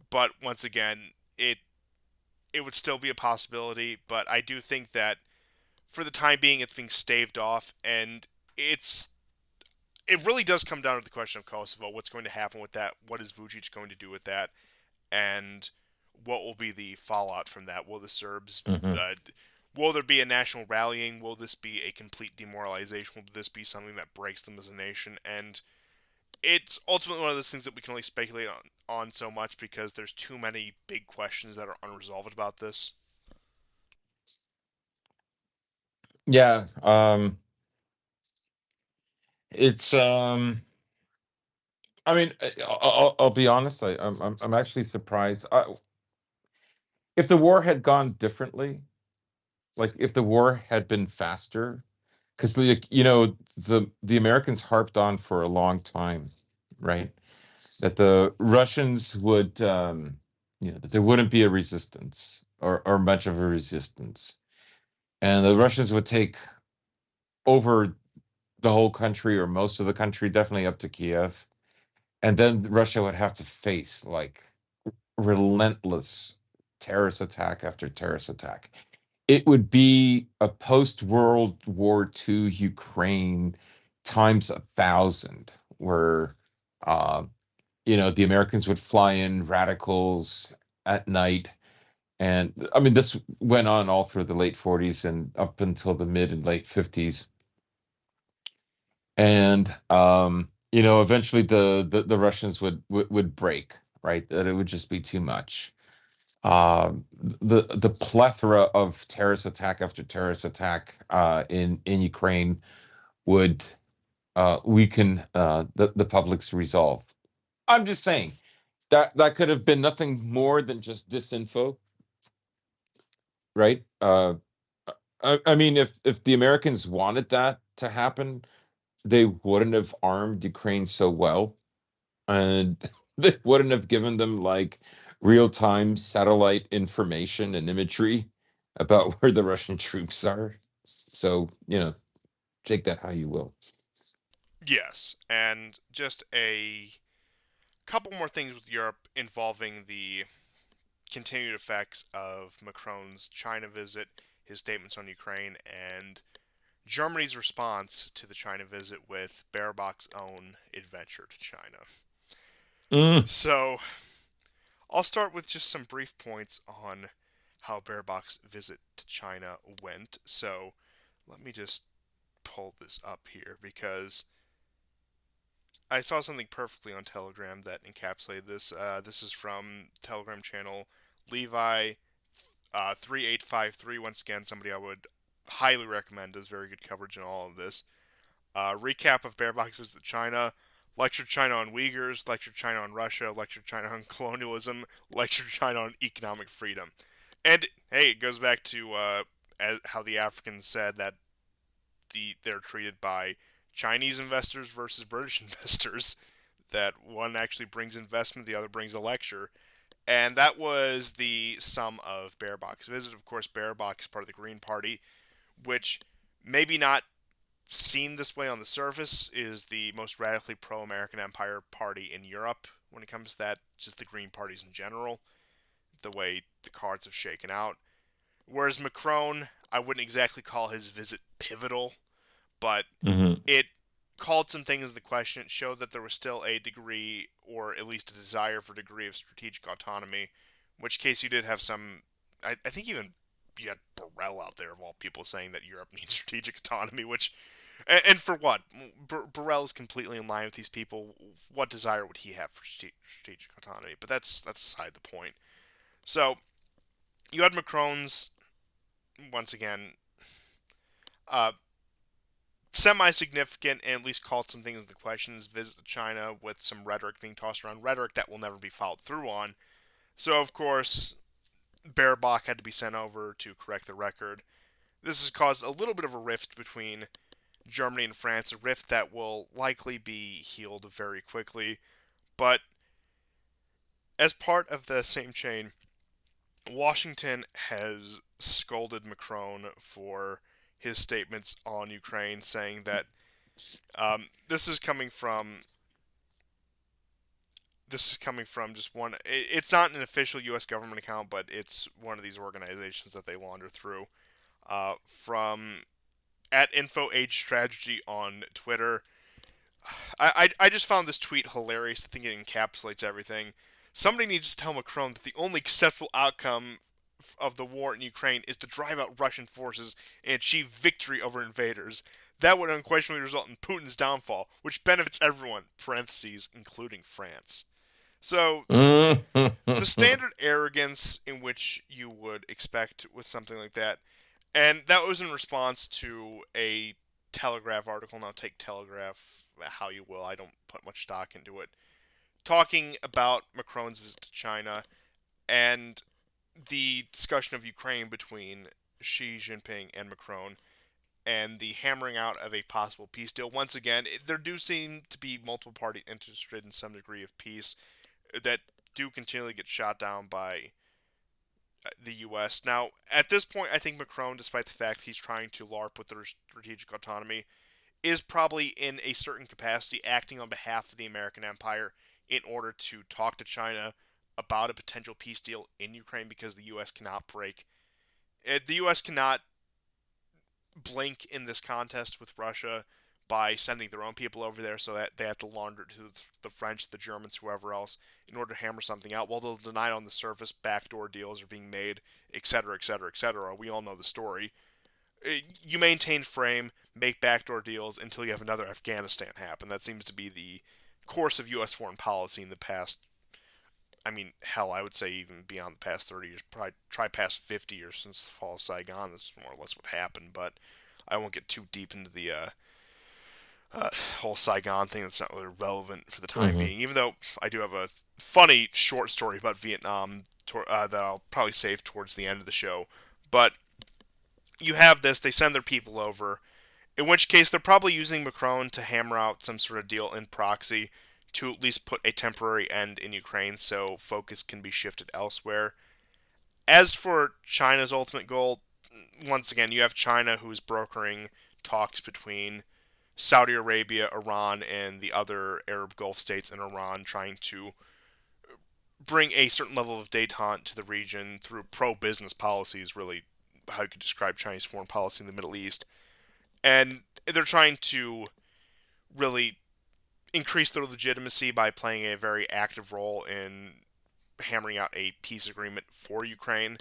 But once again, it would still be a possibility. But I do think that for the time being, it's being staved off, and it really does come down to the question of Kosovo. What's going to happen with that? What is Vucic going to do with that? And what will be the fallout from that? Will the Serbs? Hmm. Uh, will there be a national rallying? Will this be a complete demoralization? Will this be something that breaks them as a nation? And it's ultimately one of those things that we can only speculate on so much because there's too many big questions that are unresolved about this. Yeah. It's I mean, I'll be honest. I'm actually surprised. If the war had gone differently, like if the war had been faster, because the Americans harped on for a long time, right? That the Russians would, that there wouldn't be a resistance or much of a resistance, and the Russians would take over the whole country or most of the country, definitely up to Kiev, and then Russia would have to face like relentless terrorist attack after terrorist attack. It would be a post World War II Ukraine times 1,000, where uh, the Americans would fly in radicals at night. And I mean, this went on all through the late 40s and up until the mid and late 50s. And eventually the Russians would break, right? That it would just be too much. The plethora of terrorist attack after terrorist attack in Ukraine would weaken the public's resolve. I'm just saying that could have been nothing more than just disinfo, right? I mean, if the Americans wanted that to happen, they wouldn't have armed Ukraine so well, and they wouldn't have given them like real-time satellite information and imagery about where the Russian troops are. So, take that how you will. Yes, and just a couple more things with Europe involving the continued effects of Macron's China visit, his statements on Ukraine, and Germany's response to the China visit with Baerbock's own adventure to China. Mm. So, I'll start with just some brief points on how Baerbock's visit to China went. So, let me just pull this up here because I saw something perfectly on Telegram that encapsulated this. This is from Telegram channel Levi 3853. Once again, somebody I would highly recommend. Does very good coverage in all of this. Recap of Baerbock's visit to China. Lectured China on Uyghurs, lectured China on Russia, lectured China on colonialism, lectured China on economic freedom. And hey, it goes back to how the Africans said that they're treated by Chinese investors versus British investors. That one actually brings investment, the other brings a lecture. And that was the sum of Baerbock's visit. Of course, Baerbock is part of the Green Party, which maybe not seem this way on the surface, is the most radically pro-American empire party in Europe when it comes to that, just the Green parties in general, the way the cards have shaken out. Whereas Macron, I wouldn't exactly call his visit pivotal, but Hmm. it called some things into question. It showed that there was still a degree, or at least a desire for a degree of strategic autonomy, in which case you did have some. I think even you had Borrell out there of all people saying that Europe needs strategic autonomy, which and for what? Borrell is completely in line with these people. What desire would he have for strategic autonomy? But that's aside the point. So you had Macron's once again uh, semi-significant and at least called some things into question. His visit to China with some rhetoric being tossed around, rhetoric that will never be followed through on. So of course, Baerbock had to be sent over to correct the record. This has caused a little bit of a rift between Germany and France, a rift that will likely be healed very quickly. But as part of the same chain, Washington has scolded Macron for his statements on Ukraine, saying that this is coming from just one. It's not an official U.S. government account, but it's one of these organizations that they launder through. From at Info Age Strategy on Twitter, I just found this tweet hilarious. I think it encapsulates everything. Somebody needs to tell Macron that the only acceptable outcome of the war in Ukraine is to drive out Russian forces and achieve victory over invaders. That would unquestionably result in Putin's downfall, which benefits everyone, parentheses, including France. So, the standard arrogance in which you would expect with something like that. And that was in response to a Telegraph article. Now, take Telegraph how you will. I don't put much stock into it. Talking about Macron's visit to China and the discussion of Ukraine between Xi Jinping and Macron and the hammering out of a possible peace deal. Once again, there do seem to be multiple parties interested in some degree of peace that do continually get shot down by the U.S. Now, at this point, I think Macron, despite the fact he's trying to LARP with their strategic autonomy, is probably in a certain capacity acting on behalf of the American empire in order to talk to China about a potential peace deal in Ukraine because the U.S. cannot break. The U.S. cannot blink in this contest with Russia by sending their own people over there, so that they have to launder it to the French, the Germans, whoever else, in order to hammer something out. While they'll deny on the surface, backdoor deals are being made, etc., etc., etc. We all know the story. You maintain frame, make backdoor deals until you have another Afghanistan happen. That seems to be the course of U.S. foreign policy in the past. I mean, hell, I would say even beyond the past 30 years, probably try past 50 years since the fall of Saigon. This is more or less what happened, but I won't get too deep into the whole Saigon thing that's not really relevant for the time Hmm. being. Even though I do have a funny short story about Vietnam that I'll probably save towards the end of the show. But you have this, they send their people over, in which case they're probably using Macron to hammer out some sort of deal in proxy to at least put a temporary end in Ukraine so focus can be shifted elsewhere. As for China's ultimate goal, once again, you have China who's brokering talks between Saudi Arabia, Iran, and the other Arab Gulf states and Iran, trying to bring a certain level of détente to the region through pro business policies, really, how you could describe Chinese foreign policy in the Middle East. And they're trying to really increase their legitimacy by playing a very active role in hammering out a peace agreement for Ukraine.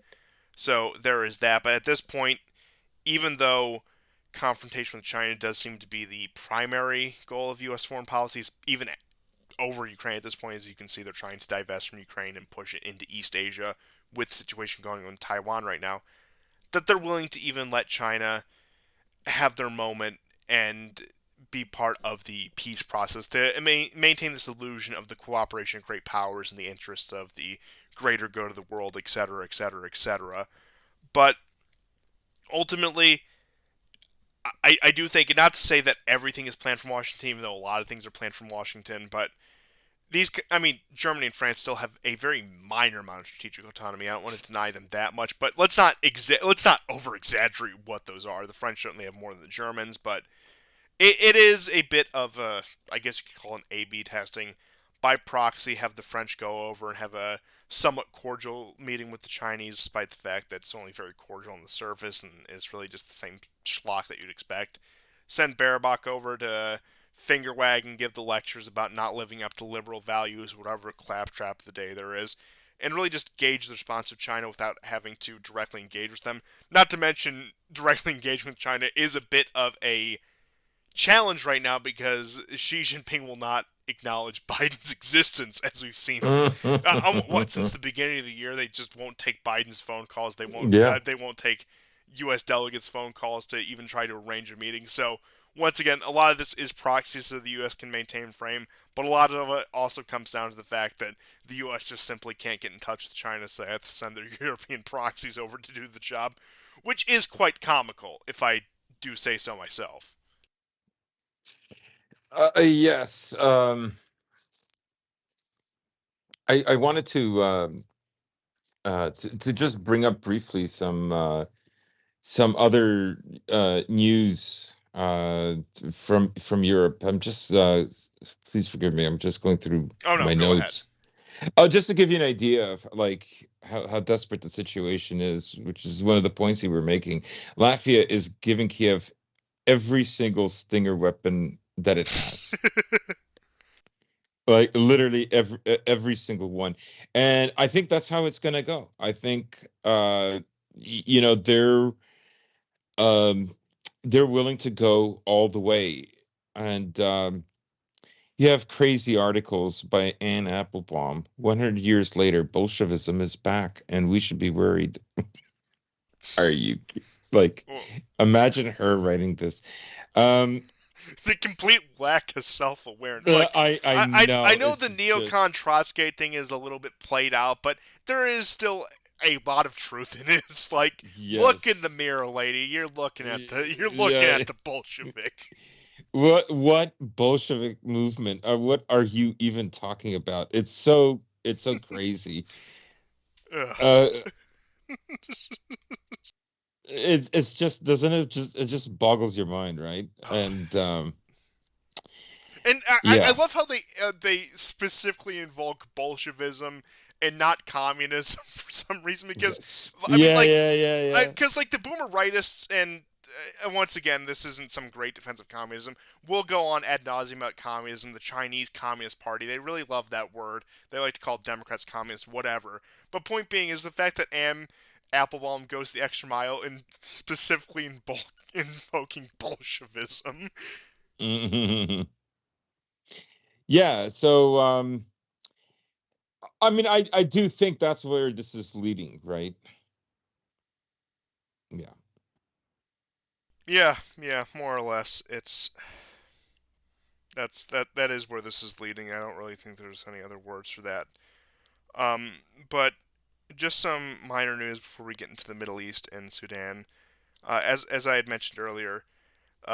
So there is that. But at this point, even though confrontation with China does seem to be the primary goal of U.S. foreign policies, even over Ukraine at this point, as you can see, they're trying to divest from Ukraine and push it into East Asia with the situation going on in Taiwan right now, that they're willing to even let China have their moment and be part of the peace process to maintain this illusion of the cooperation of great powers and the interests of the greater good of the world, etc., etc., etc. But ultimately, I do think, and not to say that everything is planned from Washington, even though a lot of things are planned from Washington, but Germany and France still have a very minor amount of strategic autonomy. I don't want to deny them that much, but let's not over exaggerate what those are. The French certainly have more than the Germans, but it is a bit of a, I guess you could call it an A/B testing. By proxy, have the French go over and have a somewhat cordial meeting with the Chinese, despite the fact that it's only very cordial on the surface and is really just the same schlock that you'd expect. Send Baerbock over to finger wag and give the lectures about not living up to liberal values, whatever claptrap of the day there is, and really just gauge the response of China without having to directly engage with them. Not to mention, directly engagement with China is a bit of a challenge right now because Xi Jinping will not acknowledge Biden's existence, as we've seen him. What since the beginning of the year, they just won't take Biden's phone calls. Yeah. They won't take U.S. delegates' phone calls to even try to arrange a meeting. So once again, a lot of this is proxy so the U.S. can maintain frame, but a lot of it also comes down to the fact that the U.S. just simply can't get in touch with China, so they have to send their European proxies over to do the job, which is quite comical, if I do say so myself. Yes. I wanted to just bring up briefly some other news from Europe. I'm just please forgive me. I'm just going through Oh no, my go ahead. notes. Oh, just to give you an idea of like how desperate the situation is, which is one of the points you were making. Latvia is giving Kiev every single Stinger weapon that it has. Like literally every single one. And I think that's how it's going to go. I think you know um they're willing to go all the way. And you have crazy articles by Anne Applebaum. 100 years later, Bolshevism is back, and we should be worried. Are you like, Well, imagine her writing this? Um, the complete lack of self awareness. Like, I I know know the it's just neocon Trotsky thing is a little bit played out, but there is still a lot of truth in it. It's like, look in the yes, mirror, lady. You're looking yeah. at the Bolshevik. What Bolshevik movement, or what are you even talking about? It's so crazy. Ugh. Uh, it's just, doesn't it just boggles your mind, right? And And I yeah. love how they specifically invoke Bolshevism and not communism for some reason because Yes. I mean Yeah, yeah, yeah, yeah. because like the boomer rightists and once again this isn't some great defense of communism. We'll go on ad nauseum about communism. The Chinese Communist Party, they really love that word. They like to call Democrats communists, whatever. But point being is the fact that Applebaum goes the extra mile in specifically invoking Bolshevism. Yeah, so I mean, I do think that's where this is leading, right? Yeah. Yeah, yeah, more or less. It's That is where this is leading. I don't really think there's any other words for that. Um, but just some minor news before we get into the Middle East and Sudan. As I had mentioned earlier,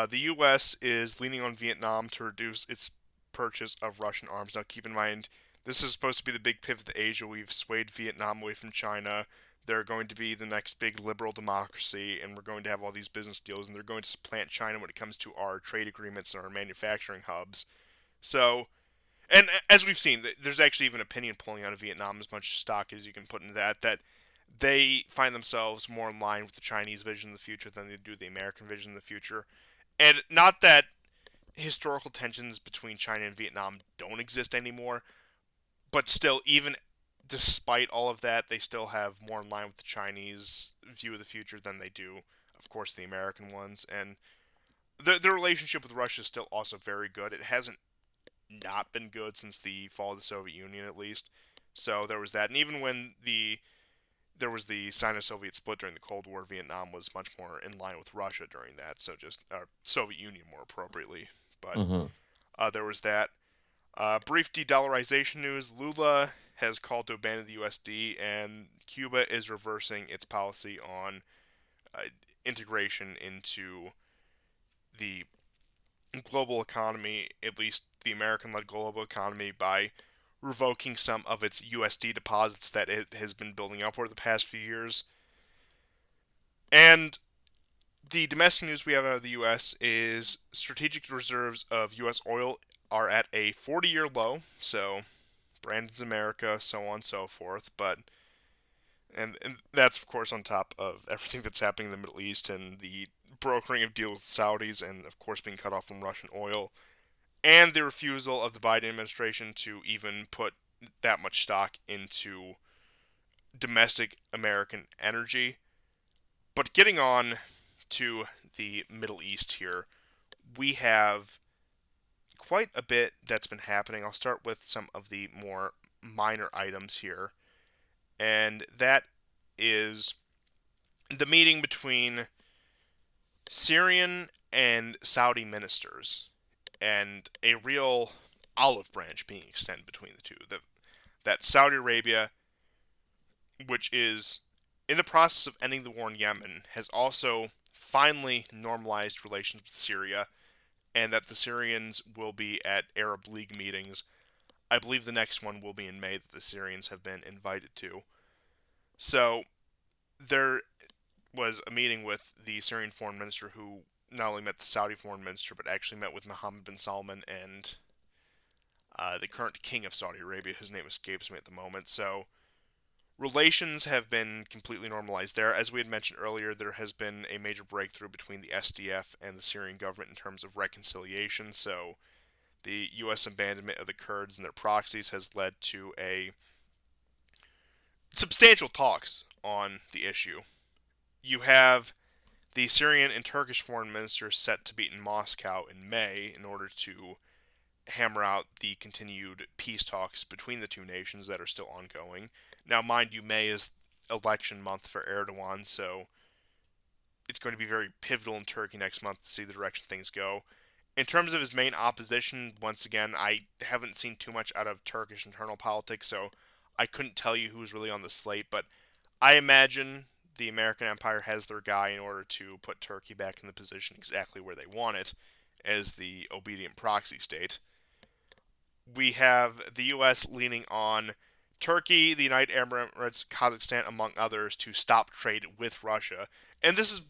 the U.S. is leaning on Vietnam to reduce its purchase of Russian arms. Now, keep in mind, this is supposed to be the big pivot to Asia. We've swayed Vietnam away from China. They're going to be the next big liberal democracy, and we're going to have all these business deals, and they're going to supplant China when it comes to our trade agreements and our manufacturing hubs. So, and as we've seen, there's actually even opinion polling out of Vietnam, as much stock as you can put into that they find themselves more in line with the Chinese vision of the future than they do the American vision of the future. And not that historical tensions between China and Vietnam don't exist anymore, but still, even despite all of that, they still have more in line with the Chinese view of the future than they do, of course, the American ones. And the relationship with Russia is still also very good. It hasn't not been good since the fall of the Soviet Union, at least. So there was that, and even when there was the Sino-Soviet split during the Cold War, Vietnam was much more in line with Russia during that. So just Soviet Union more appropriately, but Hmm. there was that. Brief de-dollarization news: Lula has called to abandon the USD, and Cuba is reversing its policy on uh, integration into the global economy, at least the American-led global economy, by revoking some of its USD deposits that it has been building up over the past few years. And the domestic news we have out of the U.S. is strategic reserves of U.S. oil are at a 40-year low. So Brandon's America, so on and so forth. But and that's of course on top of everything that's happening in the Middle East and the brokering of deals with Saudis, and of course being cut off from Russian oil, and the refusal of the Biden administration to even put that much stock into domestic American energy. But getting on to the Middle East here, we have quite a bit that's been happening. I'll start with some of the more minor items here, and that is the meeting between Syrian and Saudi ministers, and a real olive branch being extended between the two. That Saudi Arabia, which is in the process of ending the war in Yemen, has also finally normalized relations with Syria, and that the Syrians will be at Arab League meetings. I believe the next one will be in May that the Syrians have been invited to. So there was a meeting with the Syrian foreign minister who not only met the Saudi foreign minister but actually met with Mohammed bin Salman and the current king of Saudi Arabia. His name escapes me at the moment. So relations have been completely normalized there. As we had mentioned earlier, there has been a major breakthrough between the SDF and the Syrian government in terms of reconciliation. So the U.S. abandonment of the Kurds and their proxies has led to a substantial talks on the issue. You have the Syrian and Turkish foreign ministers set to meet in Moscow in May in order to hammer out the continued peace talks between the two nations that are still ongoing. Now, mind you, May is election month for Erdogan, so it's going to be very pivotal in Turkey next month to see the direction things go. In terms of his main opposition, once again, I haven't seen too much out of Turkish internal politics, so I couldn't tell you who's really on the slate, but I imagine the American empire has their guy in order to put Turkey back in the position exactly where they want it as the obedient proxy state. We have the U.S. leaning on Turkey, the United Arab Emirates, Kazakhstan, among others, to stop trade with Russia. And this is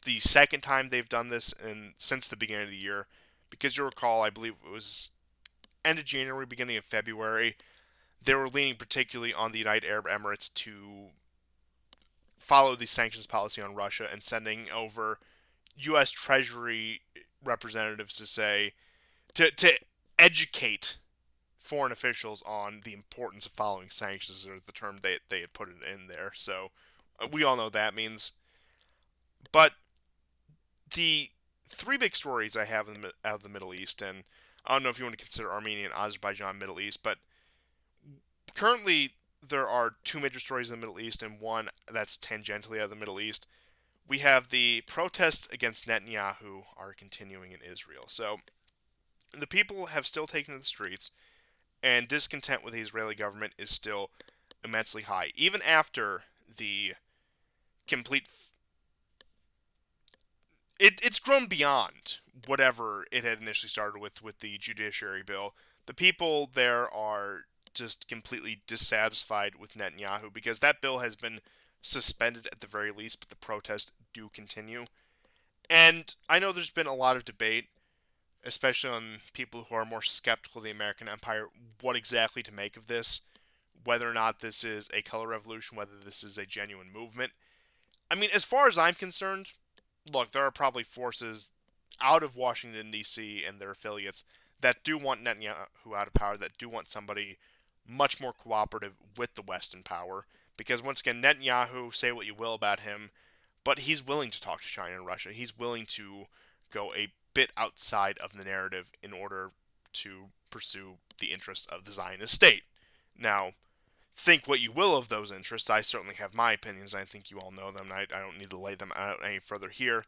the second time they've done this since the beginning of the year. Because you'll recall, I believe it was end of January, beginning of February, they were leaning particularly on the United Arab Emirates to follow the sanctions policy on Russia and sending over U.S. Treasury representatives to say to educate foreign officials on the importance of following sanctions, or the term they had put it in there. So we all know what that means. But the three big stories I have out of the Middle East, and I don't know if you want to consider Armenia and Azerbaijan Middle East, but currently there are two major stories in the Middle East and one that's tangentially out of the Middle East. We have the protests against Netanyahu are continuing in Israel. So The people have still taken to the streets, and discontent with the Israeli government is still immensely high, even after the complete. It's grown beyond whatever it had initially started with the judiciary bill. The people there are just completely dissatisfied with Netanyahu because that bill has been suspended at the very least, but the protests do continue. And I know there's been a lot of debate, especially on people who are more skeptical of the American empire, what exactly to make of this, whether or not this is a color revolution, whether this is a genuine movement. I mean, as far as I'm concerned, look, there are probably forces out of Washington, D.C. and their affiliates that do want Netanyahu out of power, that do want somebody much more cooperative with the West in power. Because once again, Netanyahu, say what you will about him, but he's willing to talk to China and Russia. He's willing to go a bit outside of the narrative in order to pursue the interests of the Zionist state. Now, think what you will of those interests. I certainly have my opinions. I think you all know them. I don't need to lay them out any further here.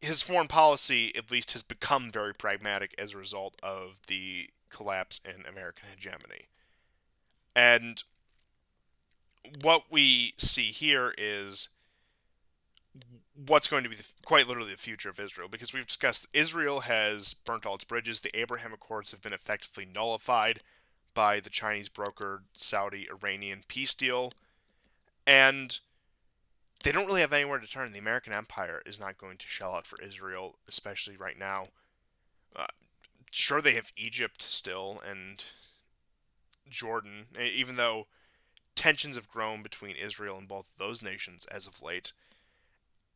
His foreign policy, at least, has become very pragmatic as a result of the collapse in American hegemony. And what we see here is what's going to be quite literally the future of Israel, because we've discussed Israel has burnt all its bridges. The Abraham Accords have been effectively nullified by the Chinese brokered Saudi Iranian peace deal, and they don't really have anywhere to turn. The American empire is not going to shell out for Israel, especially right now. Uh, sure, they have Egypt still and Jordan, even though tensions have grown between Israel and both of those nations as of late.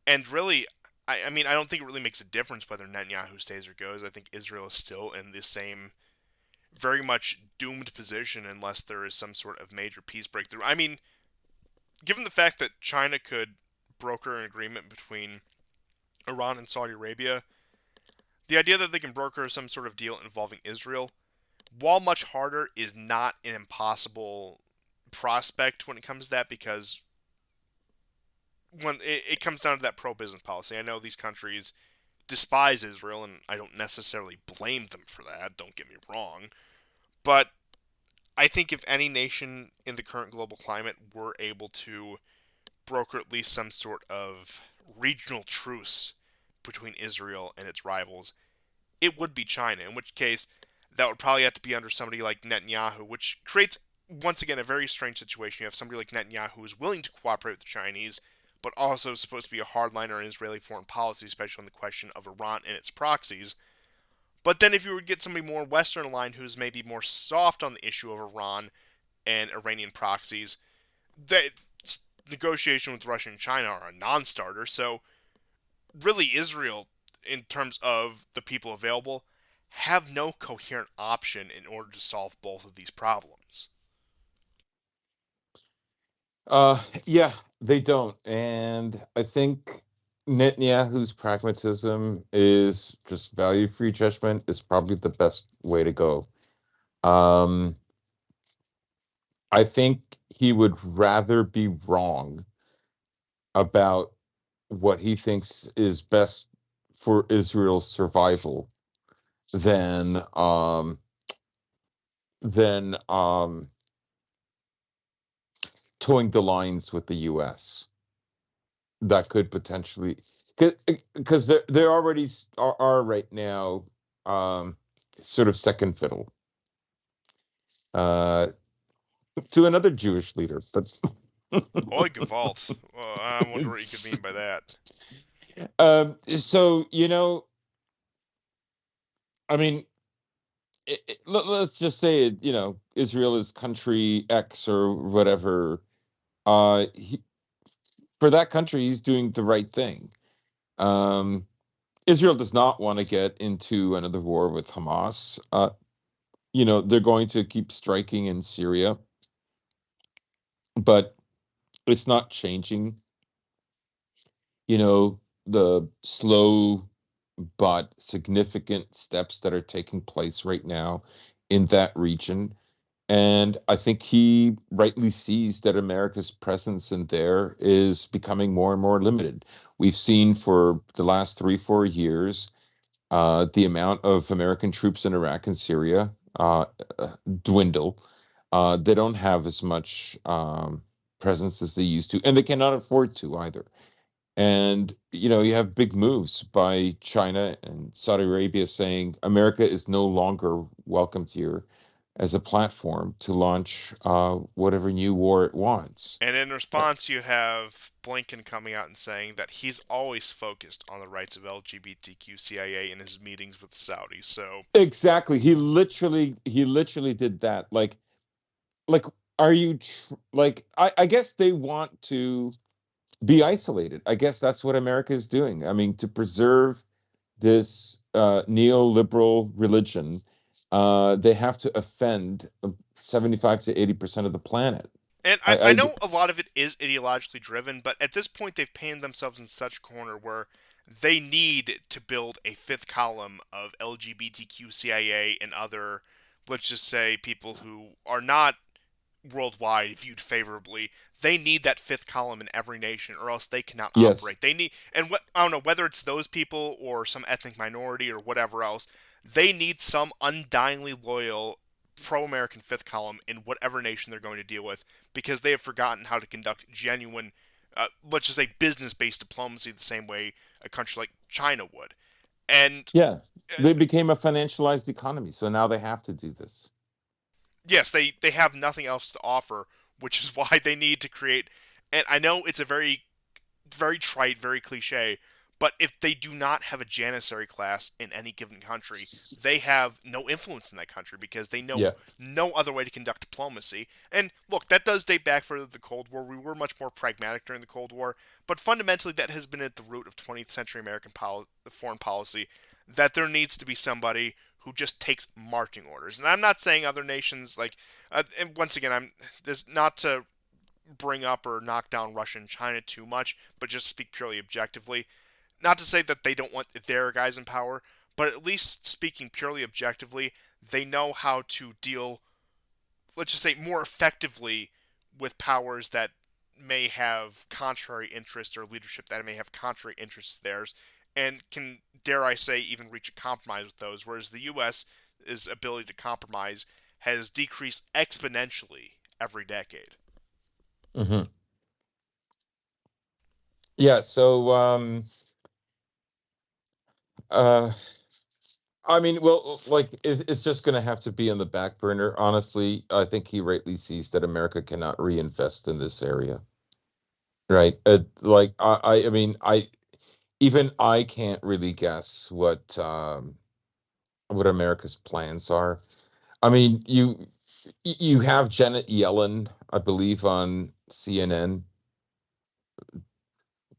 And really, I mean, I don't think it really makes a difference whether Netanyahu stays or goes. I think Israel is still in the same very much doomed position unless there is some sort of major peace breakthrough. I mean, given the fact that China could broker an agreement between Iran and Saudi Arabia, the idea that they can broker some sort of deal involving Israel, while much harder, is not an impossible prospect when it comes to that, because when it comes down to that pro-business policy. I know these countries despise Israel, and I don't necessarily blame them for that, don't get me wrong, but I think if any nation in the current global climate were able to broker at least some sort of regional truce between Israel and its rivals, it would be China, in which case that would probably have to be under somebody like Netanyahu, which creates, once again, a very strange situation. You have somebody like Netanyahu who is willing to cooperate with the Chinese, but also supposed to be a hardliner in Israeli foreign policy, especially on the question of Iran and its proxies. But then if you would get somebody more Western aligned who's maybe more soft on the issue of Iran and Iranian proxies, that negotiation with Russia and China are a non-starter. So really, Israel, in terms of the people available, have no coherent option in order to solve both of these problems. Yeah, they don't. And I think Netanyahu's pragmatism is just value-free judgment is probably the best way to go. Um, I think he would rather be wrong about what he thinks is best for Israel's survival than than towing the lines with the U.S. That could potentially, because they're already are right now sort of second fiddle uh, to another Jewish leader, but Oi, Gewalt. Well, I wonder what you could mean by that. So I mean, let's just say it, Israel is country X or whatever. For that country, he's doing the right thing. Um, Israel does not want to get into another war with Hamas. They're going to keep striking in Syria, but it's not changing, the slow but significant steps that are taking place right now in that region. And I think he rightly sees that America's presence in there is becoming more and more limited. We've seen for the last 3, 4 years the amount of American troops in Iraq and Syria dwindle. They don't have as much presence as they used to, and they cannot afford to either. And you have big moves by China and Saudi Arabia saying America is no longer welcomed here as a platform to launch whatever new war it wants. And in response, you have Blinken coming out and saying that he's always focused on the rights of LGBTQIA in his meetings with the Saudis. So, Exactly. He literally did that. Like, are you like I guess they want to be isolated. I guess that's what America is doing. I mean, to preserve this neoliberal religion, they have to offend 75 to 80% of the planet. and I I know a lot of it is ideologically driven, but at this point, they've painted themselves in such a corner where they need to build a fifth column of LGBTQIA and other, let's just say, people who are not worldwide viewed favorably. They need that fifth column in every nation, or else they cannot yes, operate. They need, and what I don't know whether it's those people or some ethnic minority or whatever else. They need some undyingly loyal pro-American fifth column in whatever nation they're going to deal with, because they have forgotten how to conduct genuine, let's just say, business-based diplomacy the same way a country like China would. And yeah, uh, they became a financialized economy, so now they have to do this. yes, they have nothing else to offer, which is why they need to create. And I know it's a very trite, very cliche, but if they do not have a janissary class in any given country, they have no influence in that country because they know Yeah. no other way to conduct diplomacy. And look, that does date back further to the Cold War. We were much more pragmatic during the Cold War, but fundamentally that has been at the root of 20th century American foreign policy, that there needs to be somebody who just takes marching orders. And I'm not saying other nations like, and once again, I'm this not to bring up or knock down Russia and China too much, but just speak purely objectively. Not to say that they don't want their guys in power, but at least speaking purely objectively, they know how to deal, let's just say, more effectively with powers that may have contrary interests or leadership that may have contrary interests to theirs, and can, dare I say, even reach a compromise with those, whereas the U.S.'s ability to compromise has decreased exponentially every decade. Hmm. Yeah. So, uh, I mean, well, like it's just going to have to be on the back burner. Honestly, I think he rightly sees that America cannot reinvest in this area, right? Like I mean, even I can't really guess what America's plans are. I mean, you have Janet Yellen, I believe, on CNN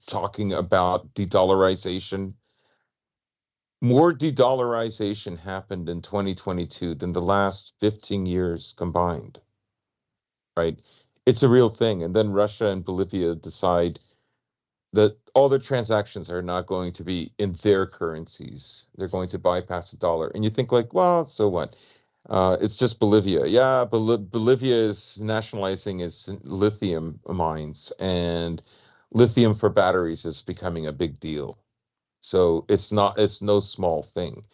talking about de-dollarization. More de-dollarization happened in 2022 than the last 15 years combined, right? It's a real thing. And then Russia and Bolivia decide that all their transactions are not going to be in their currencies. They're going to bypass the dollar. And you think like, well, so what? It's just Bolivia. Yeah, Bolivia is nationalizing its lithium mines, and lithium for batteries is becoming a big deal. So it's no small thing.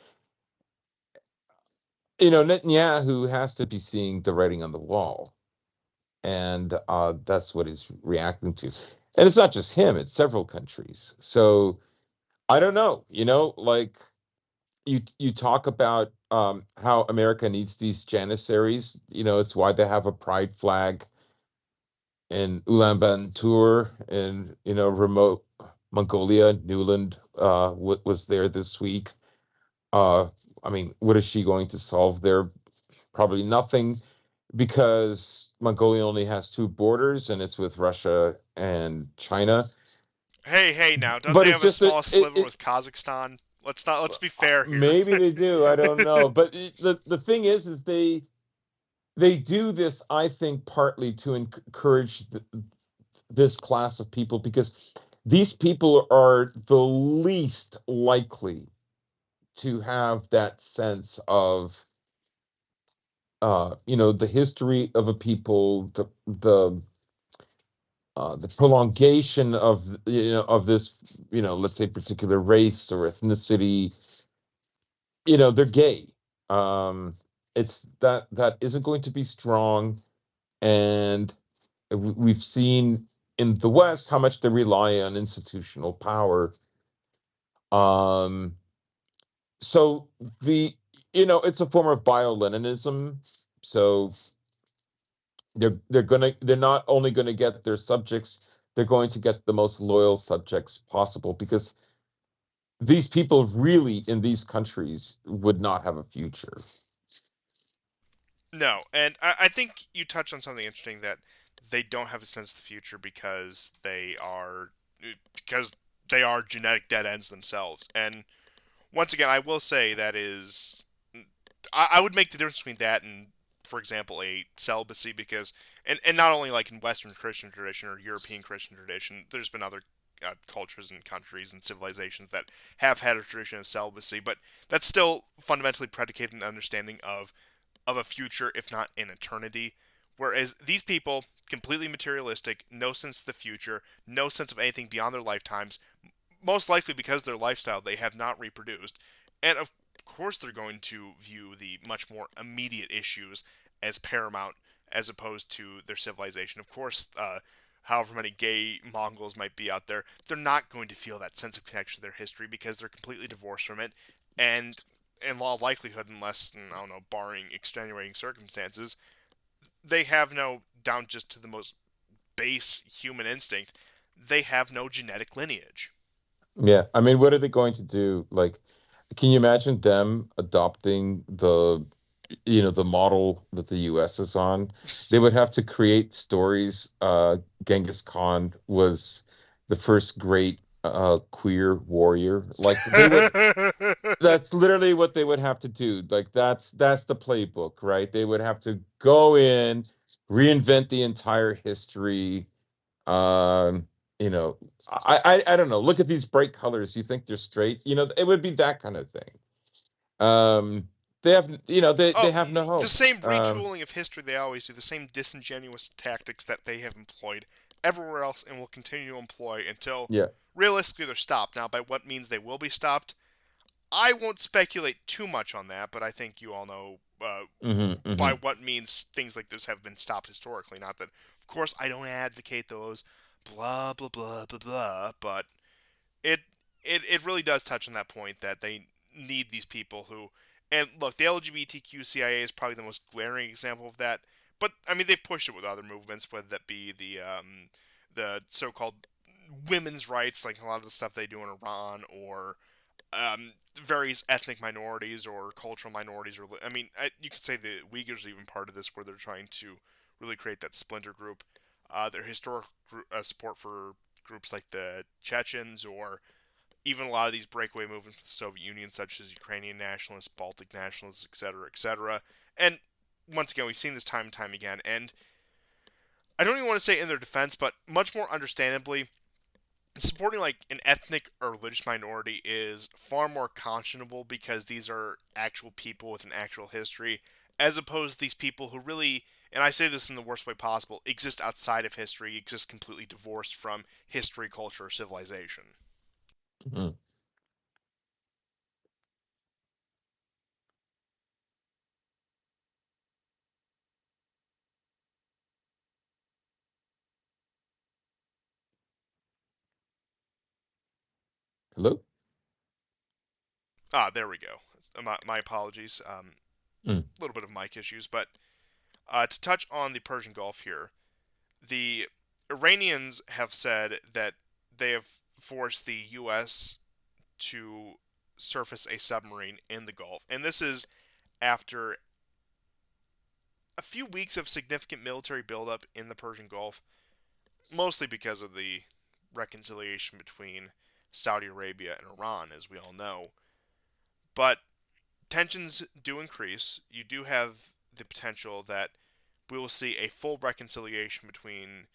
Netanyahu has to be seeing the writing on the wall, and that's what he's reacting to. And it's not just him; it's several countries. So I don't know. Like you talk about how America needs these janissaries. It's why they have a pride flag in Ulaanbaatar in remote Mongolia. Newland was there this week. Uh, I mean, what is she going to solve there? Probably nothing, because Mongolia only has two borders, and it's with Russia and China. Hey, hey, now, don't But they it's have a just that small sliver with Kazakhstan? Let's not. Let's be fair here. maybe they do. I don't know. But the thing is they do this, I think, partly to encourage this class of people, because these people are the least likely to have that sense of the history of a people, the prolongation of of this, let's say, particular race or ethnicity, they're gay. Um, it's that isn't going to be strong, and we've seen in the West how much they rely on institutional power. Um, so the it's a form of bio-Leninism. So they're not only gonna get their subjects, they're going to get the most loyal subjects possible, because these people really in these countries would not have a future. No, and I think you touched on something interesting that they don't have a sense of the future because they are genetic dead ends themselves. And once again, I will say that is I would make the difference between that and, for example, a celibacy because and not only like in Western Christian tradition or European Christian tradition, there's been other cultures and countries and civilizations that have had a tradition of celibacy, but that's still fundamentally predicated on understanding of a future, if not an eternity. Whereas these people, completely materialistic, no sense of the future, no sense of anything beyond their lifetimes, most likely because their lifestyle they have not reproduced. And of course, they're going to view the much more immediate issues as paramount as opposed to their civilization. Of course, however many gay Mongols might be out there, they're not going to feel that sense of connection to their history because they're completely divorced from it. And in all likelihood, unless, I don't know, barring extenuating circumstances, they have no, down just to the most base human instinct, they have no genetic lineage. Yeah, I mean, what are they going to do? Like, can you imagine them adopting the model that the US is on? They would have to create stories. Genghis Khan was the first great queer warrior. Like, that's literally what they would have to do. Like, that's the playbook, right? They would have to go in, reinvent the entire history. Um, you know, I don't know. Look at these bright colors. You think they're straight? It would be that kind of thing. They have, they Oh, have no the hope. same retooling of history they always do, the same disingenuous tactics that they have employed everywhere else and will continue to employ until Yeah. realistically they're stopped. Now, by what means they will be stopped, I won't speculate too much on that, but I think you all know by Hmm. what means things like this have been stopped historically. Not that, of course, I don't advocate those blah blah blah blah blah, but it it really does touch on that point that they need these people who and look, the LGBTQ CIA is probably the most glaring example of that. But I mean, they've pushed it with other movements, whether that be the so-called women's rights, like a lot of the stuff they do in Iran, or various ethnic minorities or cultural minorities. Or I mean, you could say the Uyghurs are even part of this, where they're trying to really create that splinter group. Their historic support for groups like the Chechens or even a lot of these breakaway movements with the Soviet Union, such as Ukrainian nationalists, Baltic nationalists, etc., etc. And once again, we've seen this time and time again. And I don't even want to say in their defense, but much more understandably, supporting like an ethnic or religious minority is far more conscionable because these are actual people with an actual history, as opposed to these people who really, and I say this in the worst way possible, exist outside of history, exist completely divorced from history, culture, or civilization. Hmm. Hello. Ah, there we go. My apologies. Mm. A little bit of mic issues, but to touch on the Persian Gulf here, the Iranians have said that they have forced the U.S. to surface a submarine in the Gulf, and this is after a few weeks of significant military buildup in the Persian Gulf, mostly because of the reconciliation between Saudi Arabia and Iran, as we all know. But tensions do increase. You do have the potential that we will see a full reconciliation between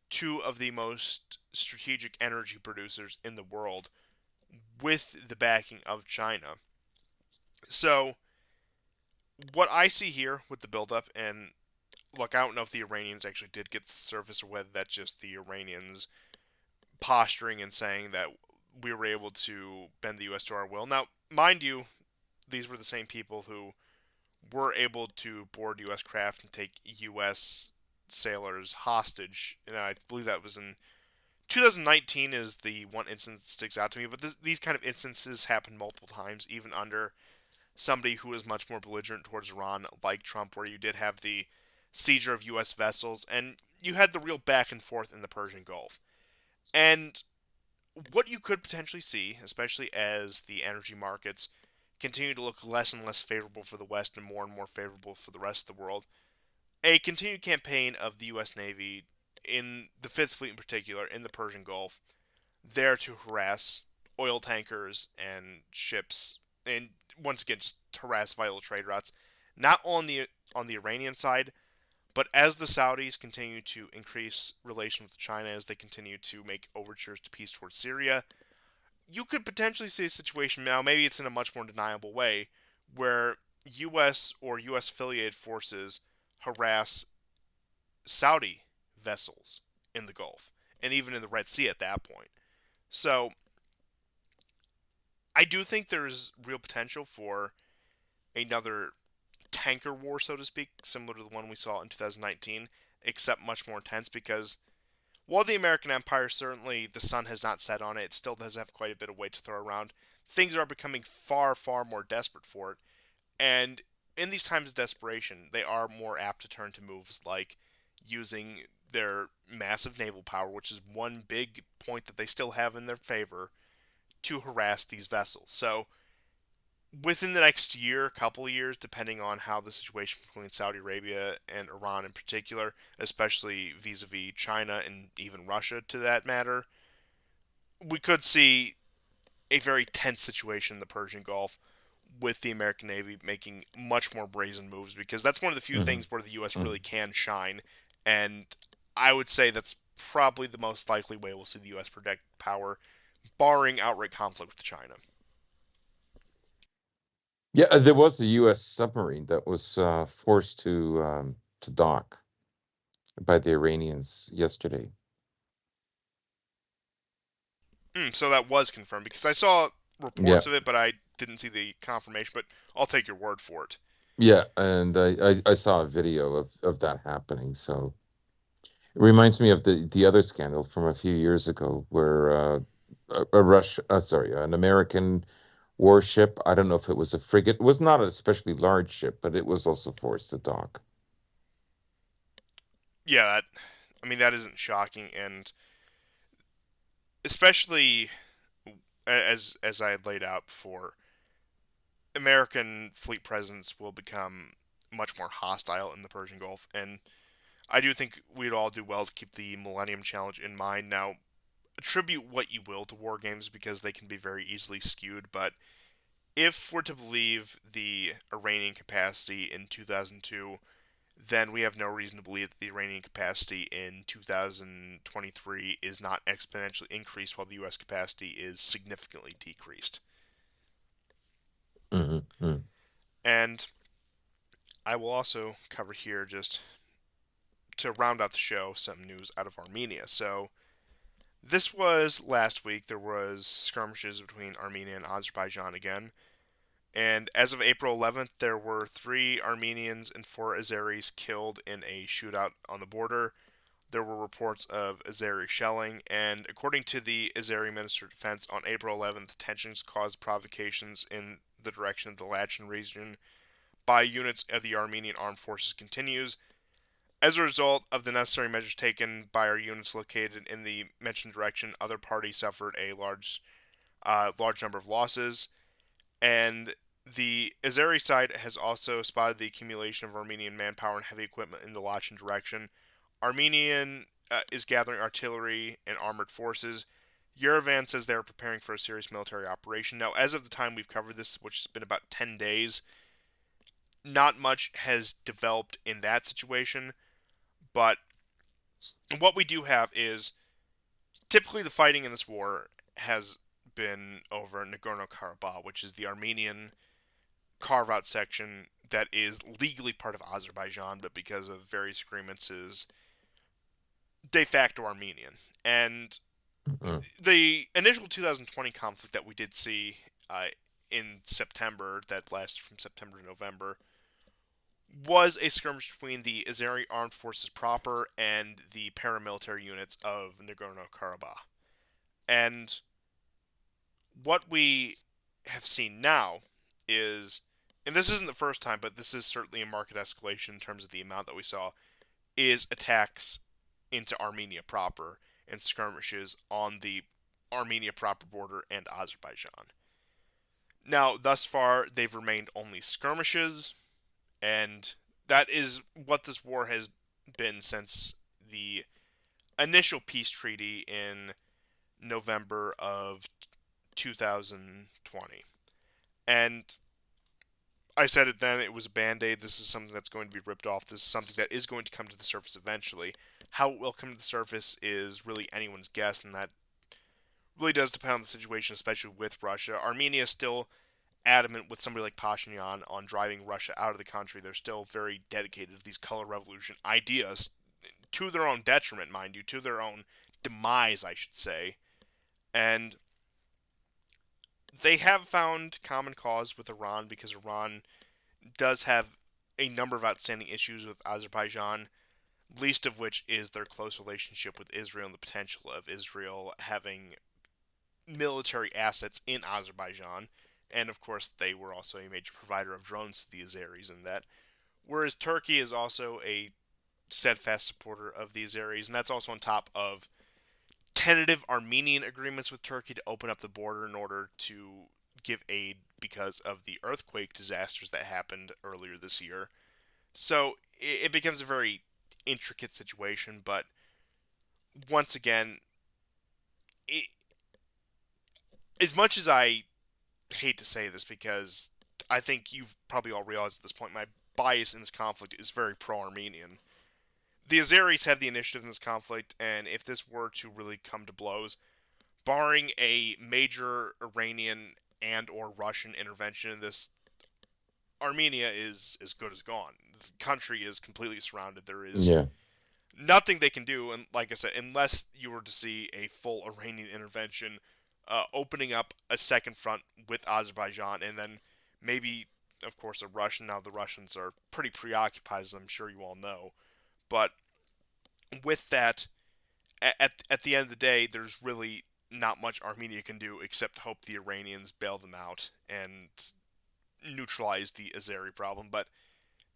two of the most strategic energy producers in the world with the backing of China. So, what I see here with the buildup, and look, I don't know if the Iranians actually did get to the surface or whether that's just the Iranians posturing and saying that we were able to bend the U.S. to our will. Now, mind you, these were the same people who were able to board U.S. craft and take U.S. sailors hostage. And I believe that was in 2019 is the one instance that sticks out to me. But these kind of instances happen multiple times, even under somebody who is much more belligerent towards Iran, like Trump, where you did have the seizure of U.S. vessels and you had the real back and forth in the Persian Gulf. And what you could potentially see, especially as the energy markets continue to look less and less favorable for the West and more favorable for the rest of the world, a continued campaign of the U.S. Navy, in the Fifth Fleet in particular, in the Persian Gulf, there to harass oil tankers and ships, and once again just harass vital trade routes, not on the Iranian side, but as the Saudis continue to increase relations with China, as they continue to make overtures to peace towards Syria, you could potentially see a situation now. Maybe it's in a much more deniable way, where U.S. or U.S. affiliated forces harass Saudi vessels in the Gulf and even in the Red Sea at that point. So I do think there's real potential for another tanker war, so to speak, similar to the one we saw in 2019, except much more intense because while the American empire, certainly the sun has not set on it, it still does have quite a bit of weight to throw around. Things are becoming far, far more desperate for it. And in these times of desperation, they are more apt to turn to moves like using their massive naval power, which is one big point that they still have in their favor, to harass these vessels. So within the next year, couple of years, depending on how the situation between Saudi Arabia and Iran in particular, especially vis-a-vis China and even Russia to that matter, we could see a very tense situation in the Persian Gulf with the American Navy making much more brazen moves because that's one of the few Hmm. things where the U.S. really can shine, and I would say that's probably the most likely way we'll see the U.S. protect power, barring outright conflict with China. Yeah, there was a U.S. submarine that was forced to dock by the Iranians yesterday. So that was confirmed because I saw Yeah, reports of it, but I didn't see the confirmation. But I'll take your word for it. yeah, and I saw a video of that happening. So it reminds me of the other scandal from a few years ago where sorry, an American warship. I don't know if it was a frigate. It was not an especially large ship, but it was also forced to dock. Yeah, I mean that isn't shocking, and especially as I had laid out before, American fleet presence will become much more hostile in the Persian Gulf, and I do think we'd all do well to keep the Millennium Challenge in mind. Now, attribute what you will to war games because they can be very easily skewed, but if we're to believe the Iranian capacity in 2002, then we have no reason to believe that the Iranian capacity in 2023 is not exponentially increased while the U.S. capacity is significantly decreased. Hmm. And I will also cover here, just to round out the show, some news out of Armenia. So this was last week. There was skirmishes between Armenia and Azerbaijan again. And as of April 11th, there were 3 Armenians and 4 Azeris killed in a shootout on the border. There were reports of Azeri shelling, and according to the Azeri Minister of Defense, on April 11th, tensions caused provocations in the direction of the Lachen region by units of the Armenian Armed Forces continues. As a result of the necessary measures taken by our units located in the mentioned direction, other parties suffered a large number of losses, and the Azeri side has also spotted the accumulation of Armenian manpower and heavy equipment in the Lachen direction. Armenian is gathering artillery and armored forces. Yerevan says they are preparing for a serious military operation. Now, as of the time we've covered this, which has been about 10 days, not much has developed in that situation. But what we do have is typically the fighting in this war has been over Nagorno Karabakh, which is the Armenian carve out section that is legally part of Azerbaijan, but because of various agreements is de facto Armenian. And Hmm. the initial 2020 conflict that we did see in September that lasted from September to November was a skirmish between the Azeri armed forces proper and the paramilitary units of Nagorno-Karabakh. And what we have seen now is, and this isn't the first time, but this is certainly a marked escalation in terms of the amount that we saw, is attacks into Armenia proper and skirmishes on the Armenia proper border and Azerbaijan. Now, thus far, they've remained only skirmishes, and that is what this war has been since the initial peace treaty in November of 2020. And I said it then, it was a band aid. This is something that's going to be ripped off. This is something that is going to come to the surface eventually. How it will come to the surface is really anyone's guess, and that really does depend on the situation, especially with Russia. Armenia is still adamant with somebody like Pashinyan on driving Russia out of the country. They're still very dedicated to these color revolution ideas, to their own detriment, mind you, to their own demise, I should say. And they have found common cause with Iran because Iran does have a number of outstanding issues with Azerbaijan, least of which is their close relationship with Israel and the potential of Israel having military assets in Azerbaijan. And of course, they were also a major provider of drones to the Azeris in that. Whereas Turkey is also a steadfast supporter of the Azeris, and that's also on top of tentative Armenian agreements with Turkey to open up the border in order to give aid because of the earthquake disasters that happened earlier this year. So it becomes a very intricate situation, but once again, it, as much as I hate to say this because I think you've probably all realized at this point my bias in this conflict is very pro-Armenian. The Azeris have the initiative in this conflict, and if this were to really come to blows, barring a major Iranian and or Russian intervention in this, Armenia is as good as gone. The country is completely surrounded. There is Yeah. nothing they can do, and like I said, unless you were to see a full Iranian intervention, opening up a second front with Azerbaijan, and then maybe, of course, a Russian. Now the Russians are pretty preoccupied, as I'm sure you all know, but with that, at the end of the day, there's really not much Armenia can do except hope the Iranians bail them out and neutralize the Azeri problem. But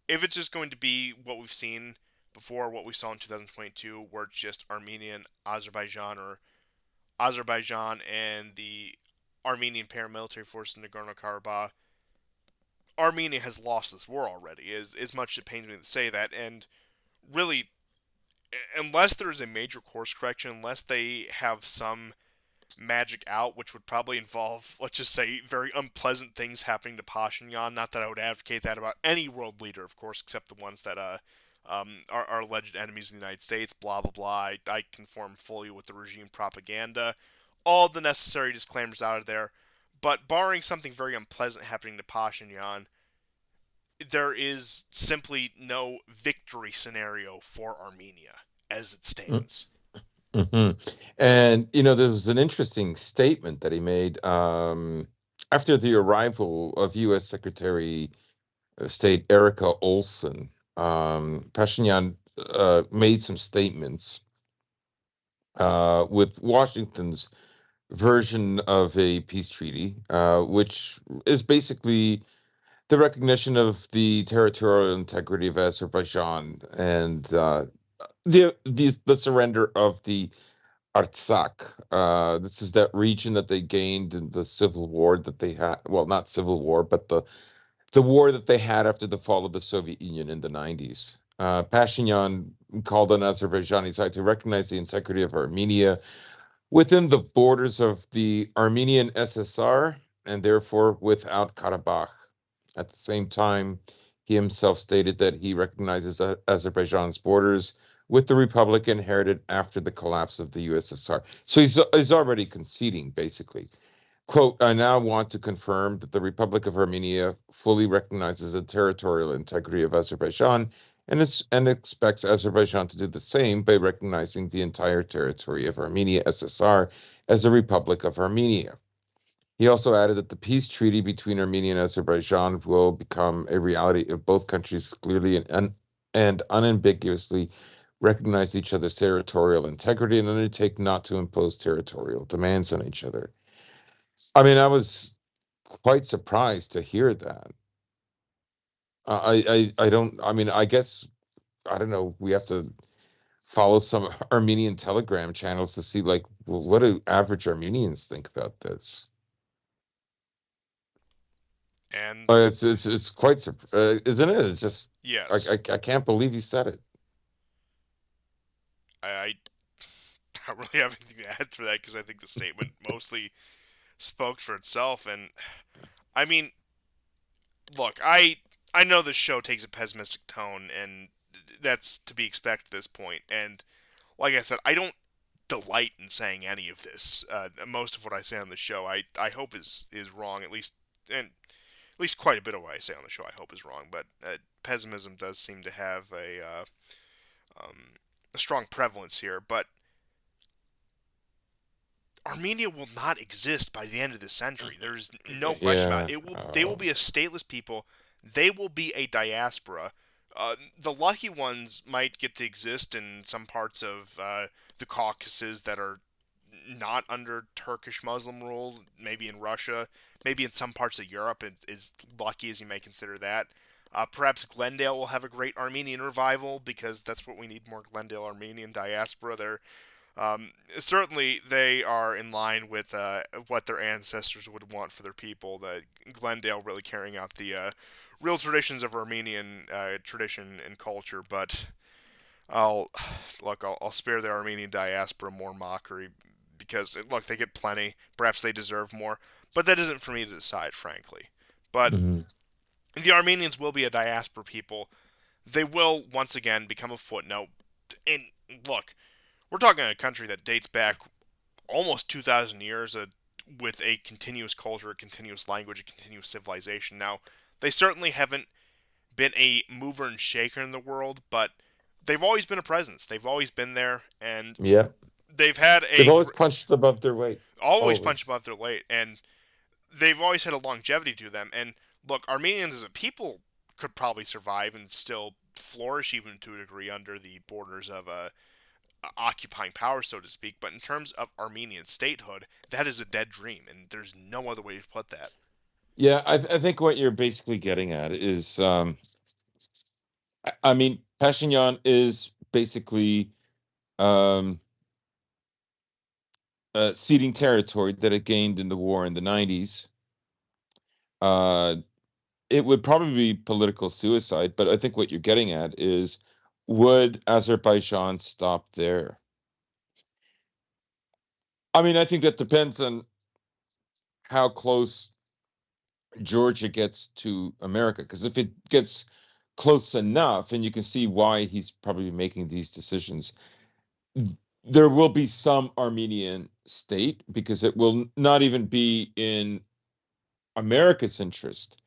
if it's just going to be what we've seen before, what we saw in 2022, where it's just Armenia and Azerbaijan, or Azerbaijan and the Armenian paramilitary force in Nagorno-Karabakh, Armenia has lost this war already, as much as it pains me to say that. And really, unless there's a major course correction, unless they have some magic out, which would probably involve, let's just say, very unpleasant things happening to Pashinyan. Not that I would advocate that about any world leader, of course, except the ones that are alleged enemies of the United States, blah, blah, blah. I conform fully with the regime propaganda. All the necessary disclaimers out of there. But barring something very unpleasant happening to Pashinyan, there is simply no victory scenario for Armenia as it stands. Mm-hmm. And there was an interesting statement that he made after the arrival of U.S. Secretary of State Erica Olson. Pashinyan made some statements with Washington's version of a peace treaty, which is basically the recognition of the territorial integrity of Azerbaijan and the surrender of the Artsakh. This is that region that they gained in the civil war that they had. Well, not civil war, but the war that they had after the fall of the Soviet Union in the 90s. Pashinyan called on Azerbaijani side to recognize the integrity of Armenia within the borders of the Armenian SSR and therefore without Karabakh. At the same time, he himself stated that he recognizes Azerbaijan's borders with the republic inherited after the collapse of the USSR. So he's already conceding, basically. Quote, I now want to confirm that the Republic of Armenia fully recognizes the territorial integrity of Azerbaijan and expects Azerbaijan to do the same by recognizing the entire territory of Armenia SSR as a Republic of Armenia. He also added that the peace treaty between Armenia and Azerbaijan will become a reality if both countries clearly and unambiguously recognize each other's territorial integrity and undertake not to impose territorial demands on each other. I mean, I was quite surprised to hear that. I don't, I mean, I guess, I don't know, we have to follow some Armenian Telegram channels to see, like, what do average Armenians think about this? And It's quite isn't it? It's just yes, I can't believe he said it. I don't really have anything to add to that because I think the statement mostly spoke for itself. And I mean, look, I know this show takes a pessimistic tone, and that's to be expected at this point. And like I said, I don't delight in saying any of this. Most of what I say on the show, I hope is wrong. At least, and at least quite a bit of what I say on the show, I hope is wrong. But pessimism does seem to have a strong prevalence here. But Armenia will not exist by the end of the century. There's no question about Yeah. it. They will be a stateless people. They will be a diaspora. The lucky ones might get to exist in some parts of the Caucasus that are not under Turkish Muslim rule. Maybe in Russia. Maybe in some parts of Europe. As lucky as you may consider that. Perhaps Glendale will have a great Armenian revival because that's what we need, more Glendale Armenian diaspora there. Certainly, they are in line with what their ancestors would want for their people. The Glendale really carrying out the real traditions of Armenian tradition and culture. But I'll I'll spare the Armenian diaspora more mockery because look, they get plenty. Perhaps they deserve more, but that isn't for me to decide, frankly. But Mhm. the Armenians will be a diaspora people. They will once again become a footnote. And look, we're talking a country that dates back almost 2,000 years with a continuous culture, a continuous language, a continuous civilization. Now, they certainly haven't been a mover and shaker in the world, but they've always been a presence. They've always been there, and Yep. they've had They've always punched above their weight. always punch Always. above their weight, and they've always had a longevity to them. And look, Armenians as a people could probably survive and still flourish even to a degree under the borders of occupying power, so to speak. But in terms of Armenian statehood, that is a dead dream, and there's no other way to put that. Yeah, I think what you're basically getting at is, I mean, Pashinyan is basically um, ceding territory that it gained in the war in the 90s. Uh, it would probably be political suicide, but I think what you're getting at is, would Azerbaijan stop there? I mean, I think that depends on how close Georgia gets to America, because if it gets close enough, and you can see why he's probably making these decisions, there will be some Armenian state, because it will not even be in America's interest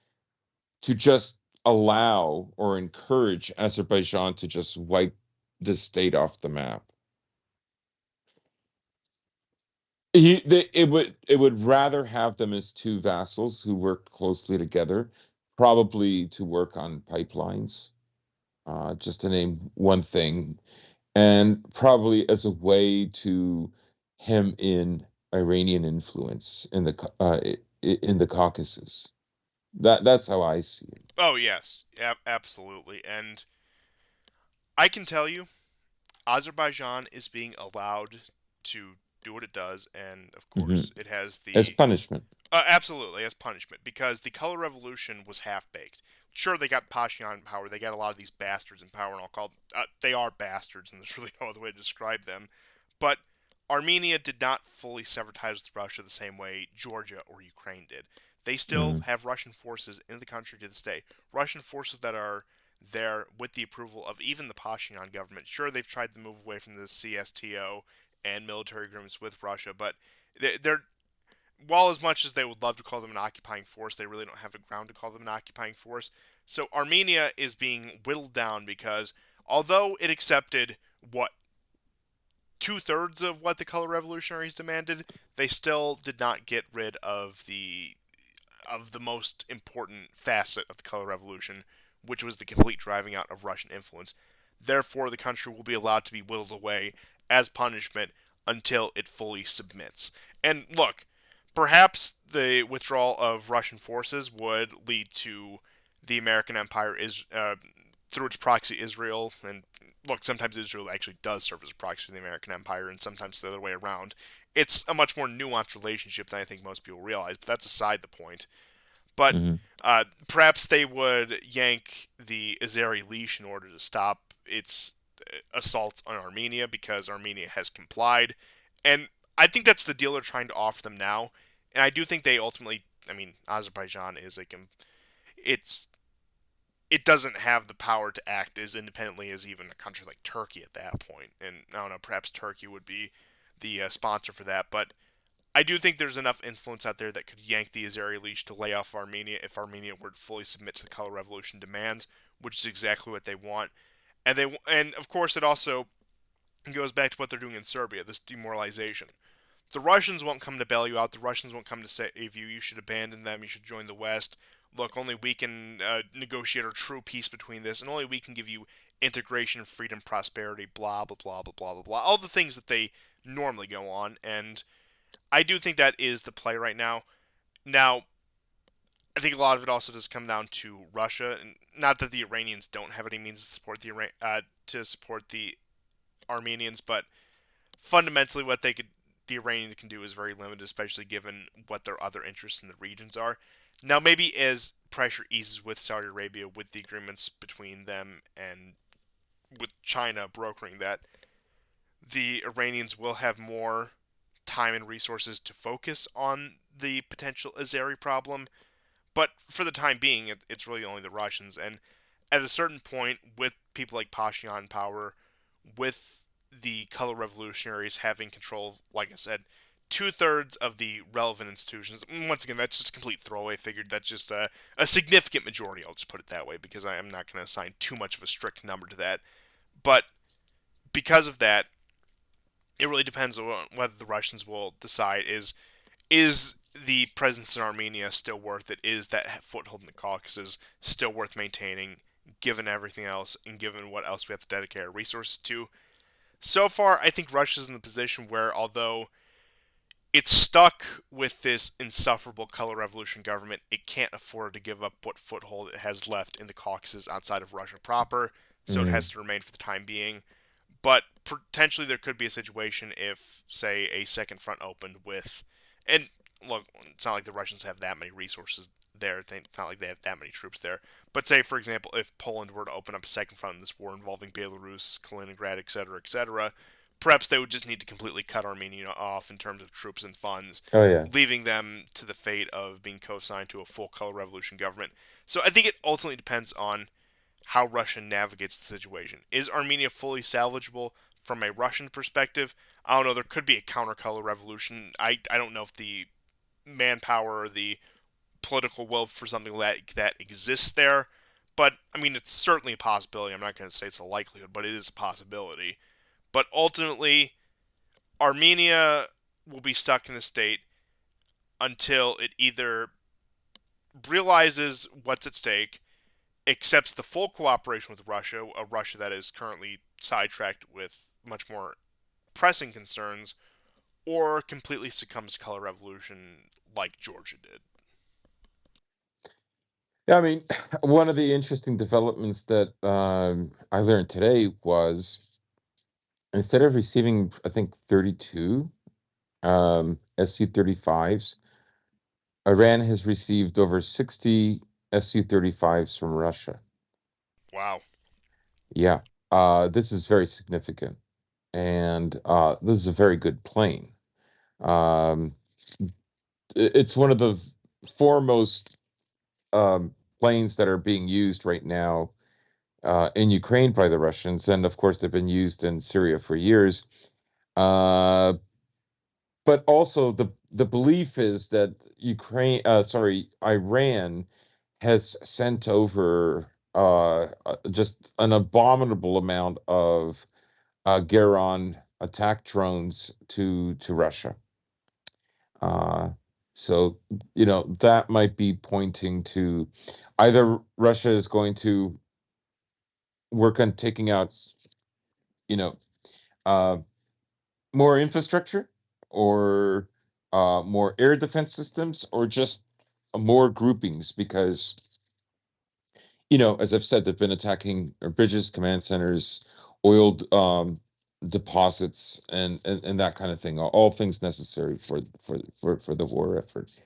to just allow or encourage Azerbaijan to just wipe the state off the map. It would rather have them as two vassals who work closely together, probably to work on pipelines, just to name one thing, and probably as a way to hem in Iranian influence in the Caucasus. That's how I see it. Oh yes, absolutely. And I can tell you, Azerbaijan is being allowed to do what it does, and of Hmm. course, it has As the punishment. absolutely as punishment because the color revolution was half baked. Sure, they got Pashinyan in power. They got a lot of these bastards in power, and I'll call they are bastards, and there's really no other way to describe them. But Armenia did not fully sever ties with Russia the same way Georgia or Ukraine did. They still Hmm. have Russian forces in the country to this day. Russian forces that are there with the approval of even the Pashinyan government. Sure, they've tried to move away from the CSTO and military agreements with Russia, but they're while as much as they would love to call them an occupying force, they really don't have the ground to call them an occupying force. So Armenia is being whittled down because although it accepted what two-thirds of what the color revolutionaries demanded, they still did not get rid of the most important facet of the color revolution, which was the complete driving out of Russian influence. Therefore, the country will be allowed to be whittled away as punishment until it fully submits. And look, perhaps the withdrawal of Russian forces would lead to the American empire is through its proxy Israel. And look, sometimes Israel actually does serve as a proxy for the American empire, and sometimes the other way around. It's a much more nuanced relationship than I think most people realize, but that's aside the point. But Hmm. perhaps they would yank the Azeri leash in order to stop its assaults on Armenia because Armenia has complied. And I think that's the deal they're trying to offer them now. And I do think they ultimately, I mean, Azerbaijan is it's it doesn't have the power to act as independently as even a country like Turkey at that point. And I don't know, perhaps Turkey would be the sponsor for that. But I do think there's enough influence out there that could yank the Azeri leash to lay off Armenia if Armenia were to fully submit to the Color Revolution demands, which is exactly what they want. And of course it also goes back to what they're doing in Serbia, this demoralization. The Russians won't come to bail you out. The Russians won't come to save you. You should abandon them. You should join the West. Look, only we can negotiate a true peace between this, and only we can give you integration, freedom, prosperity, blah blah blah blah blah blah blah. All the things that they normally go on, and I do think that is the play right now. Now, I think a lot of it also does come down to Russia, and not that the Iranians don't have any means to support the Armenians, but fundamentally, the Iranians can do is very limited, especially given what their other interests in the regions are. Now, maybe as pressure eases with Saudi Arabia, with the agreements between them and with China brokering that, the Iranians will have more time and resources to focus on the potential Azeri problem. But for the time being, it's really only the Russians. And at a certain point, with people like Pashinyan in power, with the color revolutionaries having control, like I said, two-thirds of the relevant institutions. Once again, that's just a complete throwaway figure. That's just a significant majority. I'll just put it that way because I am not going to assign too much of a strict number to that. But because of that, it really depends on whether the Russians will decide is the presence in Armenia still worth it? Is that foothold in the Caucasus still worth maintaining, given everything else and given what else we have to dedicate our resources to? So far, I think Russia's in the position where, although it's stuck with this insufferable color revolution government, it can't afford to give up what foothold it has left in the Caucasus outside of Russia proper, so it Hmm. has to remain for the time being. But potentially there could be a situation if, say, a second front opened with, and look, it's not like the Russians have that many resources there. It's not like they have that many troops there. But say, for example, if Poland were to open up a second front in this war involving Belarus, Kaliningrad, etc., perhaps they would just need to completely cut Armenia off in terms of troops and funds, Oh yeah. leaving them to the fate of being co-signed to a full color revolution government. So I think it ultimately depends on how Russia navigates the situation. Is Armenia fully salvageable from a Russian perspective? I don't know. There could be a counter-color revolution. I don't know if the manpower or the political will for something like that exists there. But, I mean, it's certainly a possibility. I'm not going to say it's a likelihood, but it is a possibility. But ultimately, Armenia will be stuck in the state until it either realizes what's at stake, accepts the full cooperation with Russia, a Russia that is currently sidetracked with much more pressing concerns, or completely succumbs to color revolution like Georgia did. Yeah, I mean, one of the interesting developments that I learned today was instead of receiving, I think, 32 Su-35s, Iran has received over 60 Su-35s from Russia. Wow. Yeah, this is very significant, and this is a very good plane. Um, it's one of the foremost planes that are being used right now in Ukraine by the Russians, and of course they've been used in Syria for years. Uh, but also the belief is that Iran has sent over just an abominable amount of Garon attack drones to Russia. So that might be pointing to either Russia is going to work on taking out you know uh, more infrastructure, or more air defense systems, or just more groupings, because as I've said, they've been attacking bridges, command centers, oil deposits, and that kind of thing. All things necessary for the war effort.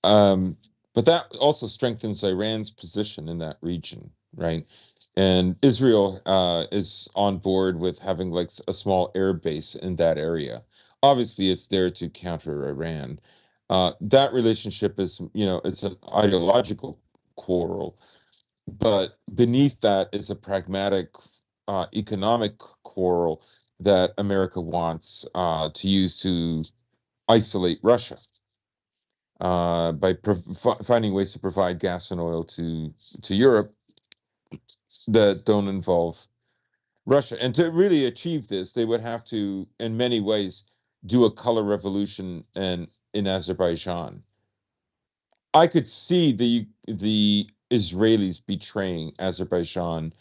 Um, but that also strengthens Iran's position in that region, right? And Israel is on board with having like a small air base in that area. Obviously, it's there to counter Iran. That relationship is, it's an ideological quarrel, but beneath that is a pragmatic economic quarrel that America wants to use to isolate Russia by finding ways to provide gas and oil to Europe that don't involve Russia. And to really achieve this, they would have to, in many ways, do a color revolution in Azerbaijan. I could see the Israelis betraying Azerbaijan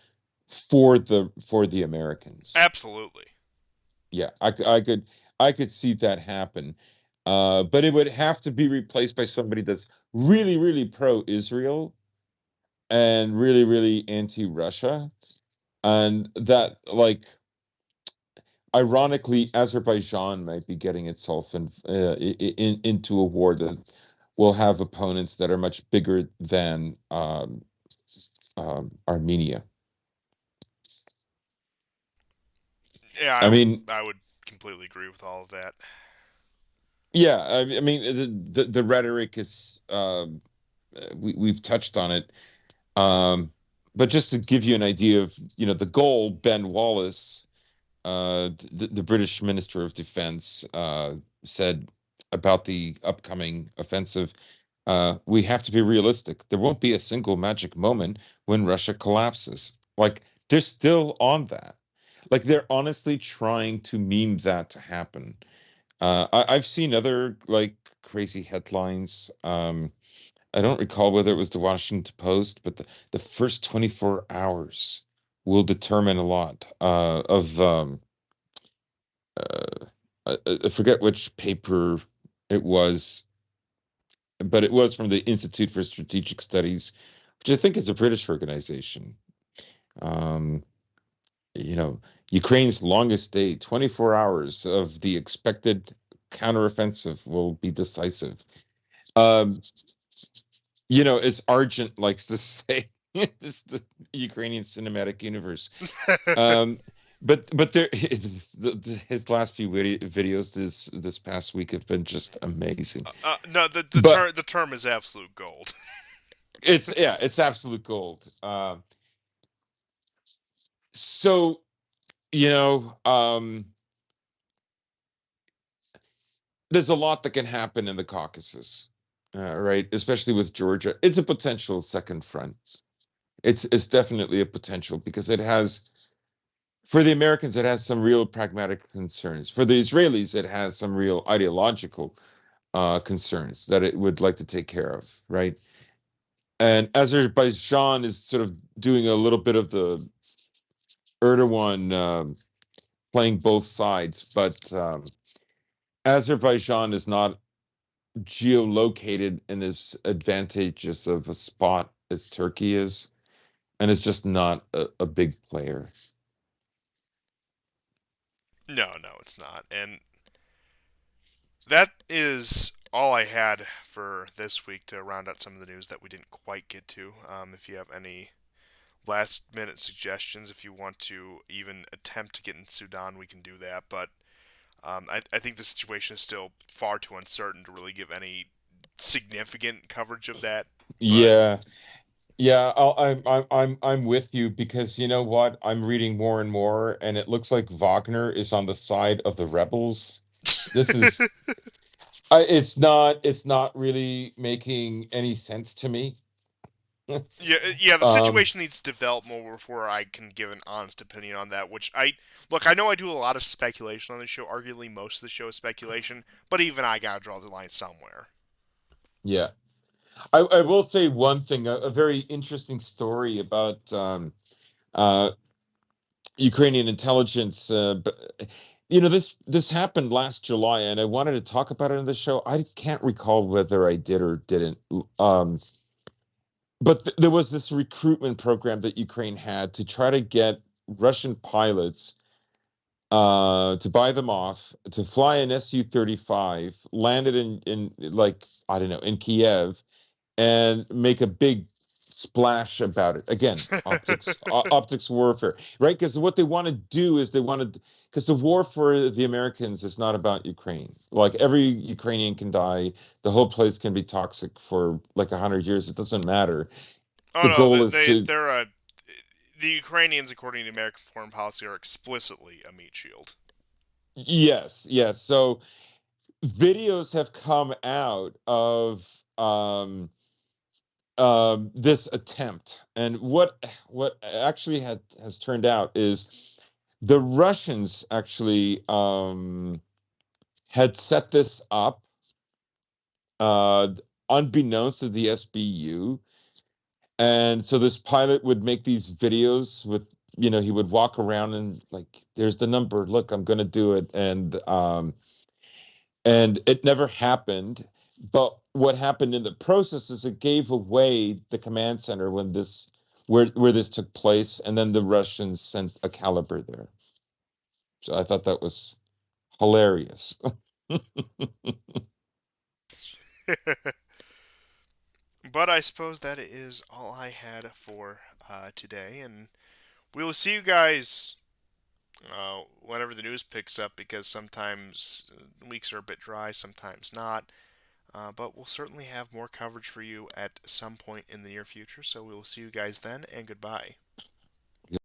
for the Americans. Absolutely. Yeah, I could see that happen. But it would have to be replaced by somebody that's really, really pro-Israel and really, really anti-Russia. And that, like, ironically, Azerbaijan might be getting itself into a war that will have opponents that are much bigger than Armenia. Yeah, I mean, I would completely agree with all of that. yeah, I mean, the rhetoric is we've touched on it. But just to give you an idea of, the goal, Ben Wallace, the British Minister of Defense, said about the upcoming offensive, we have to be realistic. There won't be a single magic moment when Russia collapses. Like, they're still on that. Like, they're honestly trying to meme that to happen. I've seen other, like, crazy headlines. I don't recall whether it was the Washington Post, but the first 24 hours will determine a lot of I forget which paper it was, but it was from the Institute for Strategic Studies, which I think is a British organization. Um, you know, Ukraine's longest day, 24 hours of the expected counteroffensive will be decisive. Um, as Argent likes to say, this the Ukrainian cinematic universe. Um, but there, his last few videos this past week have been just amazing. No, But the term is absolute gold. it's absolute gold. So you know, there's a lot that can happen in the Caucasus, right? Especially with Georgia, it's a potential second front. It's definitely a potential because it has. For the Americans, it has some real pragmatic concerns. For the Israelis, it has some real ideological concerns that it would like to take care of, right? And Azerbaijan is sort of doing a little bit of the Erdogan playing both sides, but Azerbaijan is not geolocated in as advantageous of a spot as Turkey is, and is just not a big player. No, no, it's not. And that is all I had for this week to round out some of the news that we didn't quite get to. If you have any last minute suggestions, if you want to even attempt to get in Sudan, we can do that. But I think the situation is still far too uncertain to really give any significant coverage of that. But Yeah, yeah, I'm with you, because you know what? I'm reading more and more, and it looks like Wagner is on the side of the rebels. This is it's not really making any sense to me. Yeah, yeah. The um, situation needs to develop more before I can give an honest opinion on that. Which I look, I know I do a lot of speculation on the show. Arguably, most of the show is speculation, but even I gotta draw the line somewhere. yeah. I will say one thing, a very interesting story about uh, Ukrainian intelligence. This happened last July, and I wanted to talk about it in the show. I can't recall whether I did or didn't. Um, but there was this recruitment program that Ukraine had to try to get Russian pilots to buy them off to fly an Su-35, land it in like I don't know in Kiev, and make a big splash about it. Again, optics warfare, right? Because what they want to do is they want to, because the war for the Americans is not about Ukraine. Like every Ukrainian can die, the whole place can be toxic for like 100 years. It doesn't matter. Oh The no, goal is to they're the Ukrainians, according to American foreign policy, are explicitly a meat shield. yes, yes. So videos have come out of this attempt. And what actually has turned out is the Russians actually had set this up uh, unbeknownst to the SBU. And so this pilot would make these videos with, he would walk around and like, there's the number. Look, I'm going to do it. And it never happened. But what happened in the process is it gave away the command center when this where this took place, and then the Russians sent a caliber there. So I thought that was hilarious. But I suppose that is all I had for today, and we will see you guys whenever the news picks up. Because sometimes weeks are a bit dry, sometimes not. But we'll certainly have more coverage for you at some point in the near future. So we will see you guys then, and goodbye.